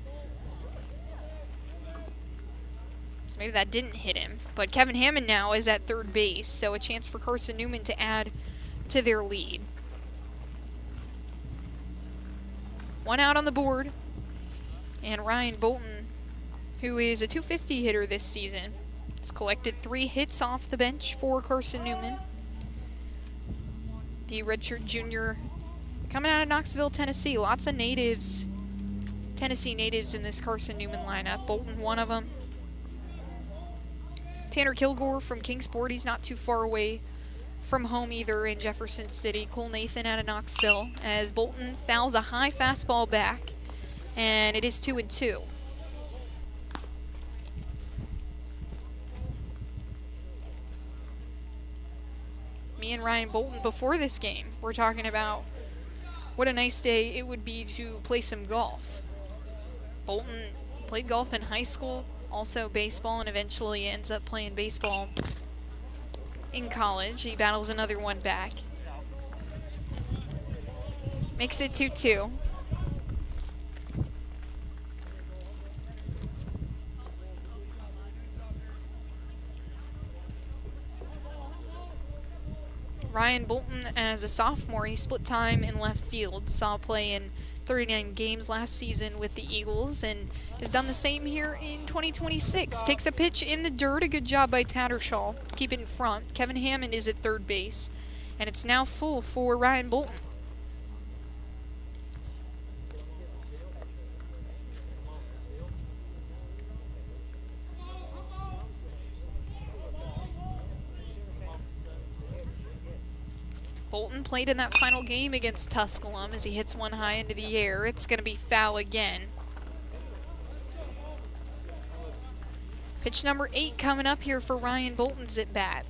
So maybe that didn't hit him. But Kevin Hammond now is at third base, so a chance for Carson-Newman to add to their lead. 1 out on the board, and Ryan Bolton, who is a .250 hitter this season, has collected 3 hits off the bench for Carson-Newman. The redshirt junior coming out of Knoxville, Tennessee. Lots of natives, Tennessee natives in this Carson-Newman lineup. Bolton, one of them. Tanner Kilgore from Kingsport. He's not too far away from home either in Jefferson City. Cole Nathan out of Knoxville as Bolton fouls a high fastball back, and it is 2-2. Me and Ryan Bolton before this game, we're talking about what a nice day it would be to play some golf. Bolton played golf in high school, also baseball, and eventually ends up playing baseball in college. He battles another one back. Makes it 2-2. Ryan Bolton, as a sophomore, he split time in left field, saw play in 39 games last season with the Eagles, and has done the same here in 2026. Takes a pitch in the dirt, a good job by Tattersall, keep it in front. Kevin Hammond is at third base, and it's now full for Ryan Bolton. Bolton played in that final game against Tusculum as he hits one high into the air. It's going to be foul again. Pitch number 8 coming up here for Ryan Bolton's at bat.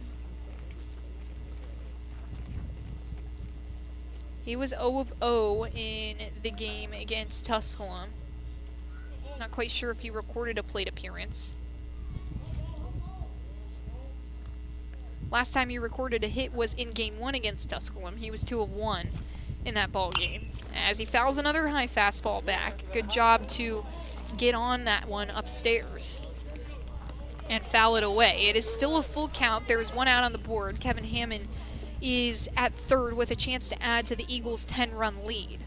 He was 0 of 0 in the game against Tusculum. Not quite sure if he recorded a plate appearance. Last time he recorded a hit was in Game 1 against Tusculum. He was 2 of 1 in that ball game. As he fouls another high fastball back. Good job to get on that one upstairs and foul it away. It is still a full count. There's 1 out on the board. Kevin Hammond is at third with a chance to add to the Eagles' 10-run lead.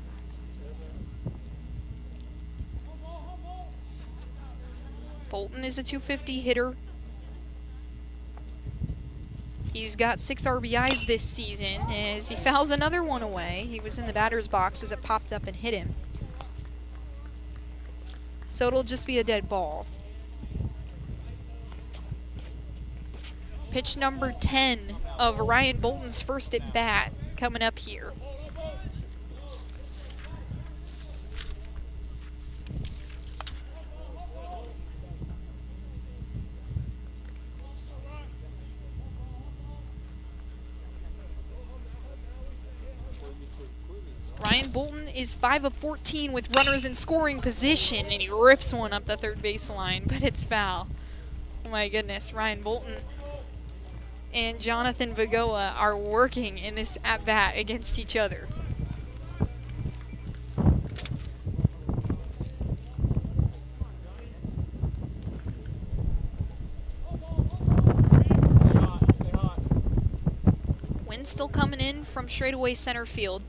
Bolton is a .250 hitter. He's got 6 RBIs this season as he fouls another one away. He was in the batter's box as it popped up and hit him. So it'll just be a dead ball. Pitch number 10 of Ryan Bolton's first at bat coming up here. Ryan Bolton is 5 of 14 with runners in scoring position, and he rips one up the third baseline, but it's foul. Oh my goodness, Ryan Bolton and Jonathan Vagoa are working in this at-bat against each other. Wind still coming in from straightaway center field.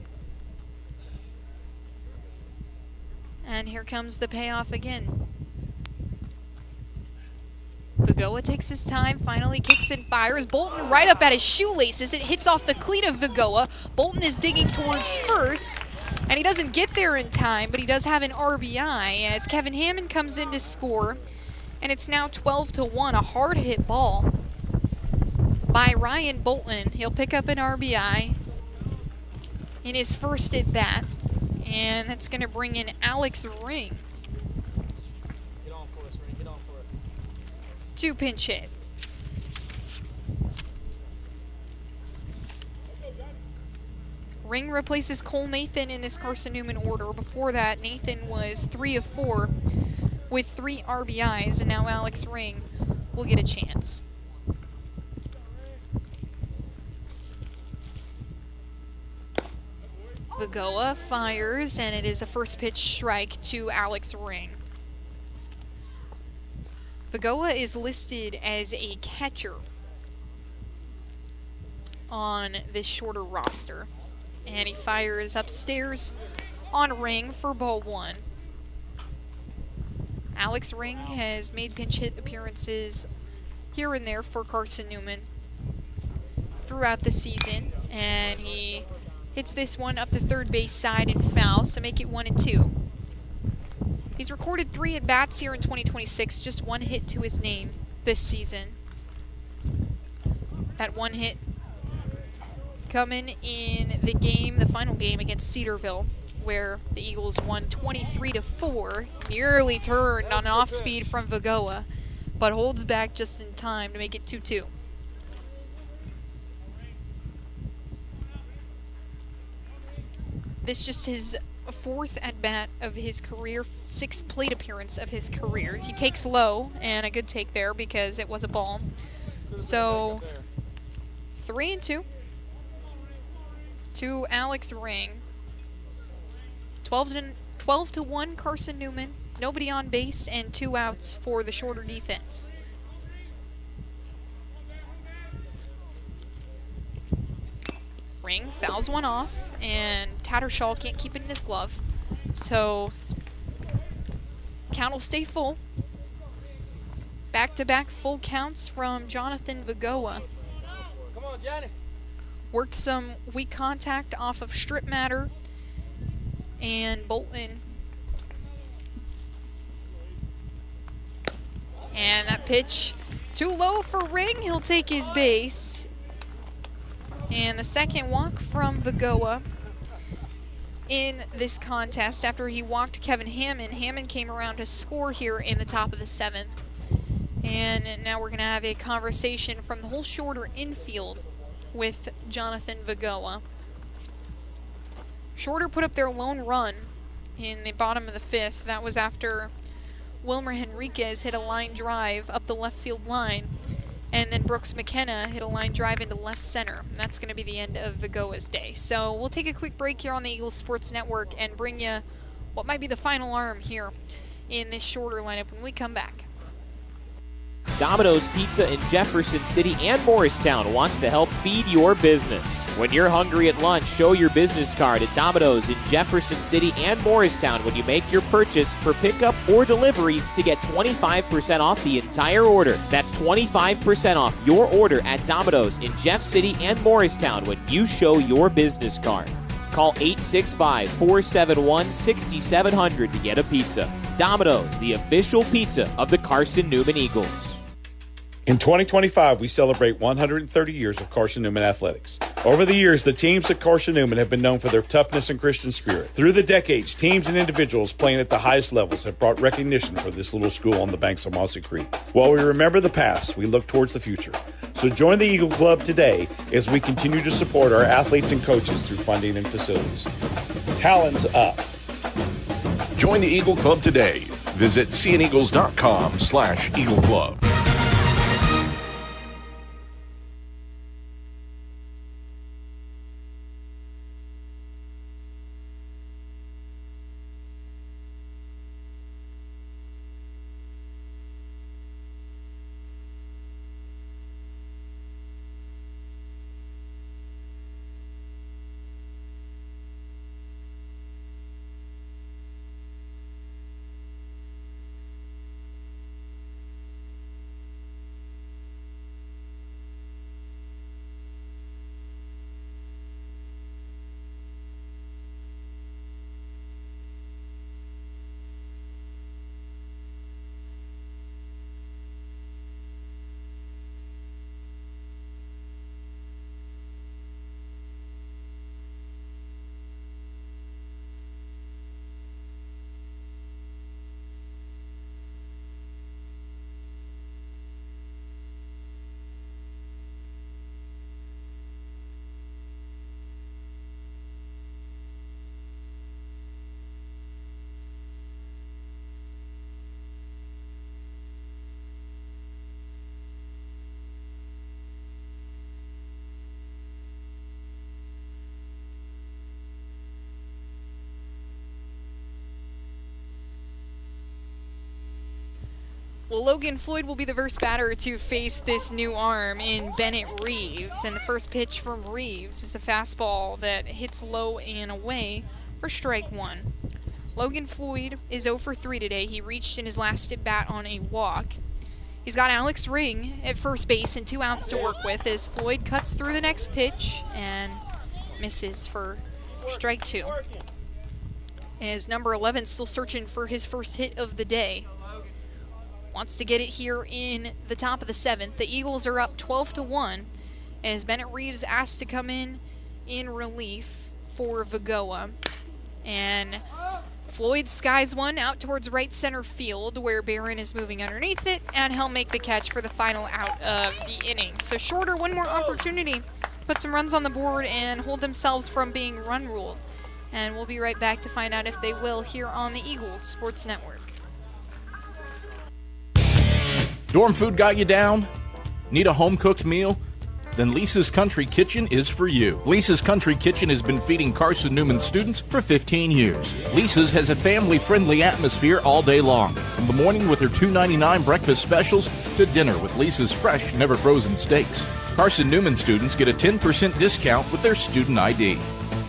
And here comes the payoff again. Vagoa takes his time, finally kicks and fires. Bolton right up at his shoelaces. It hits off the cleat of Vagoa. Bolton is digging towards first, and he doesn't get there in time, but he does have an RBI as Kevin Hammond comes in to score. And it's now 12-1, a hard hit ball by Ryan Bolton. He'll pick up an RBI in his first at bat. And that's going to bring in Alex Ring to pinch hit. Ring replaces Cole Nathan in this Carson-Newman order. Before that, Nathan was 3 of 4 with 3 RBIs, and now Alex Ring will get a chance. Vagoa fires, and it is a first pitch strike to Alex Ring. Vagoa is listed as a catcher on this shorter roster, and he fires upstairs on Ring for ball 1. Alex Ring has made pinch hit appearances here and there for Carson-Newman throughout the season, and he hits this one up the third base side and fouls to make it 1-2. He's recorded 3 at-bats here in 2026, just 1 hit to his name this season. That 1 hit coming in the game, the final game against Cedarville, where the Eagles won 23-4, nearly turned on an off-speed from Vagoa, but holds back just in time to make it 2-2. This just his 4th at-bat of his career, 6th plate appearance of his career. He takes low, and a good take there because it was a ball. So, 3-2 to Alex Ring. 12-1 Carson-Newman. Nobody on base and 2 outs for the shorter defense. Ring fouls one off, and Tattershaw can't keep it in his glove. So, count will stay full. Back-to-back full counts from Jonathan Vagoa. Come on, Johnny. Worked some weak contact off of strip matter, and Bolton. And that pitch too low for Ring. He'll take his base. And the second walk from Vagoa in this contest after he walked Kevin Hammond. Hammond came around to score here in the top of the 7th. And now we're going to have a conversation from the whole shorter infield with Jonathan Vagoa. Shorter put up their lone run in the bottom of the 5th. That was after Wilmer Henriquez hit a line drive up the left field line. And then Brooks McKenna hit a line drive into left center. And that's going to be the end of Vagoa's day. So we'll take a quick break here on the Eagles Sports Network and bring you what might be the final arm here in this shorter lineup when we come back. Domino's Pizza in Jefferson City and Morristown wants to help feed your business. When you're hungry at lunch, show your business card at Domino's in Jefferson City and Morristown when you make your purchase for pickup or delivery to get 25% off the entire order. That's 25% off your order at Domino's in Jeff City and Morristown when you show your business card. Call 865-471-6700 to get a pizza. Domino's, the official pizza of the Carson-Newman Eagles. In 2025, we celebrate 130 years of Carson-Newman athletics. Over the years, the teams at Carson-Newman have been known for their toughness and Christian spirit. Through the decades, teams and individuals playing at the highest levels have brought recognition for this little school on the banks of Mossy Creek. While we remember the past, we look towards the future. So join the Eagle Club today as we continue to support our athletes and coaches through funding and facilities. Talons up. Join the Eagle Club today. Visit seeandeagles.com/Eagle Club. Well, Logan Floyd will be the first batter to face this new arm in Bennett Reeves. And the first pitch from Reeves is a fastball that hits low and away for strike one. Logan Floyd is 0 for 3 today. He reached in his last at bat on a walk. He's got Alex Ring at first base and 2 outs to work with as Floyd cuts through the next pitch and misses for strike 2. As number 11 still searching for his first hit of the day. Wants to get it here in the top of the 7th. The Eagles are up 12-1 as Bennett Reeves asked to come in relief for Vigoa. And Floyd skies one out towards right center field where Barron is moving underneath it, and he'll make the catch for the final out of the inning. So Shorter, one more opportunity, put some runs on the board and hold themselves from being run ruled. And we'll be right back to find out if they will here on the Eagles Sports Network. Dorm food got you down? Need a home-cooked meal? Then Lisa's Country Kitchen is for you. Lisa's Country Kitchen has been feeding Carson-Newman students for 15 years. Lisa's has a family-friendly atmosphere all day long, from the morning with her $2.99 breakfast specials to dinner with Lisa's fresh, never-frozen steaks. Carson-Newman students get a 10% discount with their student ID.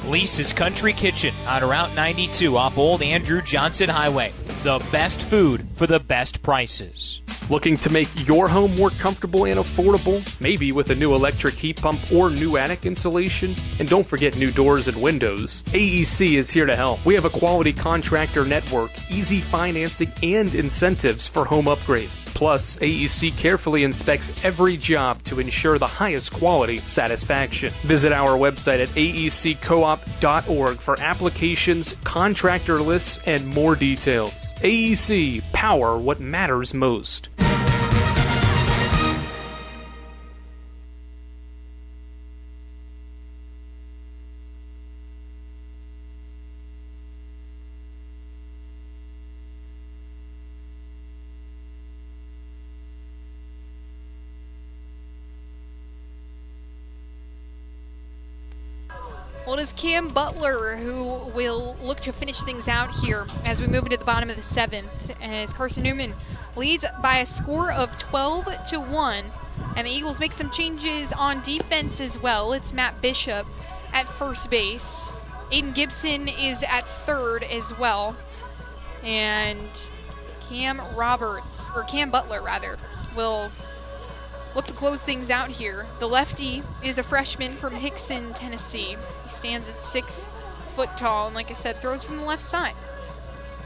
Lisa's Country Kitchen on Route 92 off Old Andrew Johnson Highway. The best food for the best prices. Looking to make your home more comfortable and affordable? Maybe with a new electric heat pump or new attic insulation? And don't forget new doors and windows. AEC is here to help. We have a quality contractor network, easy financing, and incentives for home upgrades. Plus, AEC carefully inspects every job to ensure the highest quality satisfaction. Visit our website at aeccoop.org for applications, contractor lists, and more details. AEC, power what matters most. Well, it is Cam Butler who will look to finish things out here as we move into the bottom of the 7th, as Carson-Newman leads by a score of 12-1, and the Eagles make some changes on defense as well. It's Matt Bishop at first base. Aiden Gibson is at third as well, and Cam Butler will look to close things out here. The lefty is a freshman from Hickson, Tennessee. He stands at 6 foot tall, and like I said, throws from the left side.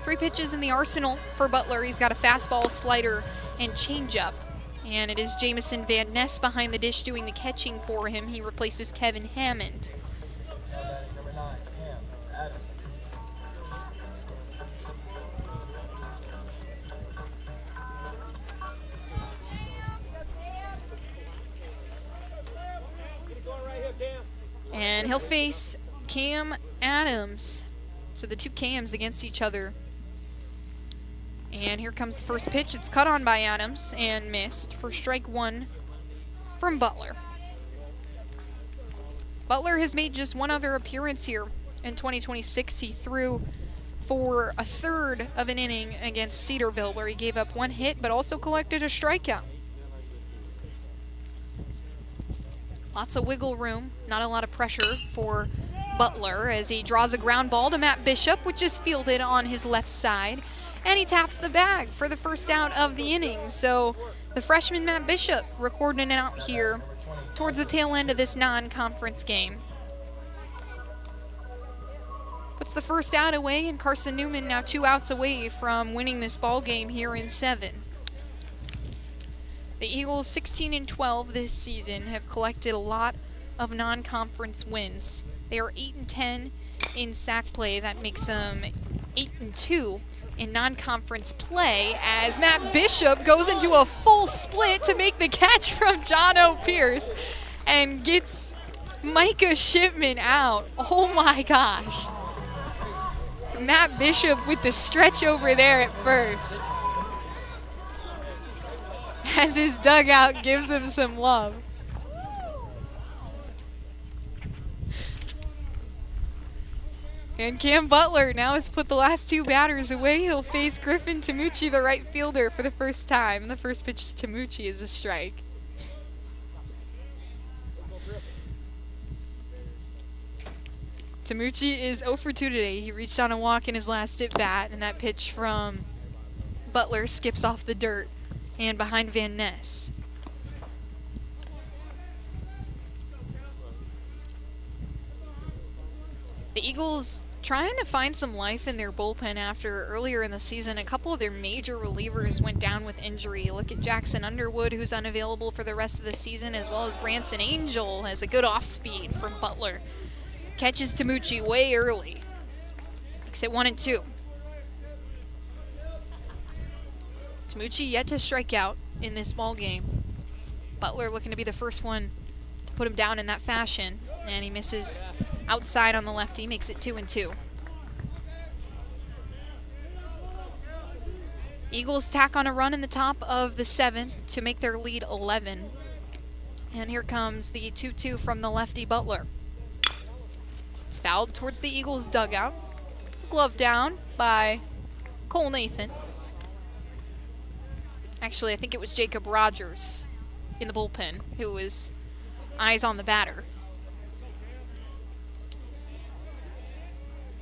3 pitches in the arsenal for Butler. He's got a fastball, slider, and changeup. And it is Jamison Van Ness behind the dish doing the catching for him. He replaces Kevin Hammond. Number 9, Cam Adams. And he'll face Cam Adams. So the two Cams against each other. And here comes the first pitch. It's cut on by Adams and missed for strike one from Butler. Butler has made just one other appearance here in 2026. He threw for a third of an inning against Cedarville, where he gave up one hit but also collected a strikeout. Lots of wiggle room, not a lot of pressure for Butler as he draws a ground ball to Matt Bishop, which is fielded on his left side. And he taps the bag for the first out of the inning. So the freshman Matt Bishop recording an out here towards the tail end of this non-conference game. Puts the first out away, and Carson-Newman now 2 outs away from winning this ball game here in 7. The Eagles, 16-12 this season, have collected a lot of non-conference wins. They are 8-10 in sack play. That makes them 8-2 in non-conference play as Matt Bishop goes into a full split to make the catch from John O. Pierce and gets Micah Shipman out. Oh my gosh. Matt Bishop with the stretch over there at first, as his dugout gives him some love. And Cam Butler now has put the last 2 batters away. He'll face Griffin Tamucci, the right fielder, for the first time. The first pitch to Tamucci is a strike. Tamucci is 0 for 2 today. He reached on a walk in his last at bat, and that pitch from Butler skips off the dirt and behind Van Ness. The Eagles trying to find some life in their bullpen after earlier in the season a couple of their major relievers went down with injury. Look at Jackson Underwood, who's unavailable for the rest of the season, as well as Branson Angel has a good off-speed from Butler. Catches Tamucci way early. Makes it 1-2. Tamucci yet to strike out in this ball game. Butler looking to be the first one to put him down in that fashion, and he misses outside on the lefty, makes it 2-2. Eagles tack on a run in the top of the 7th to make their lead 11. And here comes the 2-2 from the lefty Butler. It's fouled towards the Eagles dugout. Glove down by Cole Nathan. Actually, I think it was Jacob Rogers in the bullpen who was eyes on the batter.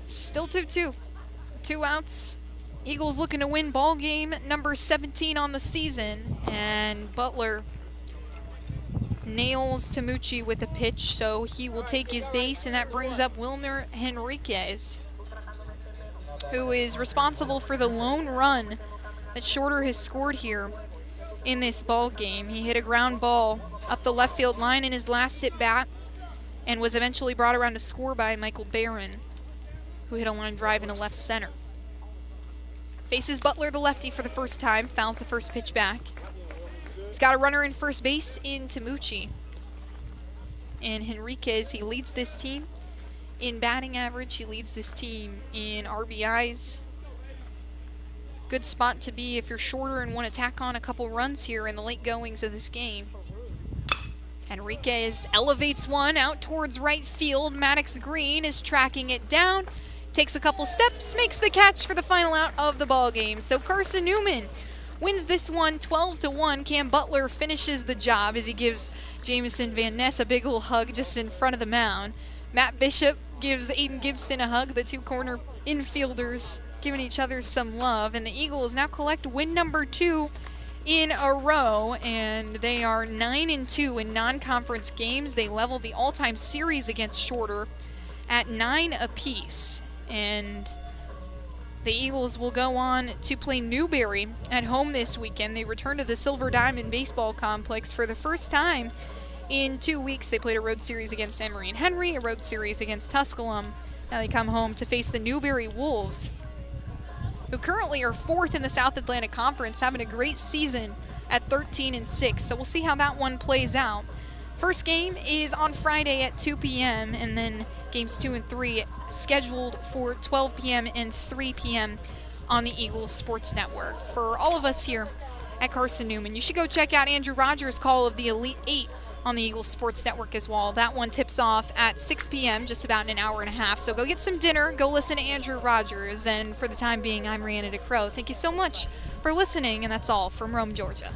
Still 2-2. 2 outs. Eagles looking to win ball game number 17 on the season. And Butler nails Tamucci with a pitch, so he will take his base, and that brings up Wilmer Henriquez, who is responsible for the lone run that Shorter has scored here in this ball game. He hit a ground ball up the left field line in his last at bat and was eventually brought around to score by Michael Barron, who hit a line drive into left center. Faces Butler, the lefty, for the first time, fouls the first pitch back. He's got a runner in first base in Tamucci. And Henriquez, he leads this team in batting average. He leads this team in RBIs. Good spot to be if you're Shorter and want to tack on a couple runs here in the late goings of this game. Henriquez elevates one out towards right field. Maddox Green is tracking it down. Takes a couple steps, makes the catch for the final out of the ball game. So Carson-Newman wins this one 12-1. Cam Butler finishes the job as he gives Jamison Van Ness a big ol' hug just in front of the mound. Matt Bishop gives Aiden Gibson a hug, the 2 corner infielders giving each other some love. And the Eagles now collect win number 2 in a row, and they are 9-2 in non-conference games. They level the all-time series against Shorter at 9 apiece. And The Eagles will go on to play Newberry at home this weekend. They return to the Silver Diamond Baseball Complex for the first time in 2 weeks. They played a road series against Emory and Henry, a road series against Tusculum. Now they come home to face the Newberry Wolves, who currently are 4th in the South Atlantic Conference, having a great season at 13-6. So we'll see how that one plays out. First game is on Friday at 2 p.m. and then games 2 and 3 scheduled for 12 p.m. and 3 p.m. on the Eagles Sports Network. For all of us here at Carson-Newman, you should go check out Andrew Rogers' call of the Elite 8 on the Eagles Sports Network as well. That one tips off at 6 p.m., just about an hour and a half. So go get some dinner, go listen to Andrew Rogers, and for the time being, I'm Rhianna DeCrow. Thank you so much for listening, and that's all from Rome, Georgia.